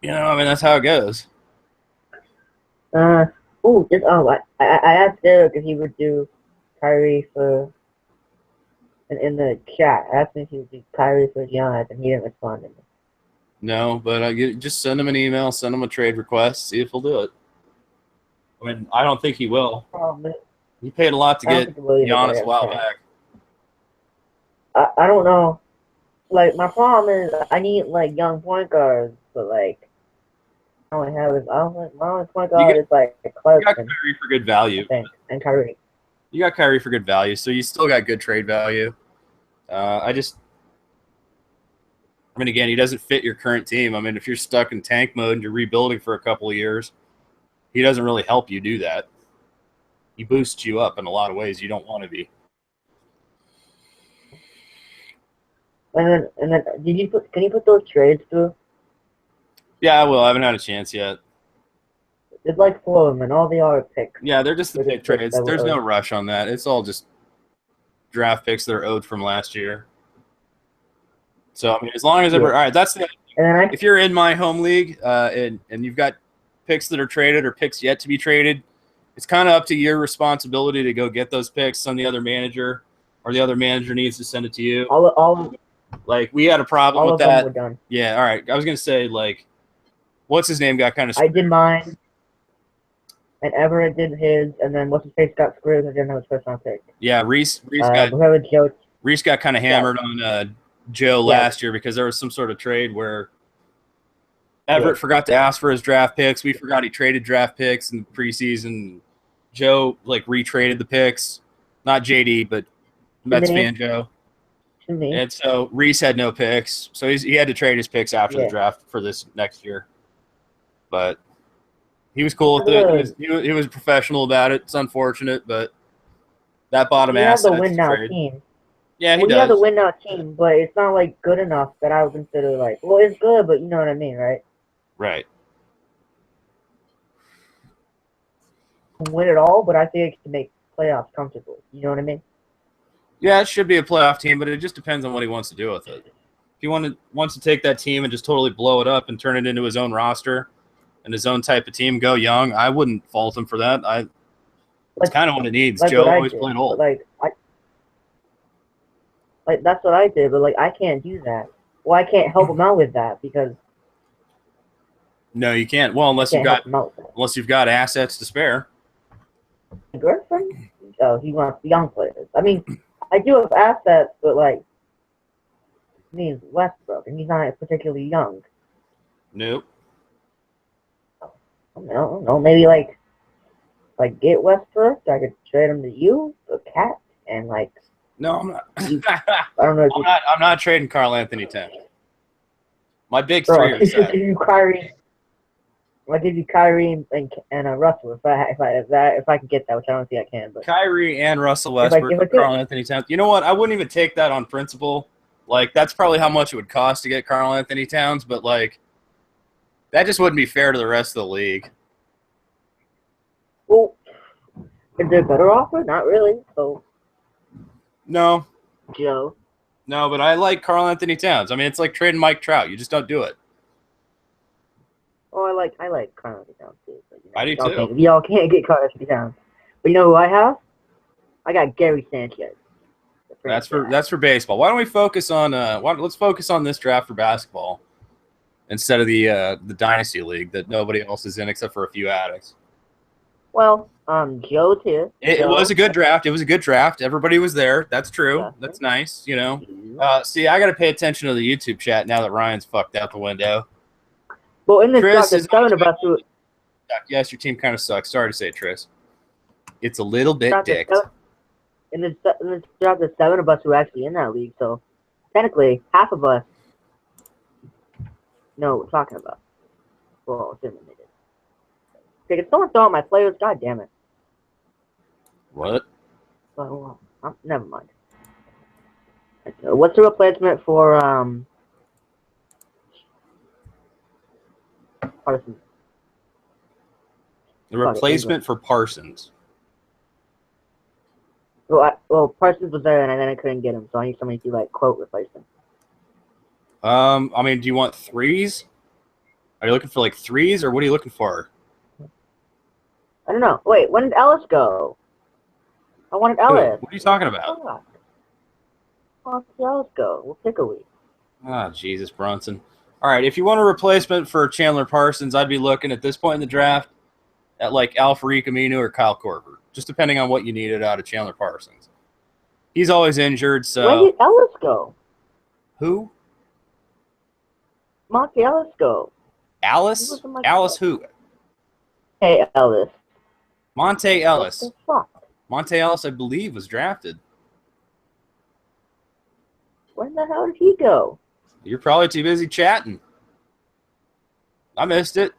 I mean, that's how it goes.
I asked Derek if he would do Kyrie for in the chat. I asked him if he would do Kyrie for Giannis, and he didn't respond to me.
No, but just send him an email, send him a trade request, see if he'll do it. I mean, I don't think he will. He paid a lot to get Giannis a while back.
I don't know. Like, my problem is I need, like, young point guards, but, like, my only point guard is, like, Clarkson.
You got Kyrie for good value.
I think, and Kyrie.
You got Kyrie for good value, so you still got good trade value. I mean, again, he doesn't fit your current team. I mean, if you're stuck in tank mode and you're rebuilding for a couple of years, he doesn't really help you do that. He boosts you up in a lot of ways you don't want to be.
And then can you put those trades through?
Yeah, I will. I haven't had a chance yet.
There's like 4 of them, and all they are picks.
Yeah, they're just the pick trades. There's no rush on that. It's all just draft picks that are owed from last year. So, I mean, as long as all right, that's the if you're in my home league and you've got picks that are traded or picks yet to be traded, it's kind of up to your responsibility to go get those picks. Some the other manager needs to send it to you. Like, we had a problem with that.
All of them were done.
Yeah, all right. I was going to say, like, what's his name got kind of screwed.
I did mine, and Everett did his, and then what's his face got screwed and didn't have his first round pick.
Yeah, Reese got kind of hammered on Joe last year because there was some sort of trade where Everett forgot to ask for his draft picks. We forgot he traded draft picks in the preseason. Joe, like, retraded the picks. Not JD, but Mets fan Joe. And so Reese had no picks. So he had to trade his picks after the draft for this next year. But he was cool with it. He was professional about it. It's unfortunate, but that bottom asset.
He has the win now team.
Yeah, he does.
He has a win now team, but it's not, like, good enough that I would consider, like, well, it's good, but you know what I mean, right?
Right.
Win it all, but I think it can make playoffs comfortable. You know what I mean?
Yeah, it should be a playoff team, but it just depends on what he wants to do with it. If he wants to take that team and just totally blow it up and turn it into his own roster and his own type of team, go young, I wouldn't fault him for that. It's kind of what it needs. Joe always played old.
Like, that's what I did, but, like, I can't do that. Well, I can't help him out with that because.
No, you can't. Well, unless you've got assets to spare.
My girlfriend? Oh, he wants young players. I mean, I do have assets, but, like, he's Westbrook, and he's not particularly young.
Nope.
I don't know. Maybe, like get Westbrook, I could trade him to you, the Cat, and, like.
No, I'm not.
I don't know.
I'm not trading Karl Anthony Towns. My big three are set.
I'll give you Kyrie and Russell if I can get that, which I don't think I can. But
Kyrie and Russell Westbrook, Karl Anthony Towns. You know what? I wouldn't even take that on principle. Like, that's probably how much it would cost to get Karl Anthony Towns, but, like, that just wouldn't be fair to the rest of the league.
Well, is there a better offer? Not really. So,
No.
Joe.
No, but I like Karl Anthony Towns. I mean, it's like trading Mike Trout. You just don't do it.
Oh, I like Karl Anthony Towns too. But,
I do too.
Y'all can't get Karl Anthony Towns. But you know who I have? I got Gary Sanchez.
That's for baseball. Why don't we focus on let's focus on this draft for basketball instead of the Dynasty League that nobody else is in except for a few addicts.
Well, Joe too.
It was a good draft. It was a good draft. Everybody was there. That's true.
Yeah.
That's nice. You know. See, I got to pay attention to the YouTube chat now that Ryan's fucked out the window.
Well, in this
Chris
draft, there's 7 of us who.
Yes, your team kind of sucks. Sorry to say it, Tris. It's a little bit dicked.
In this draft, there's 7 of us who are actually in that league. So technically, half of us know what we're talking about. Well, assuming they did. Okay, can someone throw out my players? God damn it.
What?
Well, never mind. What's the replacement for Parsons?
The replacement for Parsons.
Well, Parsons was there, and then I couldn't get him, so I need somebody to quote replace him.
I mean, do you want threes? Are you looking for threes, or what are you looking for?
I don't know. Wait, when did Ellis go? I wanted Ellis.
What are you talking about?
Fuck. When did Ellis go? We'll pick a week.
Ah, Jesus, Brunson. All right, if you want a replacement for Chandler Parsons, I'd be looking at this point in the draft at Al-Farouq Aminu or Kyle Korver, just depending on what you needed out of Chandler Parsons. He's always injured, so...
When did Ellis go?
Who?
Monte Ellis go.
Alice? Alice who?
Hey, Ellis.
Monte Ellis.
What the fuck?
Monte Ellis, I believe, was drafted.
When the hell did he go?
You're probably too busy chatting. I missed it.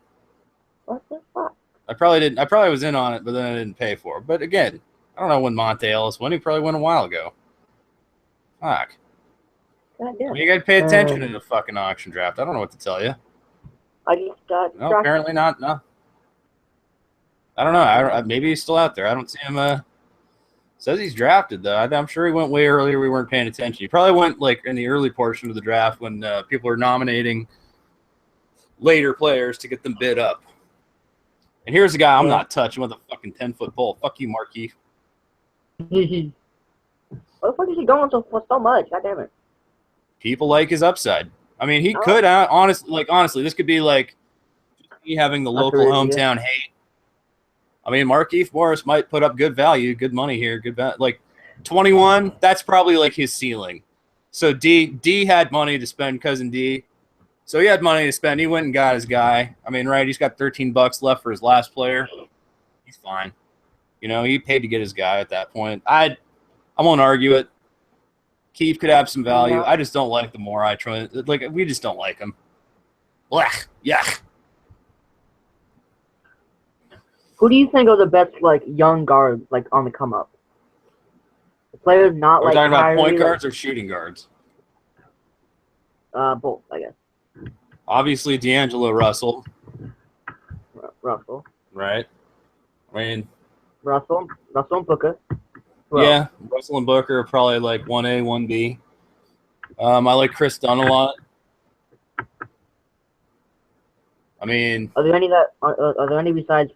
What the fuck?
I probably was in on it, but then I didn't pay for it. But again, I don't know when Monte Ellis went. He probably went a while ago. Fuck.
Goddamn.
You got to pay attention in the fucking auction draft. I don't know what to tell you.
I just got.
No, apparently not. No. I don't know. Maybe he's still out there. I don't see him. Says he's drafted though. I'm sure he went way earlier. We weren't paying attention. He probably went in the early portion of the draft when people are nominating later players to get them bid up. And here's a guy I'm not touching with a fucking 10-foot pole. Fuck you, Markeith.
What the fuck is he going for so much? God damn it.
People like his upside. I mean, he could honestly, this could be me having the local hometown hate. I mean, Markeith Morris might put up good value, good money here, 21. That's probably his ceiling. So D had money to spend, cousin D. So he had money to spend. He went and got his guy. I mean, right? He's got $13 left for his last player. He's fine. You know, he paid to get his guy at that point. I won't argue it. Keith could have some value. I just don't like the more I try. We just don't like him. Blech. Yuck.
Who do you think are the best young guards on the come up? The players not
We're talking
Kyrie,
about point guards or shooting guards?
Both, I guess.
Obviously, D'Angelo Russell.
Russell.
Right. I mean,
Russell and Booker.
Yeah, Russell and Booker are probably 1A, 1B. I like Chris Dunn a lot. I mean,
are there any besides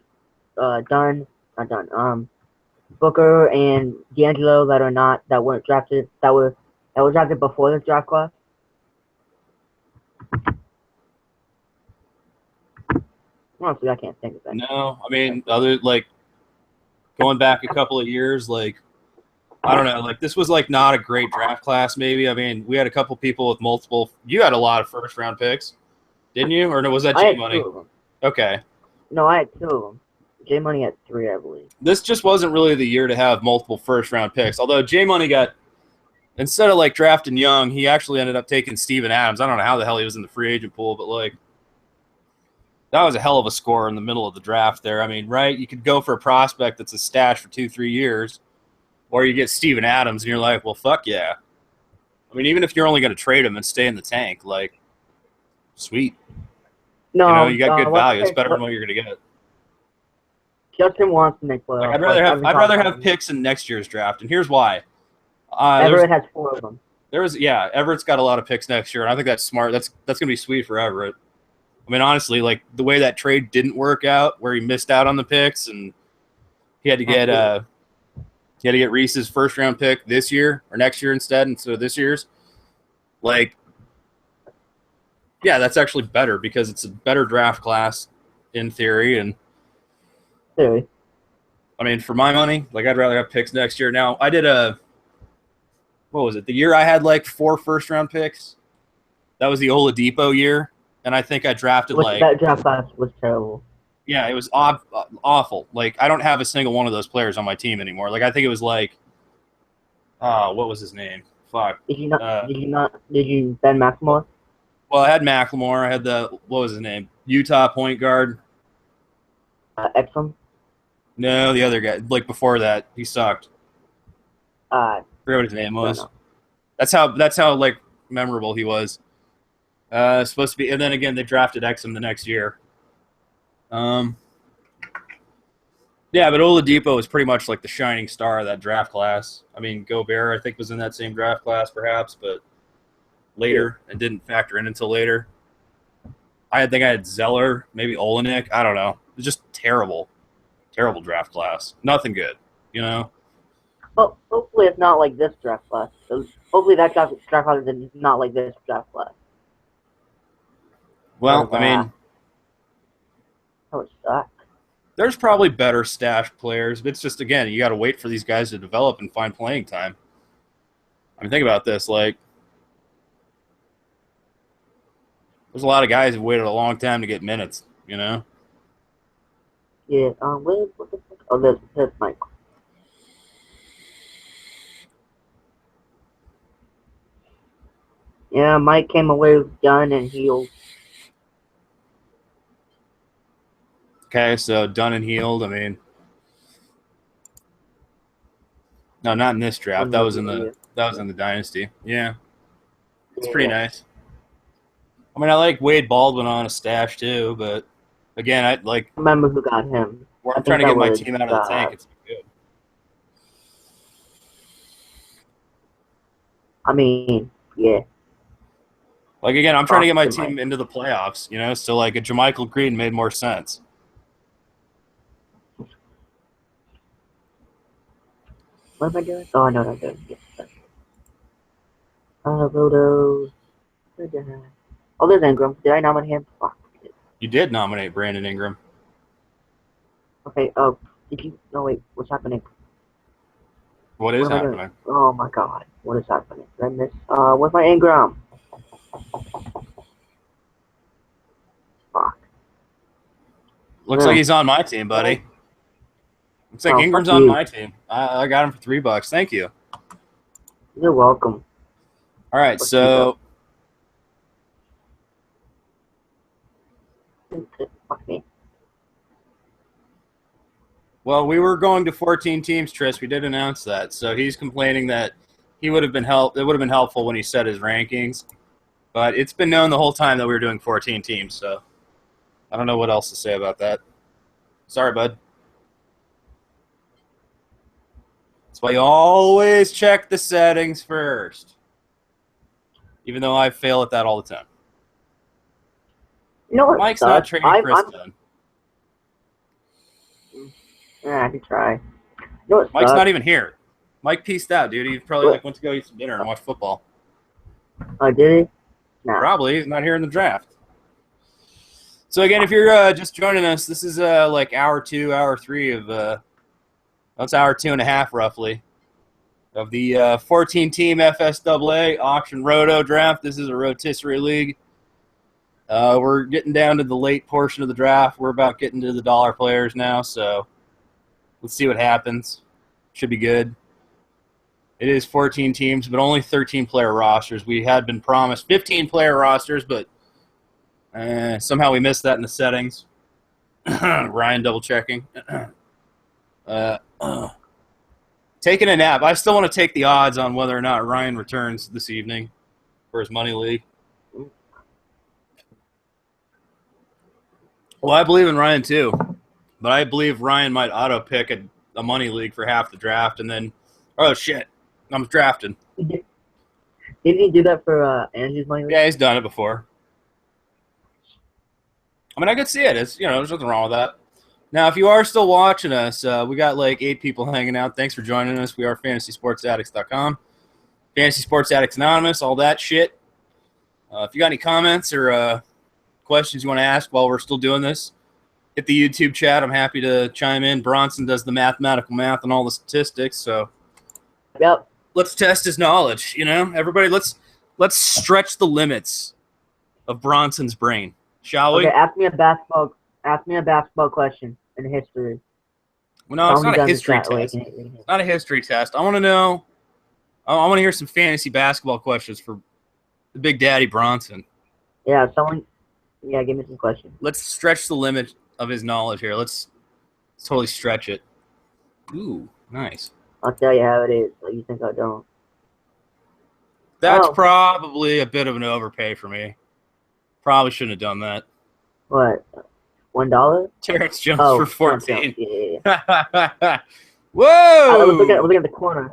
Booker and D'Angelo that weren't drafted that were drafted before this draft class? Honestly, I can't think of that.
No, I mean, going back a couple of years, I don't know, this was not a great draft class. Maybe. I mean, we had a couple people with multiple. You had a lot of first round picks, didn't you? Or was that J Money? Okay.
No, I had 2 of them. J Money had 3, I believe.
This just wasn't really the year to have multiple first round picks. Although J Money got, instead of drafting young, he actually ended up taking Steven Adams. I don't know how the hell he was in the free agent pool, but that was a hell of a score in the middle of the draft there. I mean, right? You could go for a prospect that's a stash for 2-3 years, or you get Steven Adams, and you're like, well, fuck yeah. I mean, even if you're only going to trade him and stay in the tank, like, sweet.
No,
You got good value. It's better than
what
what you're going to get.
Justin wants to make playoffs.
Like, I'd rather have picks in next year's draft, and here's why.
Everett has 4 of them.
Everett's got a lot of picks next year, and I think that's smart. That's going to be sweet for Everett. I mean, honestly, like the way that trade didn't work out, where he missed out on the picks, and he had to get Reese's first round pick this year or next year instead of this year's. Like, yeah, that's actually better because it's a better draft class in theory. And
Theory.
I mean, for my money, like I'd rather have picks next year. Now, I did what was it? The year I had like 4 first round picks. That was the Oladipo year. And I think I drafted
that draft class was terrible.
Yeah, it was awful. Like, I don't have a single one of those players on my team anymore. Like, I think it was like, what was his name? Fuck.
Did you Ben McLemore?
Well, I had McLemore. I had what was his name? Utah point guard.
Exum?
No, the other guy. Like, before that, he sucked. I forget what his name was. That's how like memorable he was. Supposed to be, and then again they drafted Exum the next year. Yeah, but Oladipo was pretty much like the shining star of that draft class. I mean, Gobert I think was in that same draft class perhaps, but later and didn't factor in until later. I think I had Zeller, maybe Olenek. I don't know. It was just terrible draft class. Nothing good,
Well, hopefully it's not like this draft class. Hopefully that draft class is not like this draft class.
Well, I mean,
that would suck.
There's probably better stash players, but it's just, again, you got to wait for these guys to develop and find playing time. I mean, think about this. Like, there's a lot of guys who waited a long time to get minutes,
Yeah, what the fuck? Oh, there's Mike. Yeah, Mike came away with done and healed.
Okay, so done and healed. I mean, no, not in this draft. That was in the dynasty. Yeah, it's pretty nice. I mean, I like Wade Baldwin on a stash too, but again, I like.
Remember who got him?
I'm trying to get my team out of the tank. It's good.
I mean, yeah.
Like again, I'm trying to get my team into the playoffs. So like a JaMychal Green made more sense.
What am I doing? Oh, no, I'm doing it. Roto. Oh, there's Ingram. Did I nominate him? Fuck.
You did nominate Brandon Ingram.
Okay, did you? No, wait, what's happening?
What is happening?
Oh my god, what is happening? Did I miss? Where's my Ingram? Fuck.
Looks like he's on my team, buddy. Looks like Ingram's on my team. I got him for $3. Thank you.
You're welcome.
All right, so
Fuck me.
Well, we were going to 14 teams, Tris. We did announce that. So he's complaining that it would have been helpful when he set his rankings. But it's been known the whole time that we were doing 14 teams, so I don't know what else to say about that. Sorry, bud. That's why you always check the settings first. Even though I fail at that all the time.
You know what?
Mike's not trading Chris Dunn.
Yeah, I can try. You know what
Mike's not even here. Mike peaced out, dude. He probably went to go eat some dinner and watch football.
Oh, did he? No.
Probably. He's not here in the draft. So again, if you're just joining us, this is like hour 2, hour 3 of that's hour 2.5 roughly of the 14-team FSAA auction Roto draft. This is a Rotisserie league. We're getting down to the late portion of the draft. We're about getting to the dollar players now, so let's see what happens. Should be good. It is 14 teams, but only 13-player rosters. We had been promised 15-player rosters, but somehow we missed that in the settings. Ryan double-checking. 10 Taking a nap. I still want to take the odds on whether or not Ryan returns this evening for his money league. Well, I believe in Ryan too, but I believe Ryan might auto pick a money league for half the draft, and then, oh shit, I'm drafted.
Didn't he do that for Andrew's money league?
Yeah, he's done it before. I mean, I could see it. It's, there's nothing wrong with that. Now, if you are still watching us, we got like 8 people hanging out. Thanks for joining us. We are FantasySportsAddicts.com, Fantasy Sports Addicts Anonymous, all that shit. If you got any comments or questions you want to ask while we're still doing this, hit the YouTube chat. I'm happy to chime in. Bronson does the mathematical math and all the statistics, so
Yep.
let's test his knowledge. Everybody, let's stretch the limits of Bronson's brain, shall we?
Okay, ask me a basketball question in history.
Well, no, it's not a history test. It's not a history test. I want to know. I want to hear some fantasy basketball questions for the Big Daddy Bronson.
Yeah, give me some questions.
Let's stretch the limit of his knowledge here. Let's totally stretch it. Ooh, nice.
I'll tell you how it is, so you think I don't.
That's probably a bit of an overpay for me. Probably shouldn't have done that.
What? $1?
Terrence Jones for 14.
Yeah.
Whoa!
I was looking at the corner.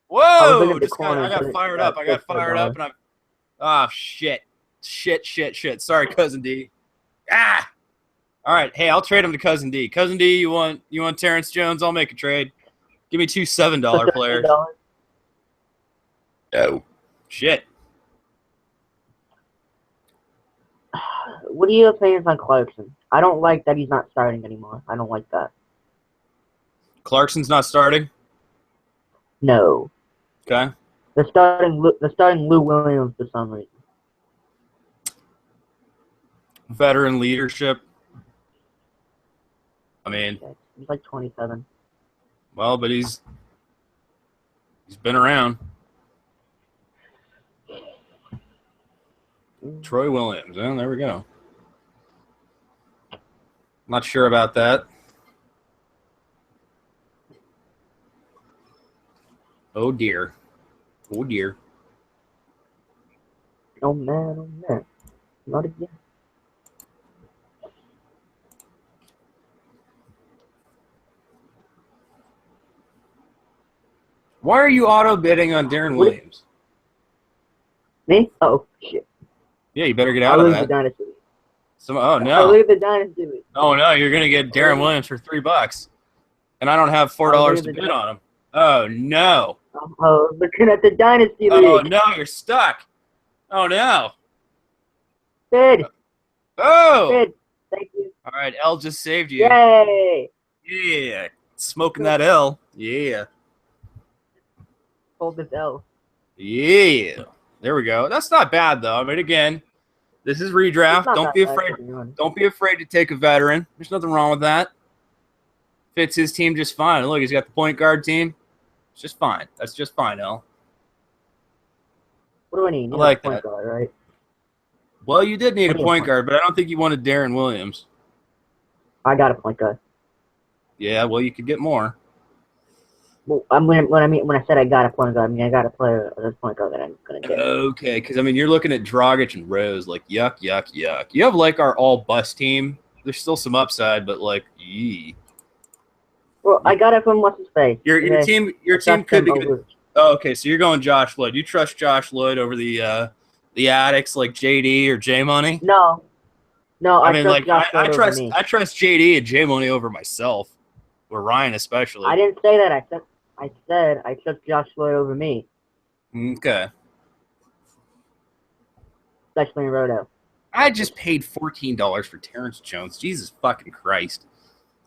Whoa! I got fired up. And oh, shit. Shit. Sorry, Cousin D. Ah! All right. Hey, I'll trade him to Cousin D. Cousin D, you want Terrence Jones? I'll make a trade. Give me 2 $7 players. Oh, shit.
What are your opinions on Clarkson? I don't like that he's not starting anymore. I don't like that.
Clarkson's not starting?
No.
Okay.
They're starting Lou Williams for some reason.
Veteran leadership. I mean,
he's like 27.
Well, but he's been around. Troy Williams. Oh, there we go. Not sure about that. Oh, dear. Oh, dear.
Oh, man. Not again.
Why are you auto bidding on Darren Williams?
Me? Oh, shit.
Yeah, you better get out of that. Oh, no.
Look at the dynasty league.
Oh, no, you're going to get Darren Williams for $3. And I don't have $4 to bid on him. Oh, no.
Oh, looking at the dynasty league.
Oh, no, you're stuck. Oh, no.
Bid.
Oh.
Bid. Thank you.
All right, L just saved you.
Yay.
Yeah. Smoking that L. Yeah.
Hold this L.
Yeah. There we go. That's not bad, though. I mean, again, this is redraft. Don't be afraid. Don't be afraid to take a veteran. There's nothing wrong with that. Fits his team just fine. Look, he's got the point guard team. It's just fine. That's just fine, L.
What do I need?
I like
point
that.
Guard, right?
Well, you did need a point guard, but I don't think you wanted Darren Williams.
I got a point guard.
Yeah, well, you could get more.
Well, when I said I got a point guard, I mean I got a player this point guard that I'm gonna get.
Okay, because I mean you're looking at Dragic and Rose, like yuck. You have like our all bust team. There's still some upside, but like yee.
Well, I got it from what's his face.
Your team could be good. Oh, okay, so you're going Josh Lloyd. You trust Josh Lloyd over the Addicts like JD or J Money?
No,
I mean like I trust JD and J Money over myself, or Ryan especially.
I didn't say that. I said I took Josh Lloyd over me.
Okay.
Especially in Roto.
I just paid $14 for Terrence Jones. Jesus fucking Christ.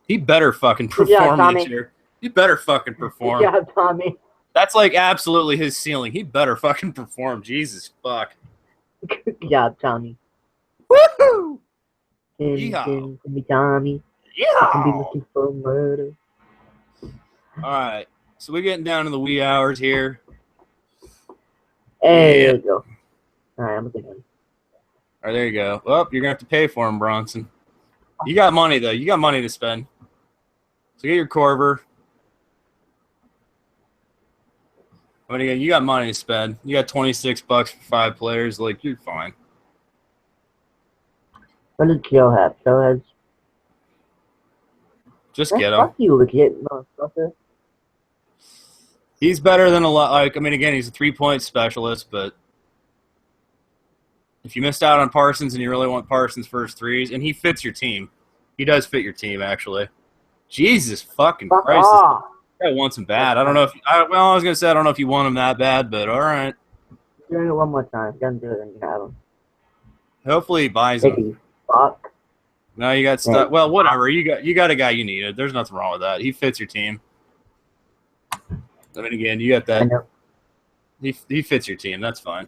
He better fucking perform this year. He better fucking perform.
Good job, Tommy.
That's like absolutely his ceiling. He better fucking perform. Jesus fuck.
Good job, Tommy.
Woohoo!
Can be Tommy.
Yeah.
I can be looking for murder.
All right. So we're getting down to the wee hours here.
Hey, there you go. All right, I'm looking at him.
All right, there you go. Well, you're going to have to pay for him, Bronson. You got money, though. You got money to spend. So get your Corver. I mean, again, you got money to spend. You got $26 for 5 players. Like, you're fine.
What does Joe have? Joe has.
Just get him.
Fuck you, legit motherfucker.
He's better than a lot. Like, I mean, again, he's a 3-point specialist, but if you missed out on Parsons and you really want Parsons' first threes, and he fits your team. He does fit your team, actually. Jesus fucking
Fuck
Christ.
off.
I want him bad. I don't know if I was gonna say I don't know if you want him that bad, but all right.
Doing it one more time. If you don't do it, then you have him.
Hopefully he buys
Take
him.
fuck.
No, you got stuff. Well, whatever. You got a guy you needed. There's nothing wrong with that. He fits your team. I mean, again, you got that.
I know.
He fits your team. That's fine.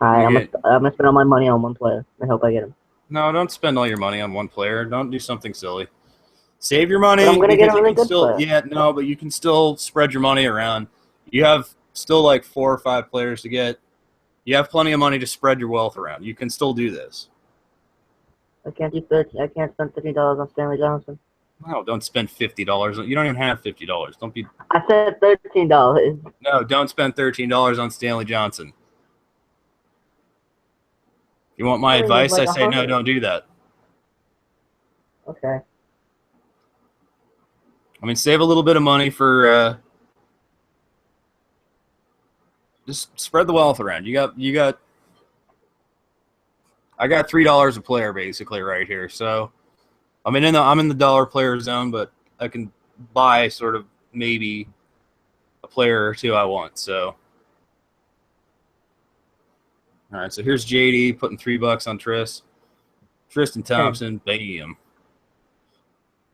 I'm gonna spend all my money on one player. I hope I get him.
No, don't spend all your money on one player. Don't do something silly. Save your money.
But I'm gonna get a really good
still,
player.
yeah, no, but you can still spread your money around. You have still like 4 or 5 players to get. You have plenty of money to spread your wealth around. You can still do this.
I can't spend $50 on Stanley Johnson.
No, don't spend $50. You don't even have $50. Don't be.
I said $13.
No, don't spend $13 on Stanley Johnson. You want my advice?
Like
I say no, don't do that.
Okay.
I mean, save a little bit of money for just spread the wealth around. I got $3 a player basically right here. So I'm in the dollar player zone, but I can buy sort of maybe a player or two I want. So all right, so here's JD putting $3 on Tristan Thompson, bam.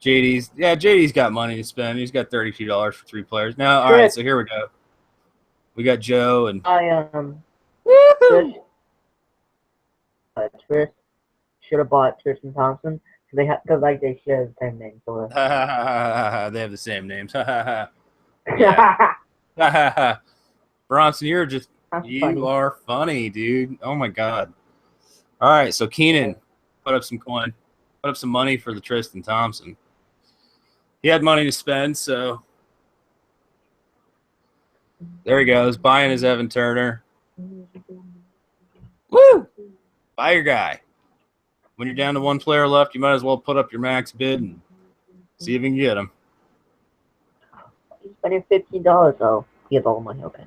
JD's got money to spend. He's got $32 for 3 players. Now, all right, so here we go. We got Joe and
Trish should have bought Tristan Thompson because they share the same name. So
they have the same names. Bronson, you are funny, dude. Oh my god. All right, so Keenan put up some money for the Tristan Thompson. He had money to spend, so there he goes, buying his Evan Turner. Woo! Buy your guy. When you're down to 1 player left, you might as well put up your max bid and see if you can get him.
He's spending $15 though. He has all the money. Okay.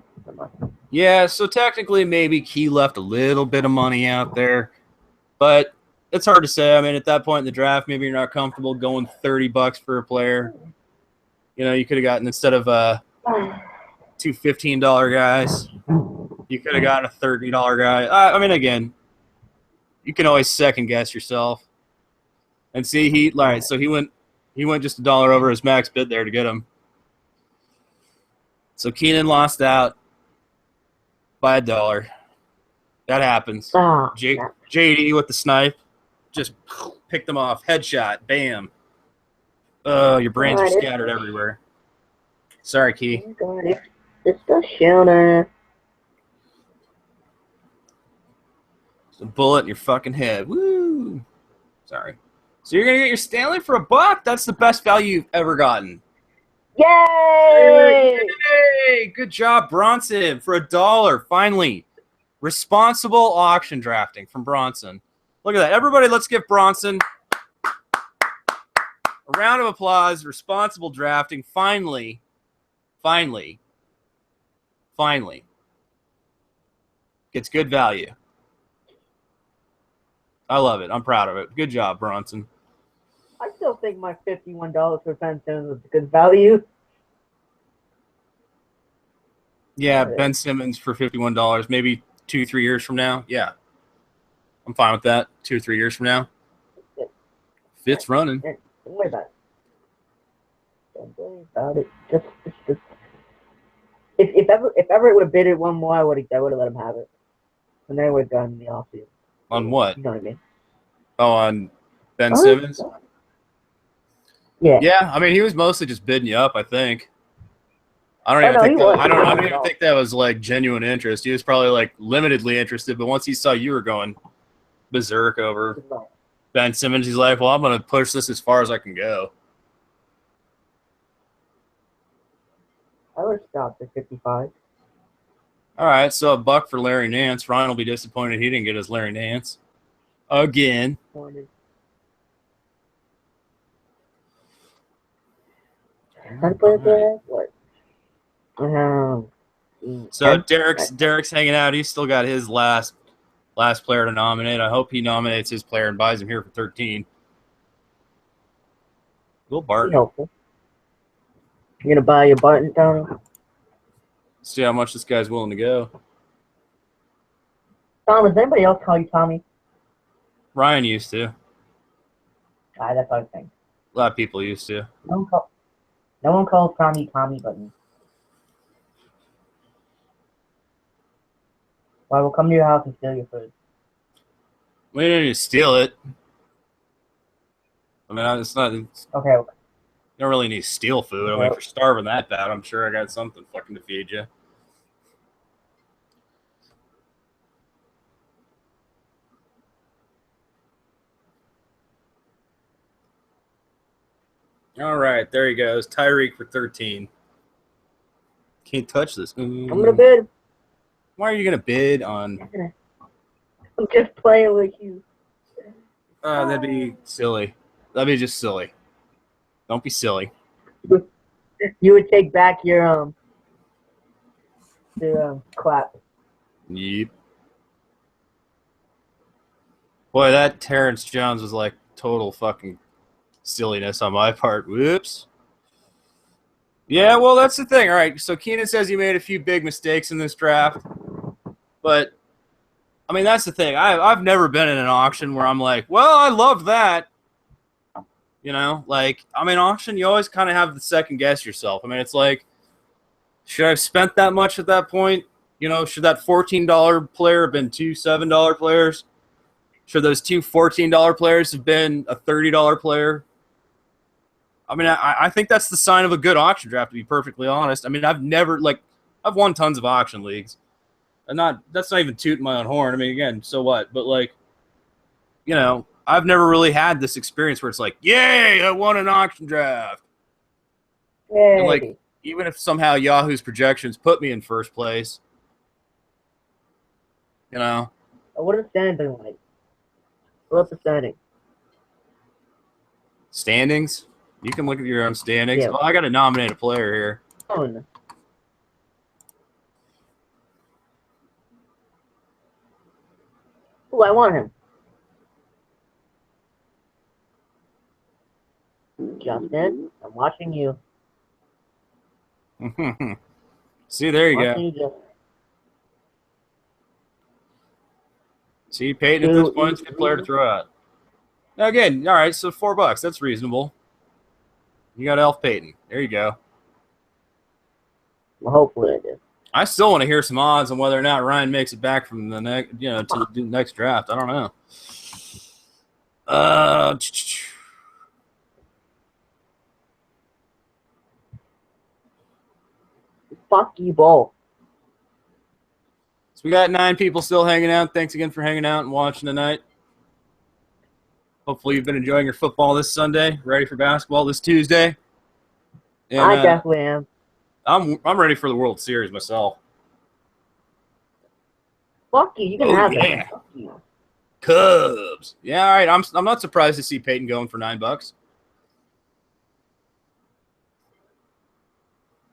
Yeah, so technically maybe Key left a little bit of money out there, but it's hard to say. I mean, at that point in the draft, maybe you're not comfortable going $30 for a player. You know, you could have gotten, instead of 2 $15 guys, you could have gotten a $30 guy. I mean, again, you can always second guess yourself. And see, all right, so he went just $1 over his max bid there to get him. So Keenan lost out by $1. That happens. JD with the snipe just picked them off. Headshot. Bam. Oh, your brains are scattered everywhere. Sorry, Key.
It's the shooter.
It's a bullet in your fucking head. Woo. Sorry. So you're going to get your Stanley for $1? That's the best value you've ever gotten.
Yay!
Yay! Good job, Bronson, for $1. Finally. Responsible auction drafting from Bronson. Look at that. Everybody, let's give Bronson a round of applause. Responsible drafting. Finally. Gets good value. I love it. I'm proud of it. Good job, Bronson.
I still think my $51 for Ben Simmons was good value.
Yeah, Ben Simmons for $51. Maybe 2-3 years from now. Yeah. I'm fine with that. 2 or 3 years from now. Fit's running.
Don't worry about it. Don't worry about it. Just if ever it would have bid it one more, I would have let him have it. And then we're done in the offseason.
On what?
You know what I mean?
Oh, on Ben Simmons?
Yeah.
Yeah, I mean, he was mostly just bidding you up, I think. I don't even think that was like genuine interest. He was probably like limitedly interested, but once he saw you were going berserk over Ben Simmons, he's like, well, I'm going to push this as far as I can go.
I would have stopped at 55.
All right, so $1 for Larry Nance. Ryan will be disappointed he didn't get his Larry Nance again.
What?
So Derek's hanging out. He's still got his last player to nominate. I hope he nominates his player and buys him here for 13. Will Barton.
Helpful. You're gonna buy your Barton, Tony?
See how much this guy's willing to go.
Tom, does anybody else call you Tommy?
Ryan used to.
That's what I think.
A lot of people used to.
No one calls Tommy but me. Well, we'll come to your house and steal your food.
We didn't need to steal it. I mean, it's not.
Okay.
You don't really need to steal food. I mean, if you're starving that bad, I'm sure I got something fucking to feed you. All right, there he goes. Tyreek for 13. Can't touch this.
I'm gonna bid.
Why are you gonna bid on?
I'm just playing with you.
That'd be silly. That'd be just silly. Don't be silly.
You would take back your clap.
Yep. Boy, that Terrence Jones was like total fucking silliness on my part. Whoops. Yeah, well, that's the thing. All right, so Keenan says he made a few big mistakes in this draft. But, I mean, that's the thing. I've never been in an auction where I'm like, well, I love that. You know, like, I mean, auction, you always kind of have to second guess yourself. I mean, it's like, should I have spent that much at that point? You know, should that $14 player have been two $7 players? Should those two $14 players have been a $30 player? I mean, I think that's the sign of a good auction draft, to be perfectly honest. I mean, I've won tons of auction leagues. And that's not even tooting my own horn. I mean, again, so what? But, like, you know, I've never really had this experience where it's like, yay, I won an auction draft.
Yay.
And, like, even if somehow Yahoo's projections put me in first place, you know.
What are the standings been like? What's the standing?
Standings? You can look at your own standings.
Yeah.
Well, I got to nominate a player here.
Oh, I want him. Justin, I'm watching you.
See, there you go. See, Peyton at this point is a good player to throw out. Now, again, all right, so $4. That's reasonable. You got Elf Peyton. There you go.
Well, hopefully I do.
I still want to hear some odds on whether or not Ryan makes it back from the next, to the next draft. I don't know.
Fuck you both.
So we got 9 people still hanging out. Thanks again for hanging out and watching tonight. Hopefully you've been enjoying your football this Sunday. Ready for basketball this Tuesday. And,
I definitely am.
I'm ready for the World Series myself.
Fuck you. You can have it. Fuck you.
Cubs. Yeah, all right. I'm not surprised to see Peyton going for $9.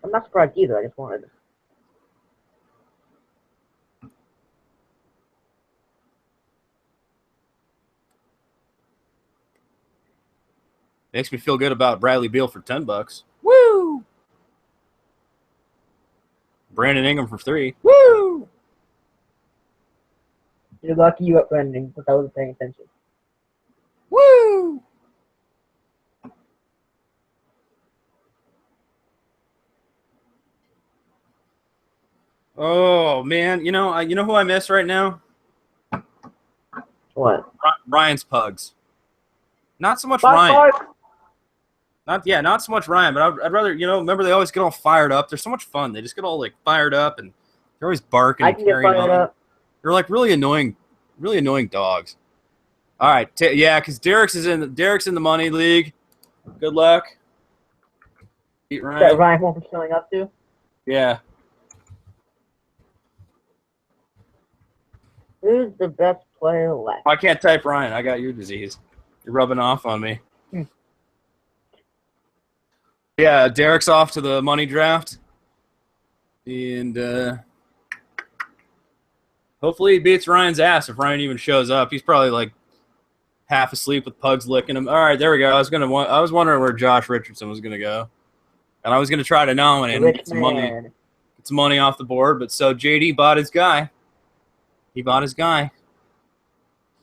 I'm not surprised either. I just wanted to.
Makes me feel good about Bradley Beal for $10. Woo! Brandon Ingram for 3. Woo!
You're lucky you up Brandon because I wasn't paying attention.
Woo! Oh man, you know who I miss right now?
What?
Ryan's pugs. Not so much Ryan. Not so much Ryan, but I'd rather, remember they always get all fired up. They're so much fun. They just get all like fired up and they're always barking and carrying on. They're like really annoying dogs. All right, yeah, because Derek's in the money league. Good luck. Beat Ryan.
That Ryan won't be showing up to?
Yeah.
Who's the best player left?
I can't type Ryan. I got your disease. You're rubbing off on me. Yeah, Derek's off to the money draft. And hopefully he beats Ryan's ass if Ryan even shows up. He's probably like half asleep with pugs licking him. All right, there we go. I was wondering where Josh Richardson was gonna go. And I was gonna try to nominate him, get some money off the board, but so JD bought his guy. He bought his guy.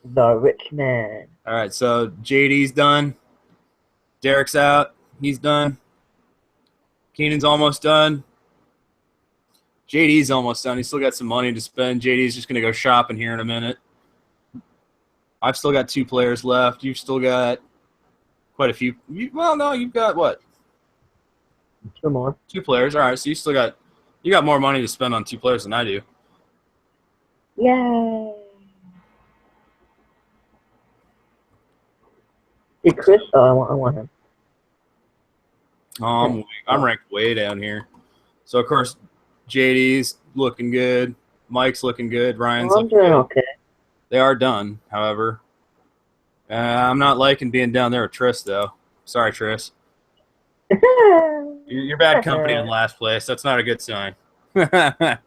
The rich man.
All right, so JD's done. Derek's out. He's done. Keenan's almost done. JD's almost done. He's still got some money to spend. JD's just going to go shopping here in a minute. I've still got 2 players left. You've still got quite a few. Well, no, you've got what?
2 more.
2 players. All right, so you got more money to spend on 2 players than I do.
Yay! Hey, Chris. Oh, I want him.
Oh, I'm ranked way down here. So, of course, JD's looking good. Mike's looking good. Ryan's
I'm
looking
doing
good.
okay.
They are done, however. I'm not liking being down there with Tris, though. Sorry, Tris. You're bad company in last place. That's not a good sign. I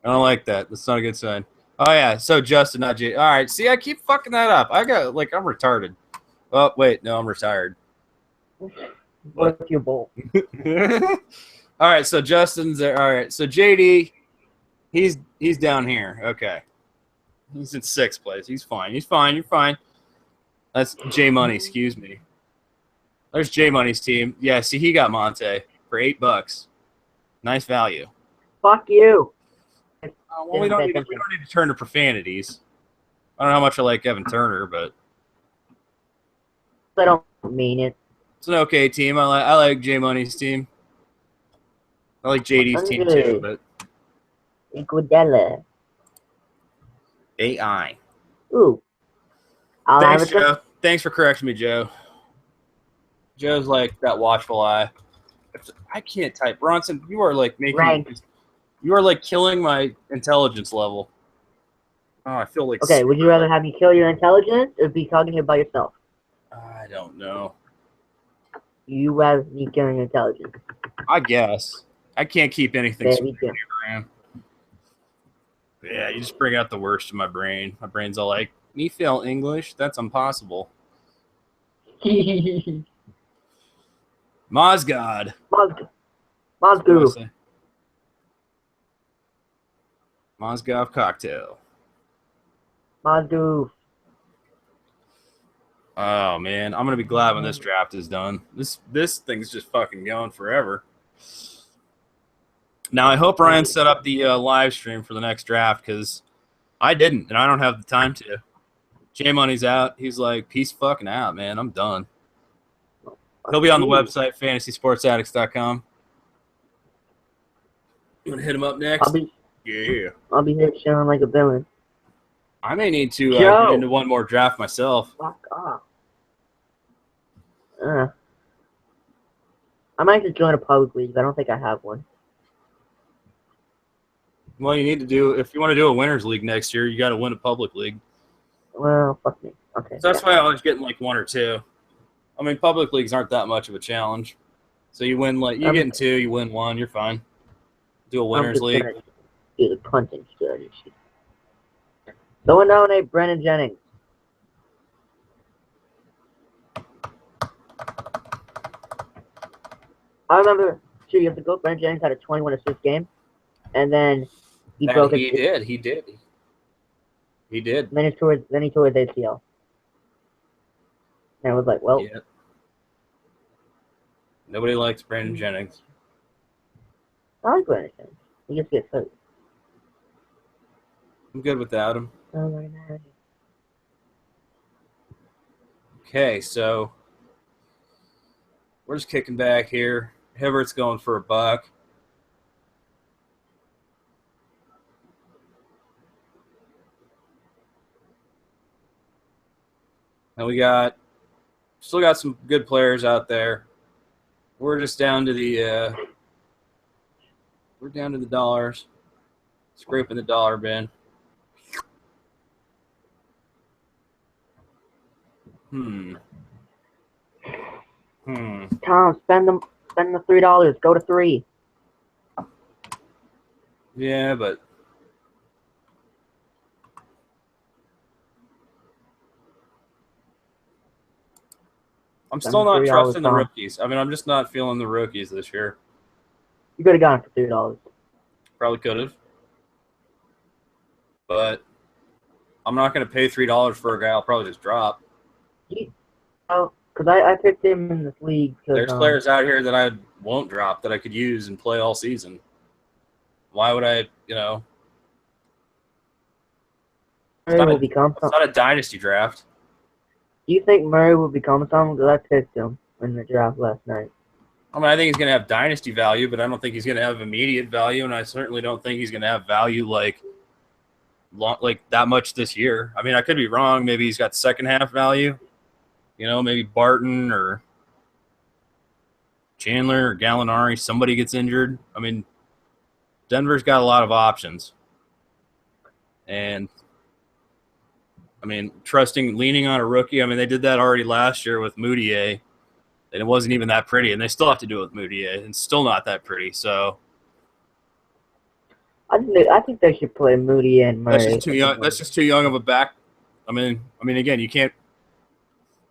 don't like that. That's not a good sign. Oh, yeah. So, Justin, not JD. All right. See, I keep fucking that up. I'm retarded. Oh, wait. No, I'm retired.
What's your bowl?
All right, so Justin's there. All right, so JD, he's down here. Okay, he's in 6th place. He's fine. He's fine. You're fine. That's J Money. Excuse me. There's J Money's team. Yeah, see, he got Monte for $8. Nice value.
Fuck you.
Well, we don't need to turn to profanities. I don't know how much I like Evan Turner, but
I don't mean it.
it's an okay team. I like J Money's team. I like JD's team too, but
Iguodala.
AI.
Ooh.
Thanks, Joe. Thanks for correcting me, Joe. Joe's like that watchful eye. I can't type. Bronson, you are like you are like killing my intelligence level. Oh, I feel like.
Okay, would you rather have me kill your intelligence or be talking here by yourself?
I don't know.
You rather me killing your intelligence?
I guess. I can't keep anything
Yeah,
around. Yeah, you just bring out the worst of my brain. My brain's all like, me fail English? That's impossible. Mozgod.
Mozgoo.
Mozgov cocktail.
Mozgoo.
Oh, man. I'm going to be glad when this draft is done. This thing's just fucking going forever. Now, I hope Ryan set up the live stream for the next draft because I didn't, and I don't have the time to. J-Money's out. He's like, peace fucking out, man. I'm done. He'll be on the website, fantasysportsaddicts.com. You want to hit him up next?
I'll be here chilling like a villain.
I may need to get into one more draft myself.
Fuck off. I might just join a public league. I don't think I have one.
Well, you need to do, if you want to do a winners league next year, you got to win a public league.
Well, fuck me. Okay.
So that's why I always get in like 1 or 2. I mean, public leagues aren't that much of a challenge. So you win you get in 2, you win 1, you're fine. Do a winners league.
Do the punting strategy. Someone nominate Brennan Jennings. I remember 2 years ago, Brennan Jennings had a 21 assist game, and then he broke it.
He did.
Then he tore his ACL. And I was like, well.
Yeah. Nobody likes Brandon Jennings.
I like Brennan Jennings. He just gets hurt.
I'm good without him.
Oh my God.
Okay, so we're just kicking back here. Hibbert's going for $1. And we still got some good players out there. We're just down to the we're down to the dollars. Scraping the dollar bin.
Tom, spend the $3. Go to 3.
Yeah, but I'm still not trusting the rookies. I mean, I'm just not feeling the rookies this year.
You could have gone for $3.
Probably could have. But I'm not going to pay $3 for a guy I'll probably just drop.
Oh, because I picked him in this league.
There's players out here that I won't drop that I could use and play all season. Why would I, you know? It's not a dynasty draft.
Do you think Murray will become something? Because I picked him in the draft last night.
I mean, I think he's going to have dynasty value, but I don't think he's going to have immediate value, and I certainly don't think he's going to have value like that much this year. I mean, I could be wrong. Maybe he's got second half value. You know, maybe Barton or Chandler or Gallinari, somebody gets injured. I mean, Denver's got a lot of options. And, I mean, leaning on a rookie, I mean, they did that already last year with Moutier, and it wasn't even that pretty. And they still have to do it with Moutier, and it's still not that pretty. So
I think they should play Moody and Murray.
That's just too young. That's just too young of a back. I mean, again, you can't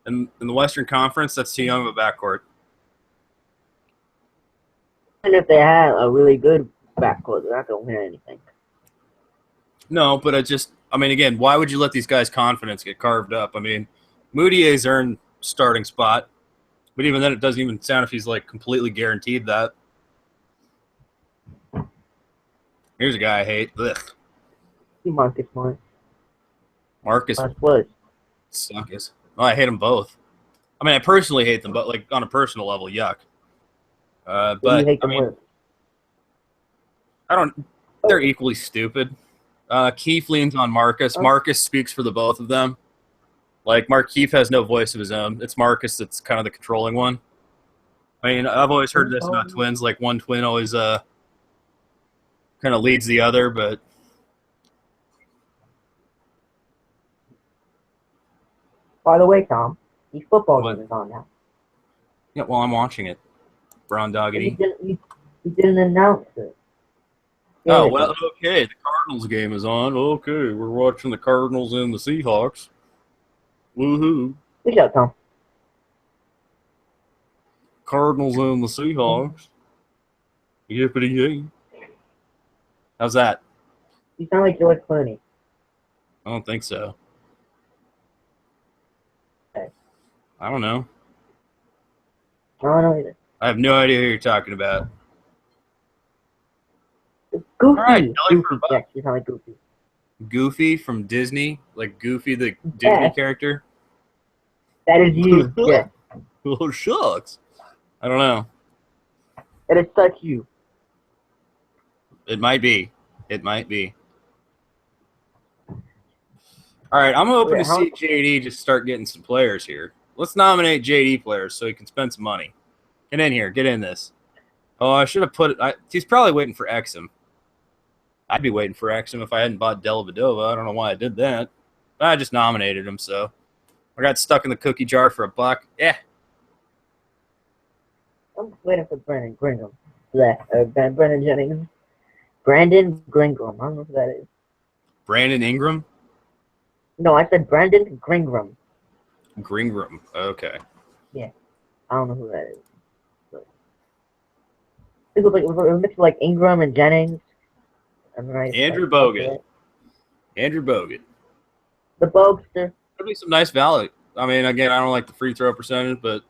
in the Western Conference. That's too young of a backcourt.
And if they had a really good backcourt, they're not gonna win anything.
No, but again, why would you let these guys' confidence get carved up? I mean, Moutier's earned starting spot, but even then, it doesn't even sound if he's like completely guaranteed that. Here's a guy I hate. Ugh.
Marcus Smart.
Marcus
what?
Suckers. Oh, I hate them both. I mean, I personally hate them, but like on a personal level, yuck. But
do you hate them with?
I don't. They're equally stupid. Keefe leans on Marcus. Marcus speaks for the both of them. Like Keefe has no voice of his own. It's Marcus that's kind of the controlling one. I mean, I've always heard this about twins. Like one twin always kind of leads the other, but
by the way, Tom, the football game is on now.
Yeah, well, I'm watching it. Brown Doggity.
You didn't announce it.
Yeah, oh, well, okay. The Cardinals game is on. Okay, we're watching the Cardinals and the Seahawks. Woohoo.
Good job, Tom.
Cardinals and the Seahawks. Yippity-yay. How's that?
You sound like George Clooney.
I don't think so.
Okay.
I don't know.
I don't know either.
I have no idea who you're talking about.
Goofy.
All right,
Goofy. Yes, you sound like Goofy.
Goofy from Disney? Like Goofy the Disney character?
That is you, yes.
Oh, shucks. I don't know.
It is such you.
It might be. It might be. All right, I'm hoping to see JD just start getting some players here. Let's nominate JD players so he can spend some money. Get in here. Get in this. Oh, I should have put it. He's probably waiting for Exum. I'd be waiting for Exum if I hadn't bought Dellavedova. I don't know why I did that. I just nominated him, so I got stuck in the cookie jar for $1. Yeah.
I'm waiting for Brandon Gringham. Brandon Jennings. Brandon Gringham. I don't know who that is.
Brandon Ingram?
No, I said Brandon Gringham.
Gringham. Okay.
Yeah. I don't know who that is. It was a mix of like Ingram and Jennings.
Andrew Bogut. Andrew Bogut.
The Bogster.
Could be some nice value. I mean, again, I don't like the free throw percentage, but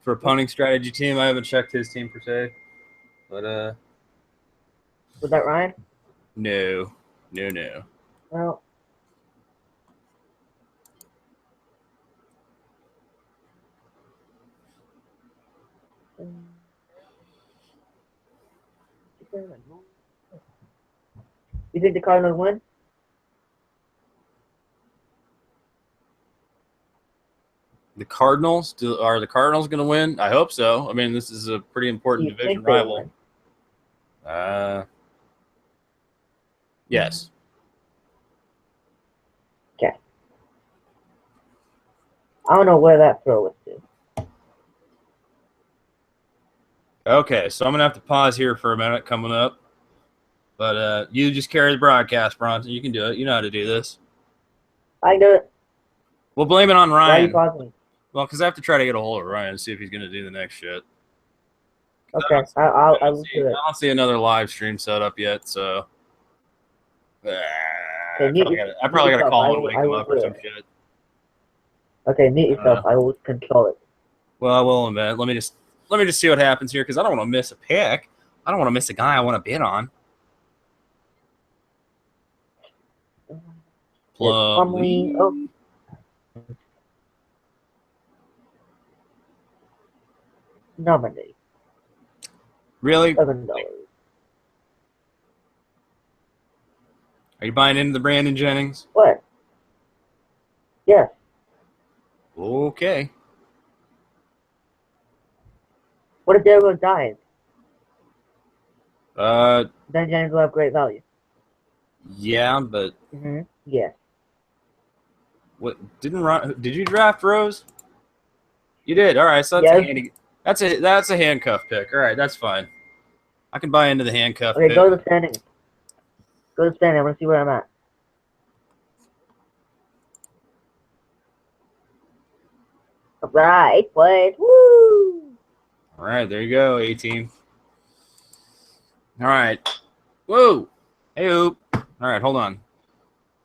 for a punting strategy team, I haven't checked his team per se. But
was that Ryan?
No.
Well. You think the Cardinals win?
The Cardinals? Are the Cardinals going to win? I hope so. I mean, this is a pretty important
You
division
think they
rival.
win?
Yes.
Okay. I don't know where that throw was to.
Okay, so I'm going to have to pause here for a minute coming up. But you just carry the broadcast, Bronson. You can do it. You know how to do this.
I do it.
We'll blame it on
Why are
Ryan.
you pausing?
Well, because I have to try to get a hold of Ryan and see if he's going to do the next shit.
Okay, I will do it.
I don't see another live stream set up yet, so
Okay,
I probably got to call him and wake him up or some shit.
Okay, mute yourself. I will control it.
Well, I will in a minute. Let me just see what happens here because I don't want to miss a pick. I don't want to miss a guy I want to bid on.
Plumlee. Oh. Nominate.
Really?
$7.
Are you buying into the Brandon Jennings?
What? Yes.
Okay.
What if everyone dies?
Uh,
Then Jennings will have great value.
yeah, but
Yes.
what did you draft Rose? You did. All right, so that's
Yes.
that's a handcuff pick. All right, that's fine. I can buy into the handcuff
Okay,
pick.
go to the standings. Go to the standings. I want to see where I'm at. Right, place. Woo!
All right, there you go, 18. All right. Whoa. Hey, oop. All right, hold on.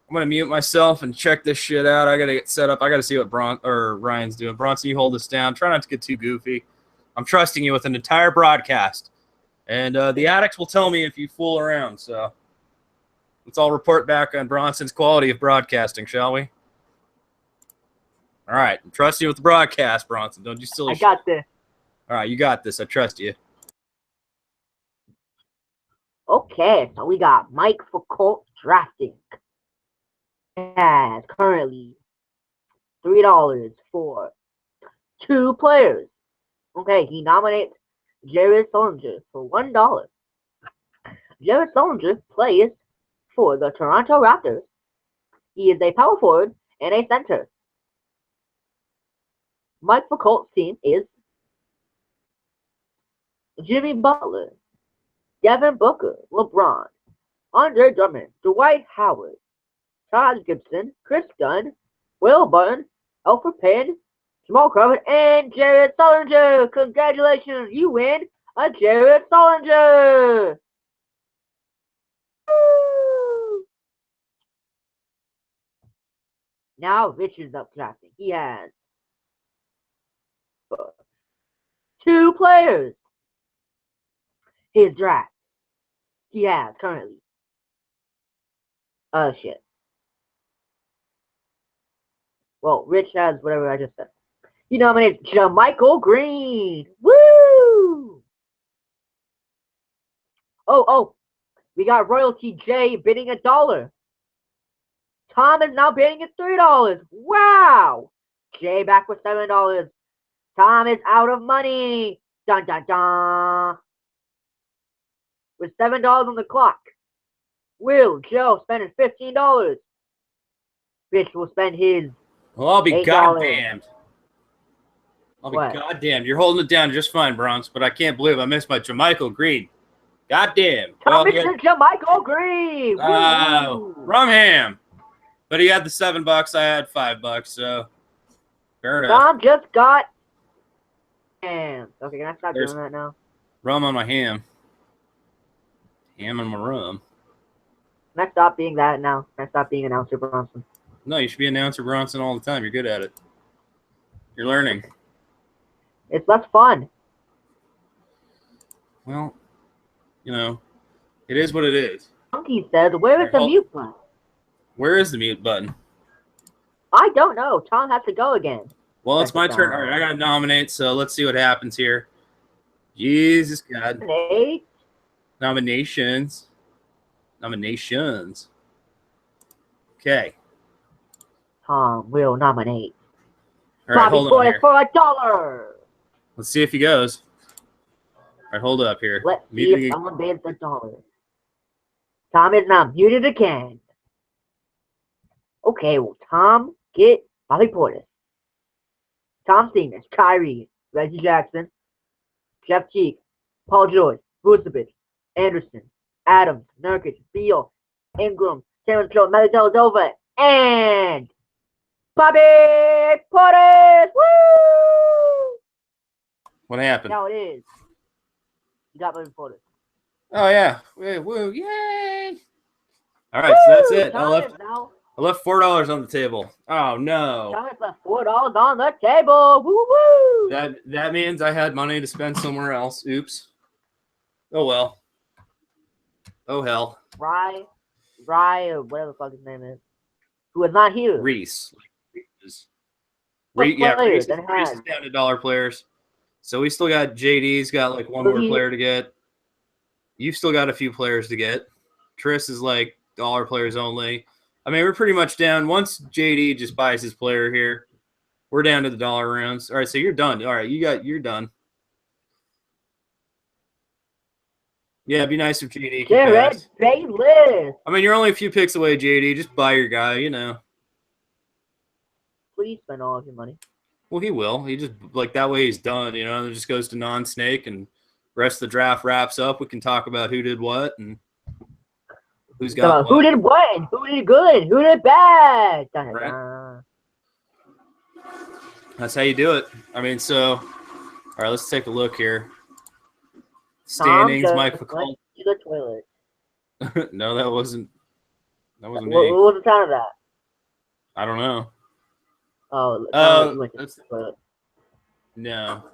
I'm gonna mute myself and check this shit out. I gotta get set up. I gotta see what Ryan's doing. Bronson, you hold this down. Try not to get too goofy. I'm trusting you with an entire broadcast, and the Addicts will tell me if you fool around. So let's all report back on Bronson's quality of broadcasting, shall we? All right, I'm trusting you with the broadcast, Bronson. Don't do silly shit.
I got this.
All right, you got this. I trust you.
Okay, so we got Mike Foucault drafting. Has currently $3 for 2 players. Okay, he nominates Jared Sullinger for $1. Jared Sullinger plays for the Toronto Raptors. He is a power forward and a center. Mike Foucault's team is Jimmy Butler, Devin Booker, LeBron, Andre Drummond, Dwight Howard, Todd Gibson, Chris Dunn, Will Barton, Alfred Payne, Jamal Crawford, and Jared Sullinger. Congratulations, you win a Jared Sullinger. Woo! Now Richard's up drafting. He has 2 players. His draft. He has currently. Shit. Well, Rich has whatever I just said. He nominates JaMychal Green. Woo! Oh, we got Royalty J bidding $1. Tom is now bidding at $3. Wow! Jay back with $7. Tom is out of money. Dun dun dun. With $7 on the clock. Will Joe spending $15? Rich will spend his.
Well, I'll be
$8.
goddamned. I'll be
What?
goddamned. You're holding it down just fine, Bronx, but I can't believe I missed my JaMychal Green. Goddamn.
Tom is JaMychal Green.
Rumham. But he had the $7. I had $5, so fair enough.
Tom just got. Okay, can I stop doing that now?
Rum on my ham. Ham on my rum.
Can I stop being that now? Can I stop being announcer Bronson?
No, you should be announcer Bronson all the time. You're good at it. You're learning.
It's less fun.
Well, you know, it is what it is.
Monkey says, where is the mute button?
Where is the mute button?
I don't know. Tom has to go again.
Well, it's my turn. All right, I got to nominate, so let's see what happens here. Jesus God. Nominations.
Tom will nominate.
All right,
Bobby
hold on
Portis
here.
for $1.
Let's see if he goes. All right, hold up here.
Let's see if someone bids $1. Tom is now muted again. Okay, well, Tom, get Bobby Portis. Tom Stevens, Kyrie, Reggie Jackson, Jeff Cheek, Paul George, Vucevic, Anderson, Adams, Nurkic, Beal, Ingram, Terrence Jones, Matty Dellavedova, and Bobby Portis! Woo!
What happened?
Now it is. You got Bobby Portis.
Oh yeah, woo, yay! All right, so that's it. I left $4 on the table. Oh no!
Thomas left $4 on the table. Woo woo!
That means I had money to spend somewhere else. Oops. Oh well. Oh hell.
Rye, or whatever the fuck his name is, who is not here.
Reese.
Reese
Reese is down to dollar players. So we still got JD's got like one more player to get. You've still got a few players to get. Tris is like dollar players only. I mean, we're pretty much down. Once JD just buys his player here, we're down to the dollar rounds. All right, so you're done. All right, you're done. Yeah, it'd be nice if JD could pass.
Bayless.
I mean, you're only a few picks away, JD. Just buy your guy, you know.
Please spend all of your money.
Well, he will. He just, like, that way he's done, you know. It just goes to non-snake, and rest of the draft wraps up. We can talk about who did what and who's got what.
Who did what and who did good, who did bad.
Right. That's how you do it. I mean, so, all right, let's take a look here. Standings, Mike McCall.
To the toilet.
No, that wasn't me.
What was the sound of that?
I don't know.
Oh, you went to the toilet.
No.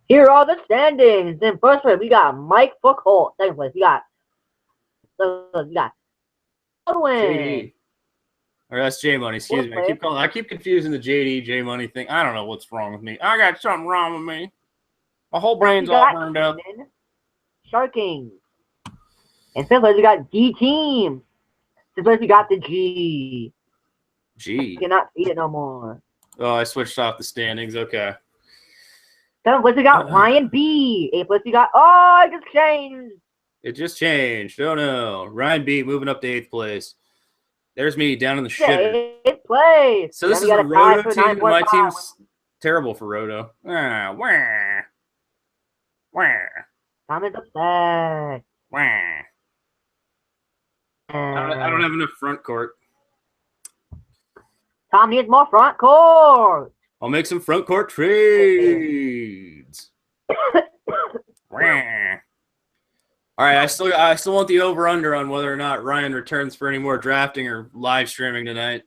Here are the standings. In first place, we got Mike Foucault. Second place, we got Godwin.
JD. Or that's J Money. Excuse me. I keep confusing the JD J Money thing. I don't know what's wrong with me. I got something wrong with me. My whole brain's all burned up.
Sharking. And fifth place, we got D Team. Sixth place, we got the G.
G.
Cannot see it no more.
Oh, I switched off the standings. Okay.
Seventh place, we got Ryan B. Eighth place, we got. Oh, it just changed.
It just changed. Oh no. Ryan B moving up to 8th place. There's me down in the shitter.
8th place.
So this is a Roto team, and my team's terrible for Roto. Wah.
Tom is upset.
I don't have enough front court.
Tom needs more front court.
I'll make some front court trades. All right, I still want the over/under on whether or not Ryan returns for any more drafting or live streaming tonight,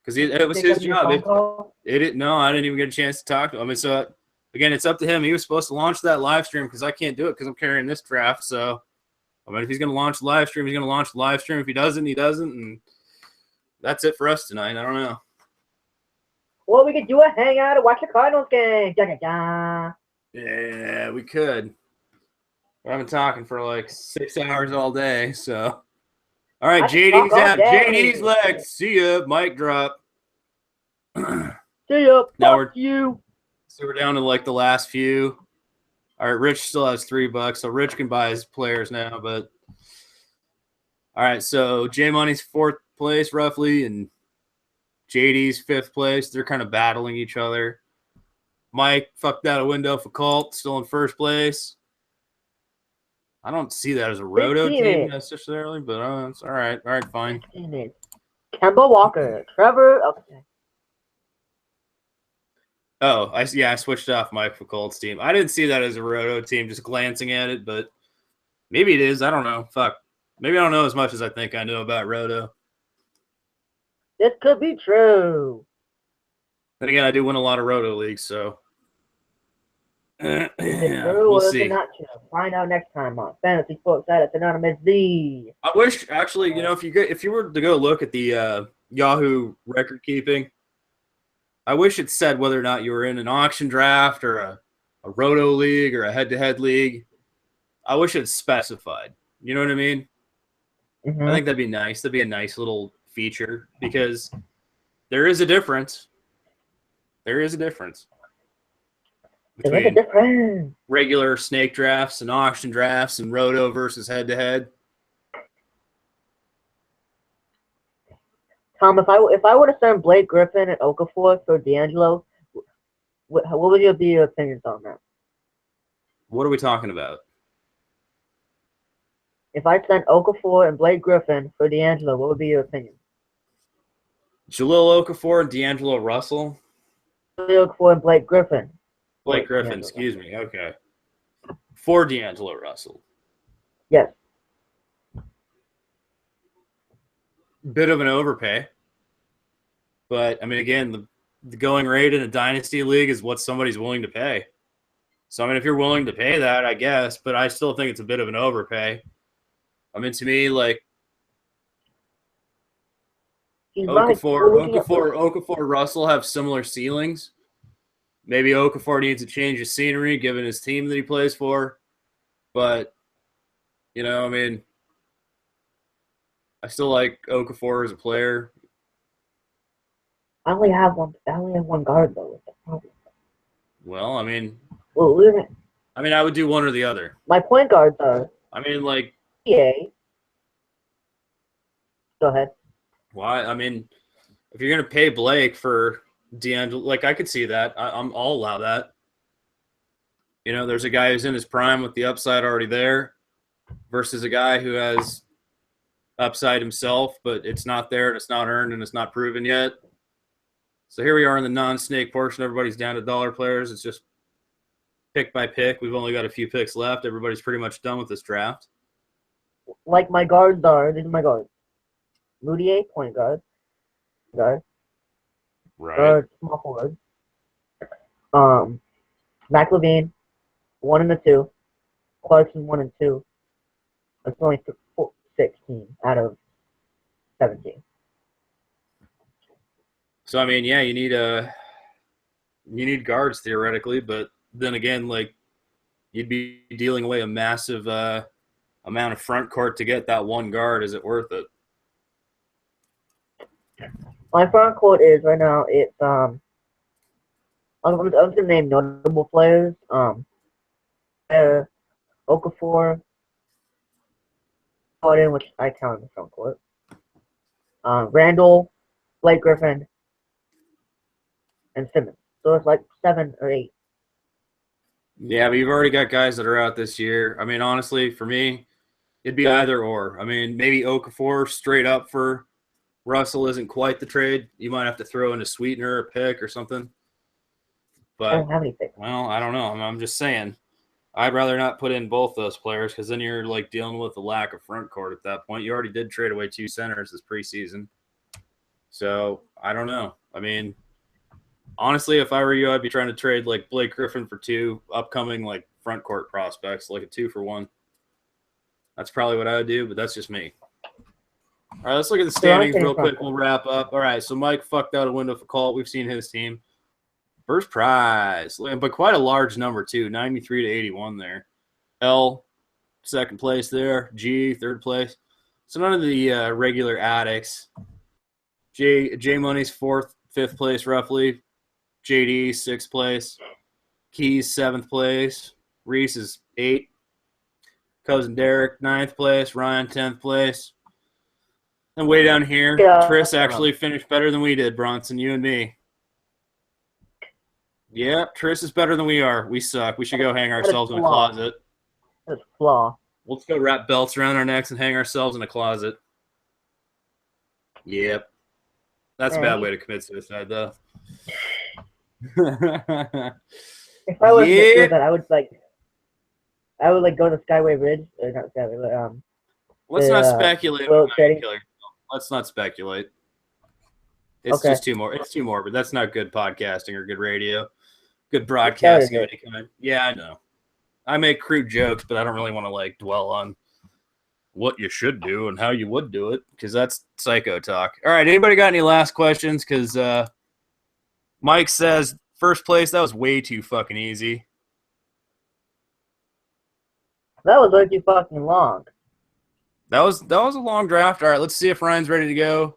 because it was his job. No, I didn't even get a chance to talk to him. I mean, so again, it's up to him. He was supposed to launch that live stream because I can't do it because I'm carrying this draft. So, I mean, if he's going to launch the live stream, he's going to launch the live stream. If he doesn't, he doesn't, and that's it for us tonight. I don't know.
Well, we could do a hangout and watch the Cardinals game.
Yeah, we could. I've been talking for like 6 hours all day, so. All right, JD's out. JD's legs. See ya. Mic drop.
See ya.
Now
Fuck you.
So we're down to like the last few. All right, Rich still has $3, so Rich can buy his players now. But all right, so J Money's 4th place roughly, and JD's 5th place. They're kind of battling each other. Mike fucked out a window for Colt, still in 1st place. I don't see that as a Roto team necessarily, but it's all right. All right, fine.
Kemba Walker, Trevor. Okay.
Oh, I switched off Mike Foucault's team. I didn't see that as a Roto team, just glancing at it, but maybe it is. I don't know. Fuck. Maybe I don't know as much as I think I know about Roto.
This could be true.
Then again, I do win a lot of Roto leagues, so. We'll see.
Not true. Find out next time on Fantasy Sports Edits Anonymous Z.
I wish, actually, if you were to go look at the Yahoo record keeping, I wish it said whether or not you were in an auction draft or a Roto league or a head-to-head league. I wish it specified. You know what I mean?
Mm-hmm.
I think that'd be nice. That'd be a nice little feature because there is a difference. There is a difference
There's a
between
difference.
regular snake drafts and auction drafts and Roto versus head-to-head.
Tom, if I were to send Blake Griffin and Okafor for D'Angelo, what would be your opinions on that?
What are we talking about?
If I sent Okafor and Blake Griffin for D'Angelo, what would be your opinion?
Jahlil Okafor and D'Angelo Russell?
Okafor and Blake Griffin.
Blake Griffin, excuse me. Okay. For D'Angelo Russell.
Yes.
Bit of an overpay. But, I mean, again, the going rate in a dynasty league is what somebody's willing to pay. So, I mean, if you're willing to pay that, I guess. But I still think it's a bit of an overpay. I mean, to me, like, Okafor, Russell have similar ceilings. Maybe Okafor needs a change of scenery given his team that he plays for. But, you know, I mean, I still like Okafor as a player.
I only have one guard though.
Well, I mean, I would do one or the other.
My point guards are.
I mean, like.
PA. Go ahead.
Why? I mean, if you're gonna pay Blake for D'Angelo, like I could see that. I'll allow that. You know, there's a guy who's in his prime with the upside already there, versus a guy who has upside himself, but it's not there and it's not earned and it's not proven yet. So here we are in the non-snake portion. Everybody's down to dollar players. It's just pick by pick. We've only got a few picks left. Everybody's pretty much done with this draft.
Like my guards are. These are my guards. Moutier, point guard. Right. Small forward. Mac Levine, 1 and 2. Clarkson, 1 and 2. That's only 16 out of 17.
So I mean, yeah, you need guards theoretically, but then again, like you'd be dealing away a massive amount of front court to get that one guard. Is it worth it?
My front court is right now. It's I'm just gonna name notable players. Okafor, Harden, which I count in the front court. Randall, Blake Griffin, and Simmons. So it's like 7 or 8.
Yeah, but you've already got guys that are out this year. I mean, honestly, for me, it'd be either or. I mean, maybe Okafor straight up for Russell isn't quite the trade. You might have to throw in a sweetener, a pick, or something. But
I don't have any picks.
Well, I don't know. I'm just saying. I'd rather not put in both those players because then you're like dealing with the lack of front court at that point. You already did trade away 2 centers this preseason. So I don't know. I mean, honestly, if I were you, I'd be trying to trade like Blake Griffin for 2 upcoming like front court prospects, like a 2-for-1. That's probably what I would do, but that's just me. All right, let's look at the standings real quick. We'll wrap up. All right, so Mike fucked out a window for Colt. We've seen his team. First prize, but quite a large number too, 93 to 81 there. L, second place there. G, third place. So none of the regular addicts. J Money's 4th, 5th place roughly. JD 6th place. Keys 7th place. Reese is 8th. Cousin Derek 9th place. Ryan 10th place. And way down here, Tris actually finished better than we did, Bronson, you and me. Yeah, Tris is better than we are. We suck. We should go hang ourselves in a closet.
That's a flaw.
Let's go wrap belts around our necks and hang ourselves in a closet. Yep. That's a bad way to commit suicide, though.
If I was to do that, I would go to Skyway Ridge, or not Skyway, but
Let's not speculate. Let's not speculate. It's just too more. It's too morbid. That's not good podcasting or good radio. Good broadcasting of any kind. Yeah, I know. I make crude jokes, but I don't really want to like dwell on what you should do and how you would do it because that's psycho talk. All right, anybody got any last questions? Because Mike says first place. That was way too fucking easy.
That was way too fucking long.
That was a long draft. All right, let's see if Ryan's ready to go.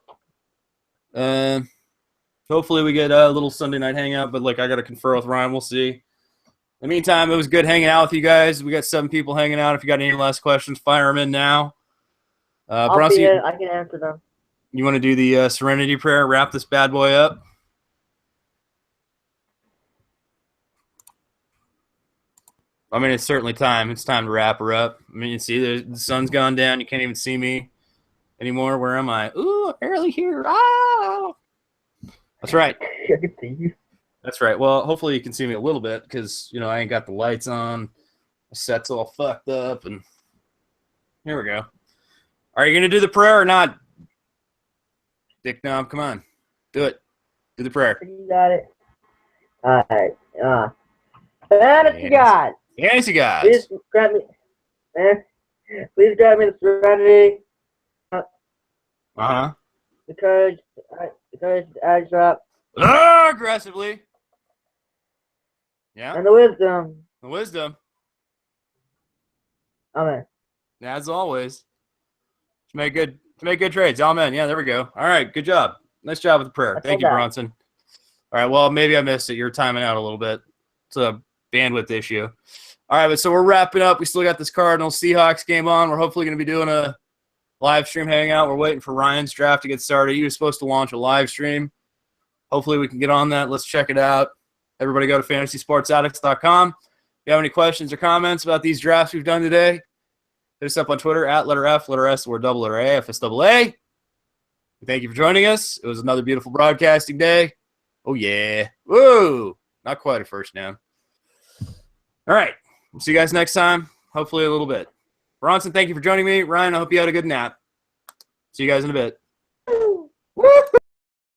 hopefully we get a little Sunday night hangout, but like I got to confer with Ryan. We'll see. In the meantime, it was good hanging out with you guys. We got 7 people hanging out. If you got any last questions, fire them in now.
I'll be here. I can answer them.
You want to do the Serenity Prayer, wrap this bad boy up? I mean, it's certainly time. It's time to wrap her up. I mean, you see, the sun's gone down. You can't even see me anymore. Where am I? Ooh, I'm barely here. Ah! That's right.
I can see you.
That's right. Well, hopefully you can see me a little bit because, you know, I ain't got the lights on. The set's all fucked up. And here we go. Are you going to do the prayer or not? Dick Knob, come on. Do it. Do the prayer.
You got it. All right. Fantasy God.
Fantasy gods.
Please grant me the serenity.
Uh-huh.
The courage to act up.
Aggressively. Yeah.
And the wisdom.
The wisdom.
Amen.
As always. To make good trades. Amen. Yeah, there we go. All right. Good job. Nice job with the prayer. Thank you, Bronson. All right. Well, maybe I missed it. You're timing out a little bit. It's a bandwidth issue. All right, but so we're wrapping up. We still got this Cardinals Seahawks game on. We're hopefully going to be doing a live stream hangout. We're waiting for Ryan's draft to get started. He was supposed to launch a live stream. Hopefully we can get on that. Let's check it out. Everybody go to fantasysportsaddicts.com. If you have any questions or comments about these drafts we've done today, hit us up on Twitter at letter F, letter S, or double letter A, FSAA. Thank you for joining us. It was another beautiful broadcasting day. Oh, yeah. Woo! Not quite a first down. All right. We'll see you guys next time. Hopefully a little bit. Bronson, thank you for joining me. Ryan, I hope you had a good nap. See you guys in a bit.